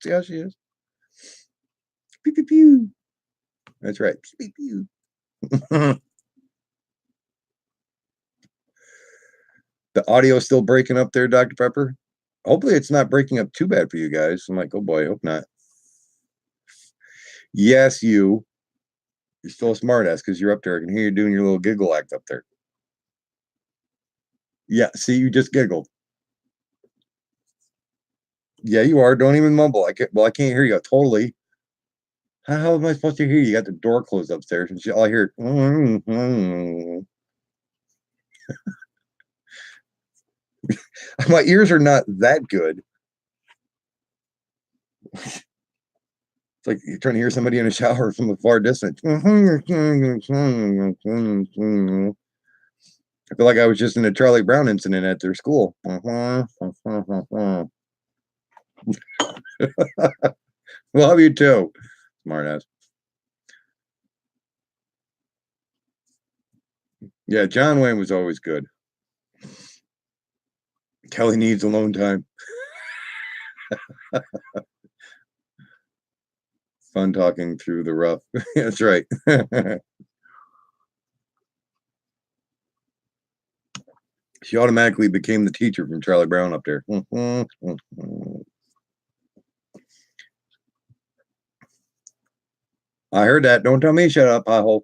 See how she is? Pew, pew, pew. That's right. Pew, pew, pew. The audio is still breaking up there, Dr. Pepper. Hopefully it's not breaking up too bad for you guys. I'm like, oh boy, I hope not. Yes, you're still a smart ass because you're up there. I can hear you doing your little giggle act up there. Yeah, see, you just giggled. Yeah, you are. Don't even mumble. I can't hear you totally. How am I supposed to hear you? You got the door closed upstairs, and all I hear. My ears are not that good. It's like you're trying to hear somebody in a shower from a far distance. I feel like I was just in a Charlie Brown incident at their school. Love you too, smartass. Yeah, John Wayne was always good. Kelly needs alone time. Fun talking through the rough. That's right. She automatically became the teacher from Charlie Brown up there. I heard that. Don't tell me shut up, pothole.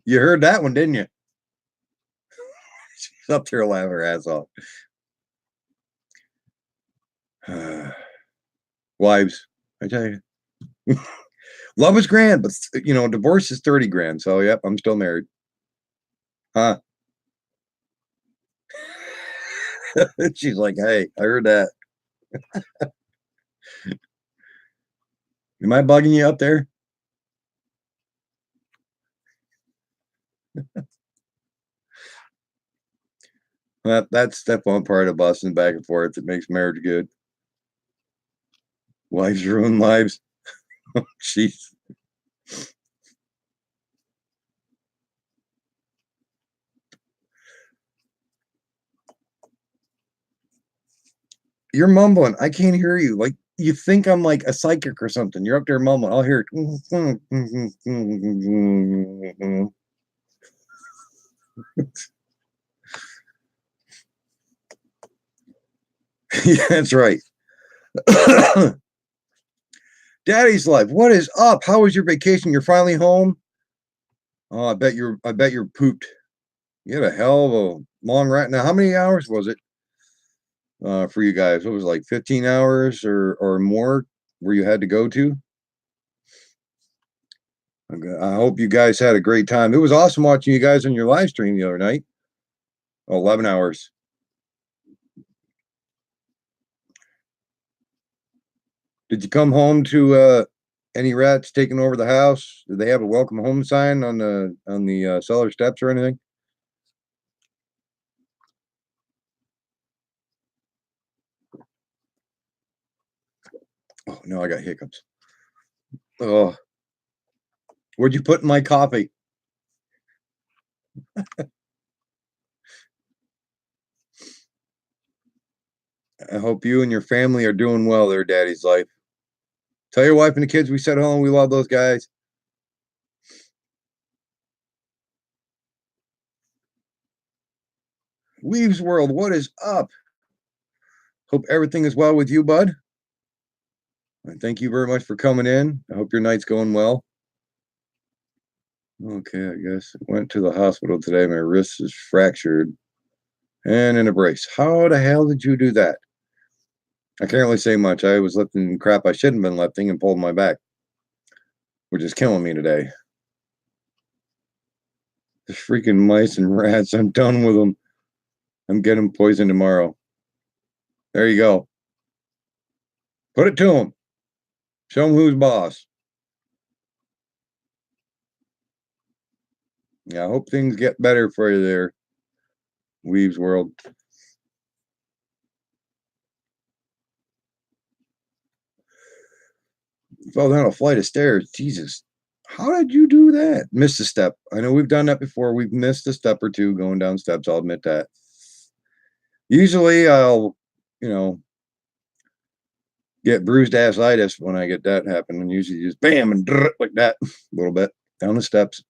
You heard that one, didn't you? She's up there laughing her ass off. Wives, I tell you. Love is grand, but you know, divorce is 30 grand. So yep, I'm still married. Huh? She's like, hey, I heard that. Am I bugging you up there? That's that one part of busting back and forth that makes marriage good. Wives ruin lives. Jeez. You're mumbling. I can't hear you. Like you think I'm like a psychic or something. You're up there mumbling. I'll hear it. Yeah, that's right. Daddy's life. What is up? How was your vacation? You're finally home? Oh, I bet you're pooped. You had a hell of a long ride. Now, how many hours was it for you guys? What was it, like 15 hours or more where you had to go to? Okay, I hope you guys had a great time. It was awesome watching you guys on your live stream the other night. 11 hours. Did you come home to any rats taking over the house? Did they have a welcome home sign on the cellar steps or anything? Oh no, I got hiccups. Oh, what'd you put in my coffee? I hope you and your family are doing well there, Daddy's life. Tell your wife and the kids we said hello. We love those guys. Weaves World, what is up? Hope everything is well with you, bud. And thank you very much for coming in. I hope your night's going well. Okay, I guess I went to the hospital today. My wrist is fractured and in a brace. How the hell did you do that? I can't really say much. I was lifting crap I shouldn't have been lifting and pulled my back, which is killing me today. The freaking mice and rats. I'm done with them. I'm getting poisoned tomorrow. There you go. Put it to them. Show them who's boss. Yeah, I hope things get better for you there, Weaves World. Fell down a flight of stairs. Jesus. How did you do that? Missed a step. I know we've done that before. We've missed a step or two going down steps. I'll admit that. Usually I'll, you know, get bruised assitis when I get that happen. And usually just bam and like that a little bit down the steps.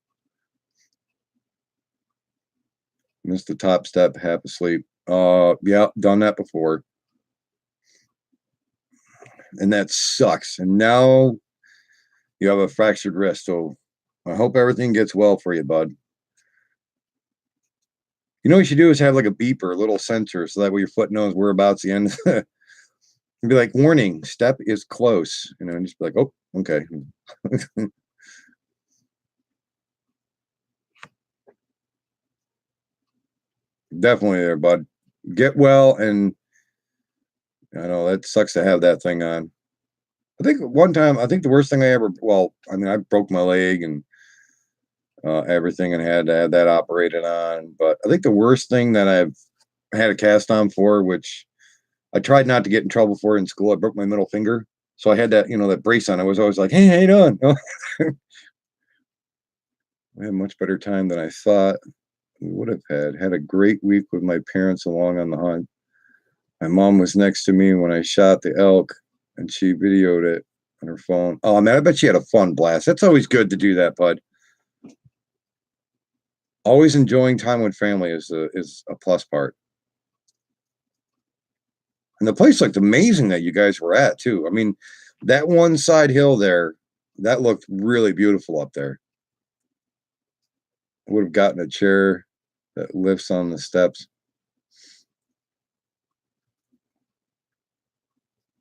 Missed the top step, half asleep. Yeah, done that before. And that sucks. And now you have a fractured wrist. So I hope everything gets well for you, bud. You know what you should do is have like a beeper, a little sensor, so that way your foot knows whereabouts the end. And be like, warning, step is close. You know, and just be like, oh, okay. Definitely there, bud. Get well, and I know that sucks to have that thing on. I think one time, I think the worst thing I ever, well, I mean, I broke my leg and everything and had to have that operated on. But I think the worst thing that I've had a cast on for, which I tried not to get in trouble for in school, I broke my middle finger. So I had that, you know, that brace on. I was always like, hey, how you doing? I had a much better time than I thought we would have had. Had a great week with my parents along on the hunt. My mom was next to me when I shot the elk, and she videoed it on her phone. Oh man, I bet she had a fun blast. That's always good to do that, bud. Always enjoying time with family is a plus part. And the place looked amazing that you guys were at too. I mean, That one side hill there, that looked really beautiful up there. I would have gotten a chair that lifts on the steps.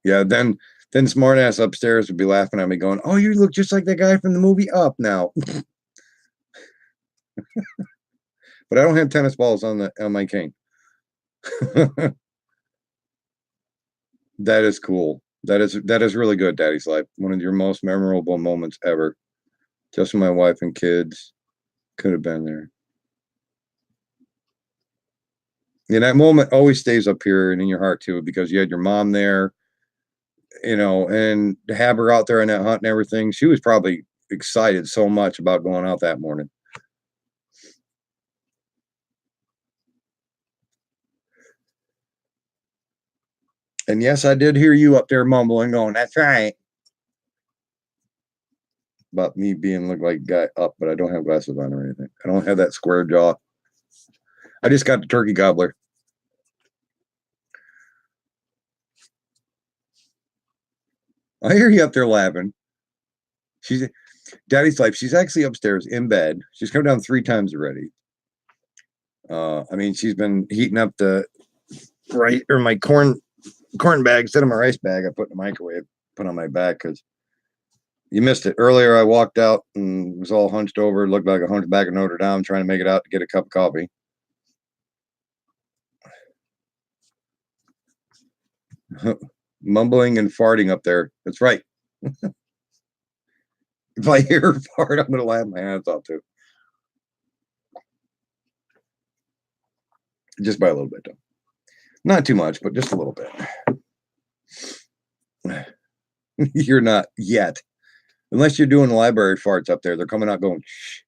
Yeah, then smartass upstairs would be laughing at me going, "Oh, you look just like that guy from the movie Up now." But I don't have tennis balls on my cane. That is cool. That is really good, Daddy's Life. One of your most memorable moments ever. Just my wife and kids could have been there. And that moment always stays up here and in your heart too, because you had your mom there, and to have her out there on that hunt and everything. She was probably excited so much about going out that morning. And yes, I did hear you up there mumbling, going, "That's right." About me being look like a guy up, but I don't have glasses on or anything. I don't have that square jaw. I just got the turkey gobbler. I hear you up there laughing. She's Daddy's Life. She's actually upstairs in bed. She's come down 3 times already. I mean, she's been heating up my corn bag instead of my rice bag. I put in the microwave, put on my back because you missed it earlier. I walked out and was all hunched over, looked like a hunchback of Notre Dame, trying to make it out to get a cup of coffee. Mumbling and farting up there. That's right. If I hear her fart, I'm gonna laugh my hands off too. Just by a little bit, though. Not too much, but just a little bit. You're not yet. Unless you're doing library farts up there. They're coming out going, shh.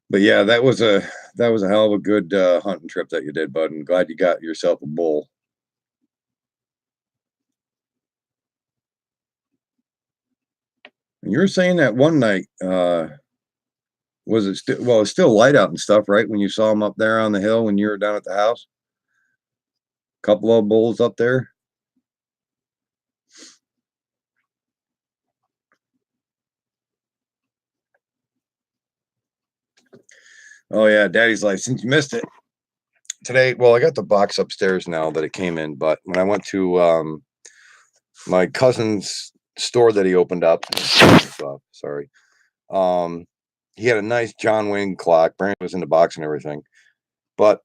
But yeah, that was a hell of a good hunting trip that you did, bud. I'm glad you got yourself a bull. And you were saying that one night, was it still it's still light out and stuff, right? When you saw him up there on the hill when you were down at the house? Couple of bulls up there. Oh yeah, Daddy's Life. Since you missed it today, well, I got the box upstairs now that it came in, but when I went to my cousin's store that he opened up, sorry, he had a nice John Wayne clock. Brand was in the box and everything, but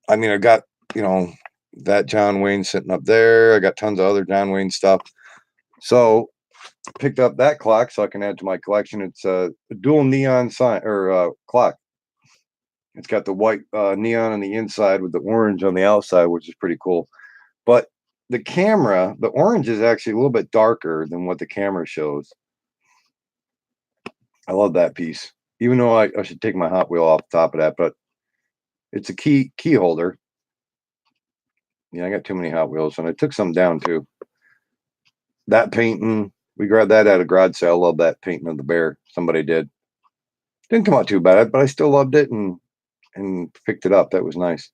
I mean, I got that John Wayne sitting up there. I got tons of other John Wayne stuff, so picked up that clock so I can add to my collection. It's a dual neon sign or clock. It's got the white neon on the inside with the orange on the outside, which is pretty cool. But the camera, the orange is actually a little bit darker than what the camera shows. I love that piece. Even though I should take my Hot Wheel off the top of that, but it's a key holder. Yeah, I got too many Hot Wheels, and I took some down too. That painting, we grabbed that at a garage sale. Love that painting of the bear. Somebody did. Didn't come out too bad, but I still loved it and picked it up. That was nice.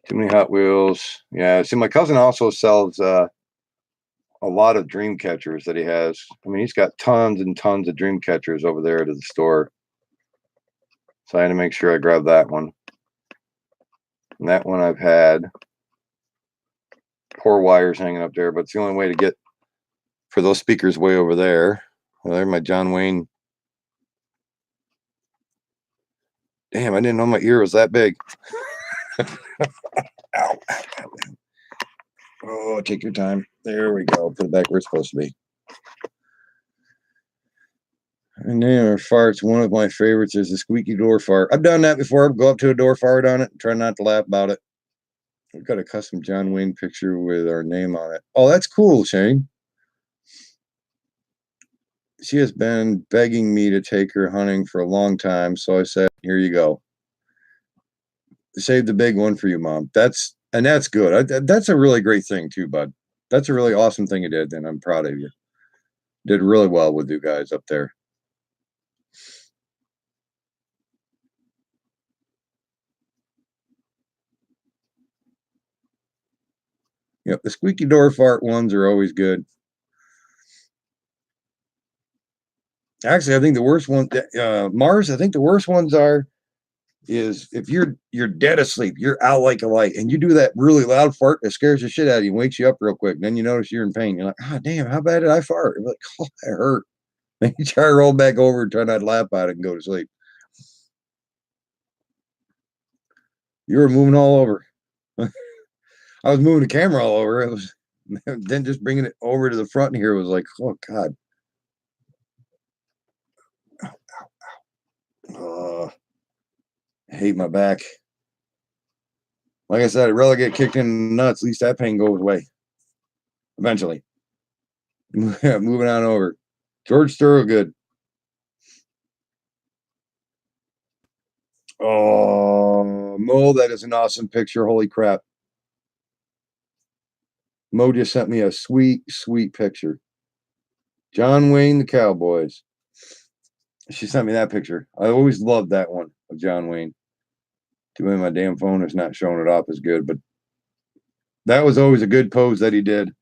Too many Hot Wheels. Yeah. See, my cousin also sells a lot of dream catchers that he has. I mean, he's got tons and tons of dream catchers over there to the store. So I had to make sure I grabbed that one. And that one I've had. Poor wires hanging up there, but it's the only way to get for those speakers way over there. Well, there's my John Wayne. Damn, I didn't know my ear was that big. Ow. Oh, take your time. There we go. Put it back where it's supposed to be. And then farts. One of my favorites is the squeaky door fart. I've done that before. Go up to a door fart on it and try not to laugh about it. We've got a custom John Wayne picture with our name on it. Oh, that's cool, Shane. She has been begging me to take her hunting for a long time, so I said, "Here you go. Save the big one for you, Mom." That's good. That's a really great thing too, bud. That's a really awesome thing you did, and I'm proud of you. Did really well with you guys up there. Yep, the squeaky door fart ones are always good. Actually, I think the worst one, Mars, I think the worst ones is if you're dead asleep, you're out like a light, and you do that really loud fart that scares the shit out of you, wakes you up real quick. Then you notice you're in pain. You're like, oh damn, how bad did I fart? You're like, oh, that hurt. Then you try to roll back over and try not to laugh at it and go to sleep. You were moving all over. I was moving the camera all over. It was then just bringing it over to the front here was like, oh god. I hate my back. Like I said, I'd rather get kicked in the nuts. At least that pain goes away eventually. Moving on over. George Thorogood. Oh, Mo, that is an awesome picture. Holy crap. Mo just sent me a sweet, sweet picture. John Wayne, the Cowboys. She sent me that picture. I always loved that one of John Wayne. Too bad my damn phone is not showing it off as good, but that was always a good pose that he did.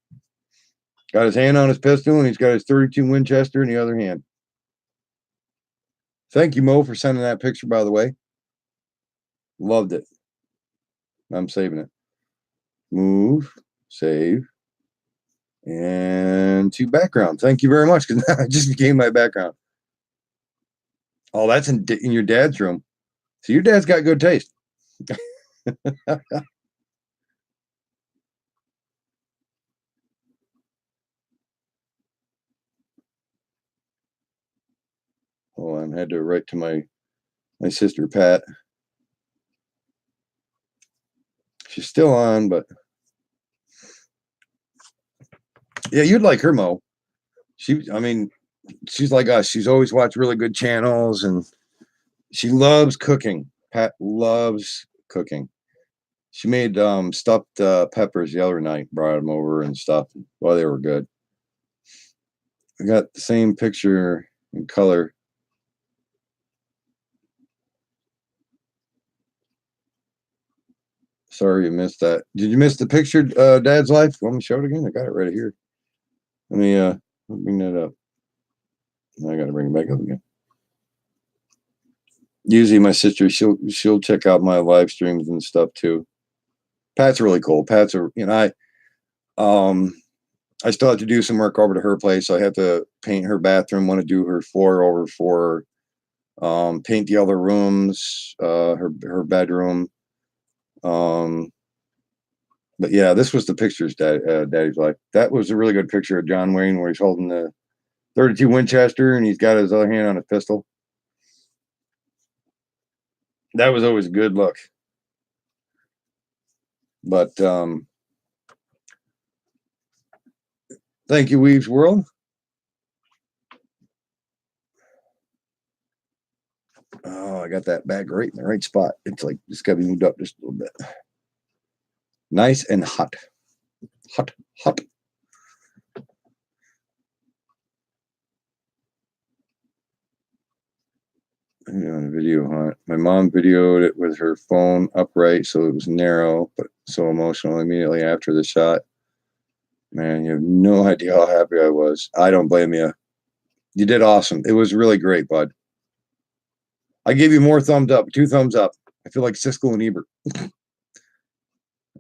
Got his hand on his pistol, and he's got his 32 Winchester in the other hand. Thank you, Mo, for sending that picture, by the way. Loved it. I'm saving it. Move, save, and to background. Thank you very much, because now it just became my background. Oh, that's in your dad's room. So your dad's got good taste. Hold on, I had to write to my sister Pat. She's still on, but yeah, you'd like her, Mo. I mean, she's like us. She's always watched really good channels, and she loves cooking. Pat loves cooking. She made stuffed peppers the other night, brought them over and stuff. Well, they were good. I got the same picture in color. Sorry you missed that. Did you miss the picture, Dad's Life? Want me to show it again? I got it right here. Let me bring that up. I got to bring it back up again. Usually my sister, she'll check out my live streams and stuff too. Pat's really cool. Pat's I still have to do some work over to her place. So I have to paint her bathroom. Want to do her floor over for paint the other rooms, her bedroom. But yeah, this was the pictures Daddy's Life. That was a really good picture of John Wayne where he's holding the 32 Winchester and he's got his other hand on a pistol. That was always a good look. But thank you, Weaves World. Oh, I got that bag right in the right spot. It's like it's got to be moved up just a little bit. Nice and hot. Hot, hot. On a video hunt. My mom videoed it with her phone upright, so it was narrow, but so emotional immediately after the shot. Man, you have no idea how happy I was. I don't blame you. You did awesome. It was really great, bud. I gave you more thumbs up, 2 thumbs up. I feel like Siskel and Ebert.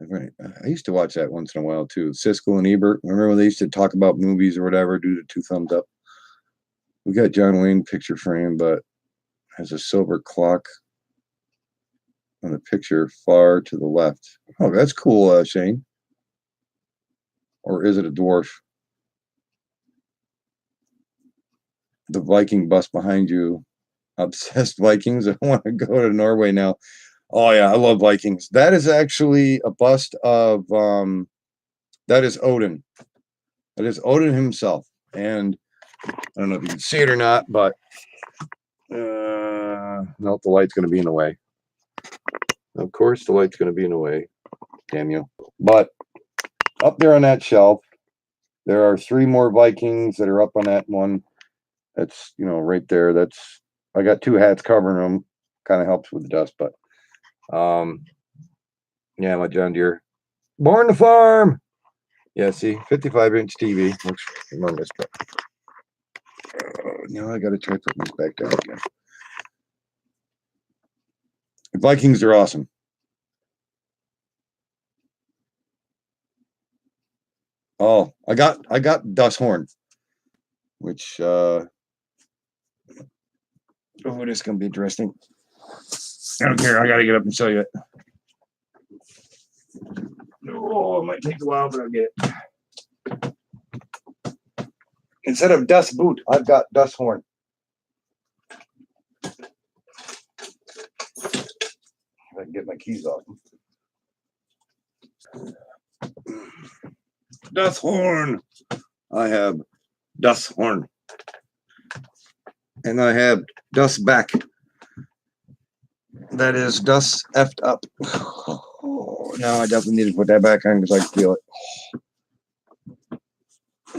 I used to watch that once in a while too. Siskel and Ebert. Remember when they used to talk about movies or whatever, do the 2 thumbs up? We got John Wayne picture frame, but has a silver clock on the picture far to the left. Oh, that's cool, Shane. Or is it a dwarf? The Viking bus behind you. Obsessed Vikings. I want to go to Norway now. Oh yeah, I love Vikings. That is actually a bust of that is Odin. That is Odin himself. And I don't know if you can see it or not, but no, the light's gonna be in the way. Of course the light's gonna be in the way. Damn you. But up there on that shelf, there are 3 more Vikings that are up on that one. That's, right there. That's, I got 2 hats covering them. Kind of helps with the dust, but yeah, my John Deere. Born to farm. Yeah, see, 55-inch TV. Looks humongous, but now I got to try putting this back down again. Vikings are awesome. Oh, I got Dust Horn, which oh, it is gonna be interesting. I don't care. I gotta get up and show you it. Oh, it might take a while, but I'll get it. Instead of Dust Boot, I've got Dust Horn. If I can get my keys off. Dust Horn. I have Dust Horn. And I have Dust Back. That is Dust effed up. Oh, now I definitely need to put that back on because I can feel it.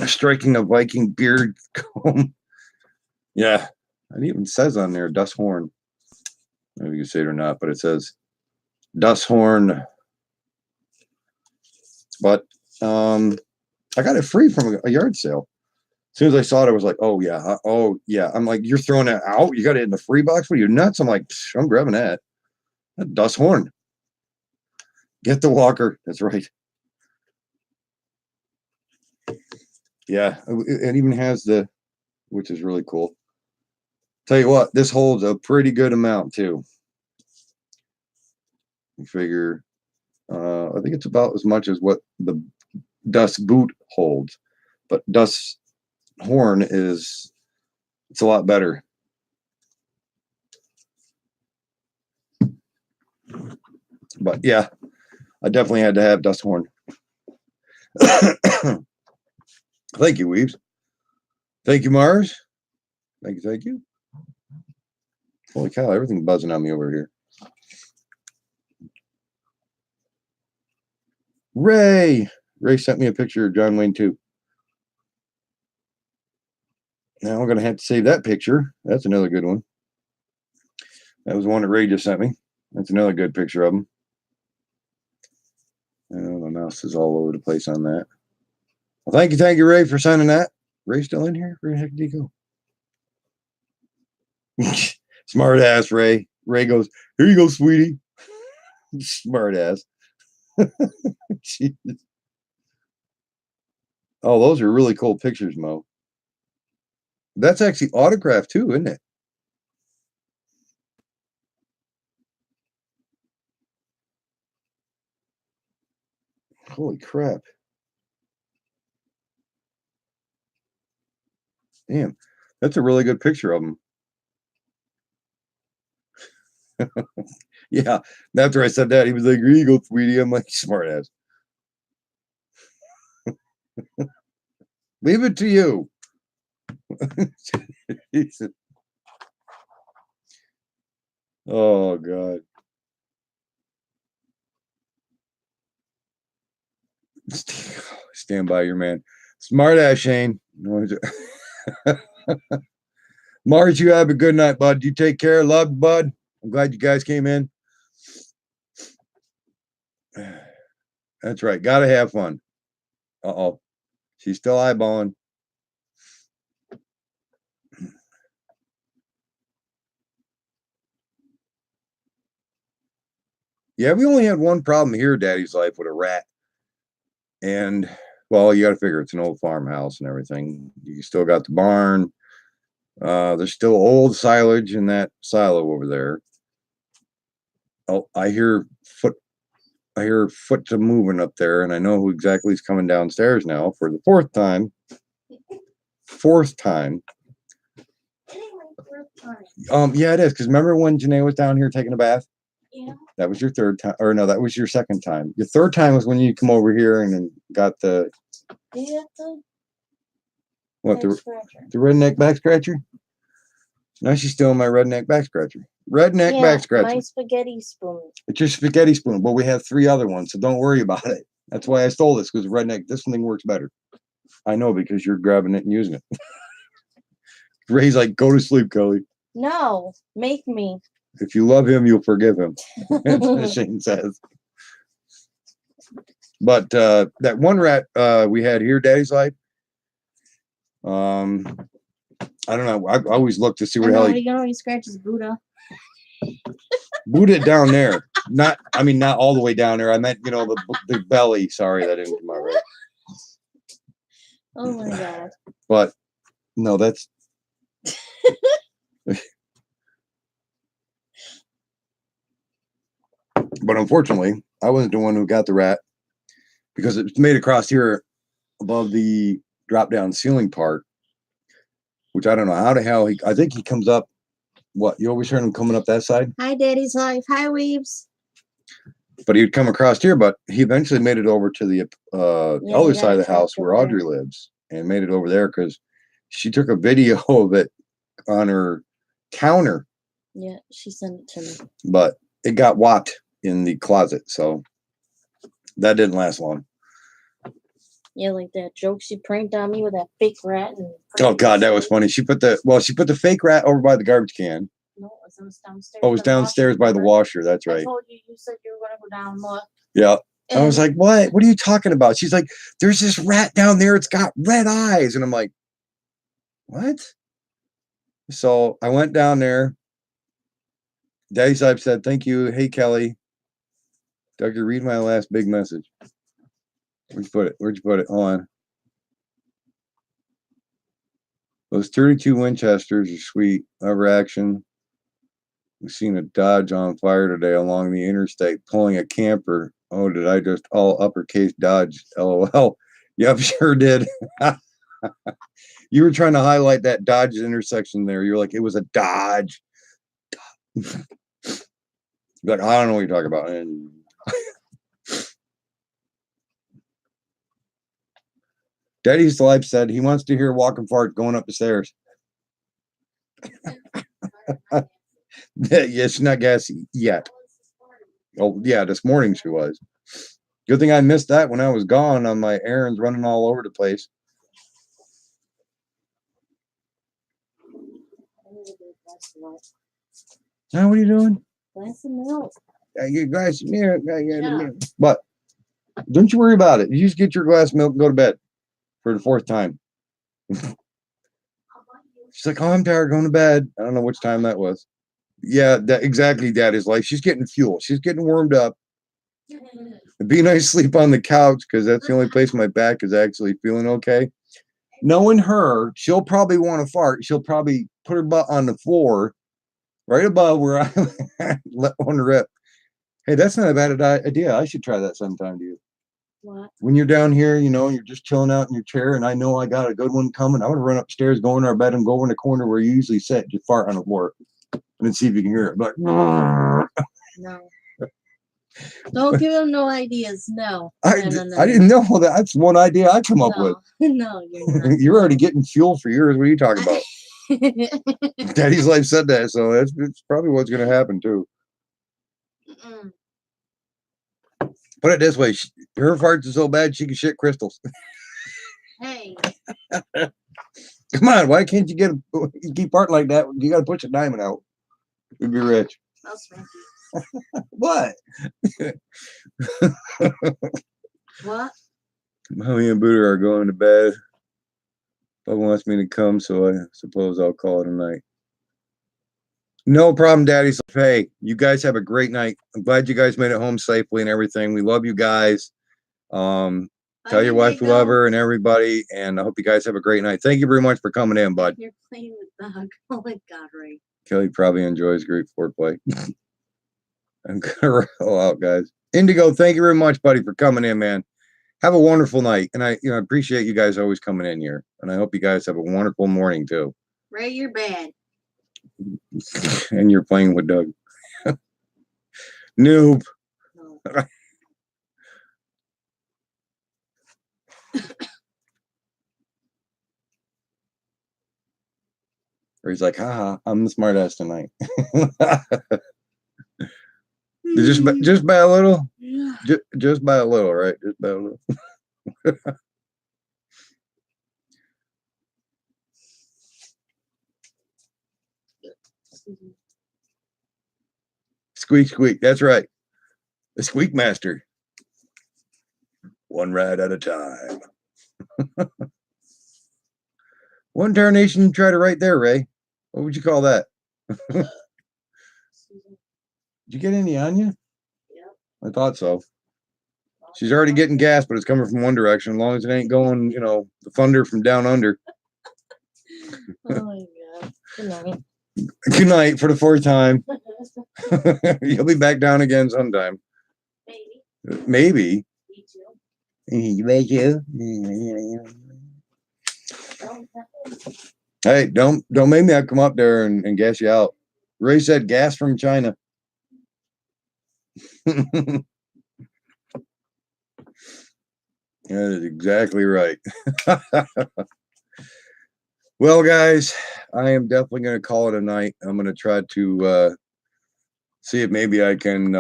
Striking a Viking beard comb. Yeah. It even says on there Dust Horn. Maybe you can say it or not, but it says Dust Horn. But I got it free from a yard sale. As soon as I saw it, I was like, oh yeah. I'm like, you're throwing it out? You got it in the free box? What are you, nuts? I'm like, I'm grabbing that. That Dust Horn. Get the walker. That's right. Yeah, it even has the, which is really cool. Tell you what, this holds a pretty good amount too. You figure, I think it's about as much as what the Dust Boot holds, but Dust Horn it's a lot better. But yeah, I definitely had to have Dust Horn. Thank you, Weaves. Thank you, Mars. Thank you. Holy cow, everything's buzzing on me over here. Ray sent me a picture of John Wayne too. Now I'm going to have to save that picture. That's another good one. That was one that Ray just sent me. That's another good picture of him. My mouse is all over the place on that. Well, thank you, Ray, for sending that. Ray still in here? Where the heck did he go? Smart ass, Ray. Ray goes, here you go, sweetie. Smart ass. Oh, those are really cool pictures, Mo. That's actually autographed too, isn't it? Holy crap. Damn, that's a really good picture of him. Yeah, after I said that, he was like, here you go, sweetie. I'm like, smart ass. Leave it to you. Oh, God. Stand by your man. Smart ass, Shane. Mars, you have a good night, bud. You take care. Love, bud. I'm glad you guys came in. That's right. Gotta have fun. Uh-oh. She's still eyeballing. Yeah, we only had one problem here, Daddy's life, with a rat. And, well, you got to figure it's an old farmhouse and everything. You still got the barn. There's still old silage in that silo over there. Oh, I hear foot moving up there, and I know who exactly is coming downstairs now for the fourth time. Yeah, it is, because remember when Janae was down here taking a bath? Yeah. That was your third time, or no, that was your second time. Your third time was when you come over here and then got the what, the redneck back scratcher? Now she's stealing my redneck back scratcher. Redneck back scratcher. My spaghetti spoon. It's your spaghetti spoon, but we have 3 other ones, so don't worry about it. That's why I stole this, because redneck, this thing works better. I know, because you're grabbing it and using it. Ray's like, go to sleep, Kelly. No, make me. If you love him, you'll forgive him. That's what Shane says. But that one rat we had here, Daddy's life. I don't know. I always look to see where the hell you know he scratches Buddha. Buddha down there. Not, I mean, not all the way down there. I meant, you know, the belly. Sorry, that didn't come out right. Oh my god. But no, that's. But unfortunately, I wasn't the one who got the rat because it's made across here above the drop down ceiling part, which I don't know how the hell he. I think he comes up. What, you always heard him coming up that side? Hi, Daddy's life. Hi, Weebs. But he'd come across here, but he eventually made it over to the other side of the house where Audrey lives and made it over there because she took a video of it on her counter. Yeah, she sent it to me. But it got whopped in the closet, so that didn't last long. Yeah, like that joke she pranked on me with that fake rat. And oh God, that was funny. She put the fake rat over by the garbage can. No, it was downstairs. Oh, it was downstairs by the washer. That's right. I told you, you said you were gonna go down and look. Yeah. And I was like, what? What are you talking about? She's like, there's this rat down there. It's got red eyes. And I'm like, what? So I went down there. Daddy's Life said, thank you. Hey, Kelly. Doug, you read my last big message. Where'd you put it? Where'd you put it? Hold on. Those 32 Winchesters are sweet. Lever action. We've seen a Dodge on fire today along the interstate pulling a camper. Oh, did I just all uppercase Dodge? LOL. Yep, sure did. You were trying to highlight that Dodge intersection there. You're like, it was a Dodge. Like, I don't know what you're talking about. And Daddy's Life said he wants to hear walking fart going up the stairs. Yeah, she's not gassy yet. Oh, yeah, this morning she was. Good thing I missed that when I was gone on my errands running all over the place. Now, what are you doing? Glass of milk. I get a glass of milk. But don't you worry about it. You just get your glass of milk and go to bed for the fourth time. She's like, oh, I'm tired, going to bed. I don't know which time that was. Yeah, that exactly. Daddy's Life. She's getting fuel. She's getting warmed up. It'd be nice to sleep on the couch because that's the only place my back is actually feeling okay. Knowing her, she'll probably want to fart. She'll probably put her butt on the floor right above where I let one rip. Hey, that's not a bad idea. I should try that sometime, dude. What? When you're down here, you know, you're just chilling out in your chair, and I know I got a good one coming. I'm gonna run upstairs, go in our bed, and go in the corner where you usually sit, just fart on the floor, and then see if you can hear it. Like, no. Don't give him no ideas. No. I didn't know that. That's one idea I come up with. No, you're not. You're already getting fuel for yours. What are you talking about? Daddy's Life said that, so it's probably what's going to happen too. Put it this way: her farts are so bad she can shit crystals. Hey. Come on, why can't you you keep farting like that? You got to push a diamond out. You'd be rich. What? What? Mommy and Buddha are going to bed. Bubba wants me to come, so I suppose I'll call it a night. No problem, Daddy. Hey, you guys have a great night. I'm glad you guys made it home safely and everything. We love you guys. Tell your wife you love her and everybody, and I hope you guys have a great night. Thank you very much for coming in, bud. You're playing with Doug. Oh my God, Ray. Kelly probably enjoys great foreplay. I'm gonna roll out, guys. Indigo, thank you very much, buddy, for coming in, man. Have a wonderful night, and I appreciate you guys always coming in here, and I hope you guys have a wonderful morning too. Ray, you're bad. And you're playing with Doug. Noob. No. Or he's like, haha, I'm the smartass tonight. just by a little? Yeah. Just by a little, right? Just by a little. Squeak, squeak. That's right. The Squeak Master. One rat at a time. One tarnation you tried it right there, Ray. What would you call that? Did you get any on you? Yeah. I thought so. She's already getting gas, but it's coming from one direction. As long as it ain't going, you know, the thunder from down under. Oh my God. Good night. Good night for the fourth time. You'll be back down again sometime. Maybe. Maybe. Me too. Hey, don't make me have to come up there and gas you out. Ray said gas from China. That is exactly right. Well, guys, I am definitely going to call it a night. I'm going to try to see if maybe I can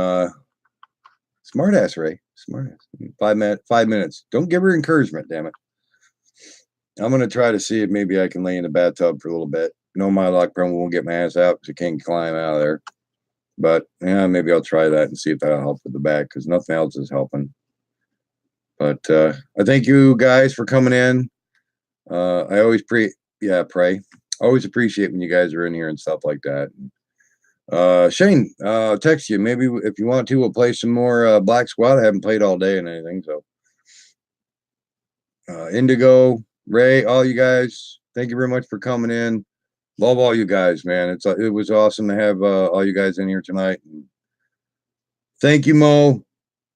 smartass Ray. Smartass. 5 minutes. Don't give her encouragement, damn it. I'm going to try to see if maybe I can lay in the bathtub for a little bit. No, my luck, probably won't get my ass out because I can't climb out of there. But yeah, maybe I'll try that and see if that'll help with the back because nothing else is helping. But I thank you guys for coming in. I always pray. Always appreciate when you guys are in here and stuff like that. Shane, I'll text you. Maybe if you want to, we'll play some more Black Squad. I haven't played all day and anything. So Indigo, Ray, all you guys, thank you very much for coming in. Love all you guys, man. It was awesome to have all you guys in here tonight. Thank you, Mo.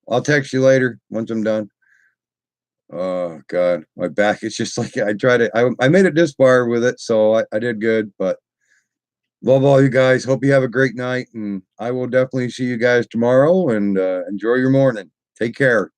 I'll text you later once I'm done. Oh God, my back is just like I made it this far with it, so I did good. But love all you guys. Hope you have a great night, and I will definitely see you guys tomorrow. And enjoy your morning. Take care.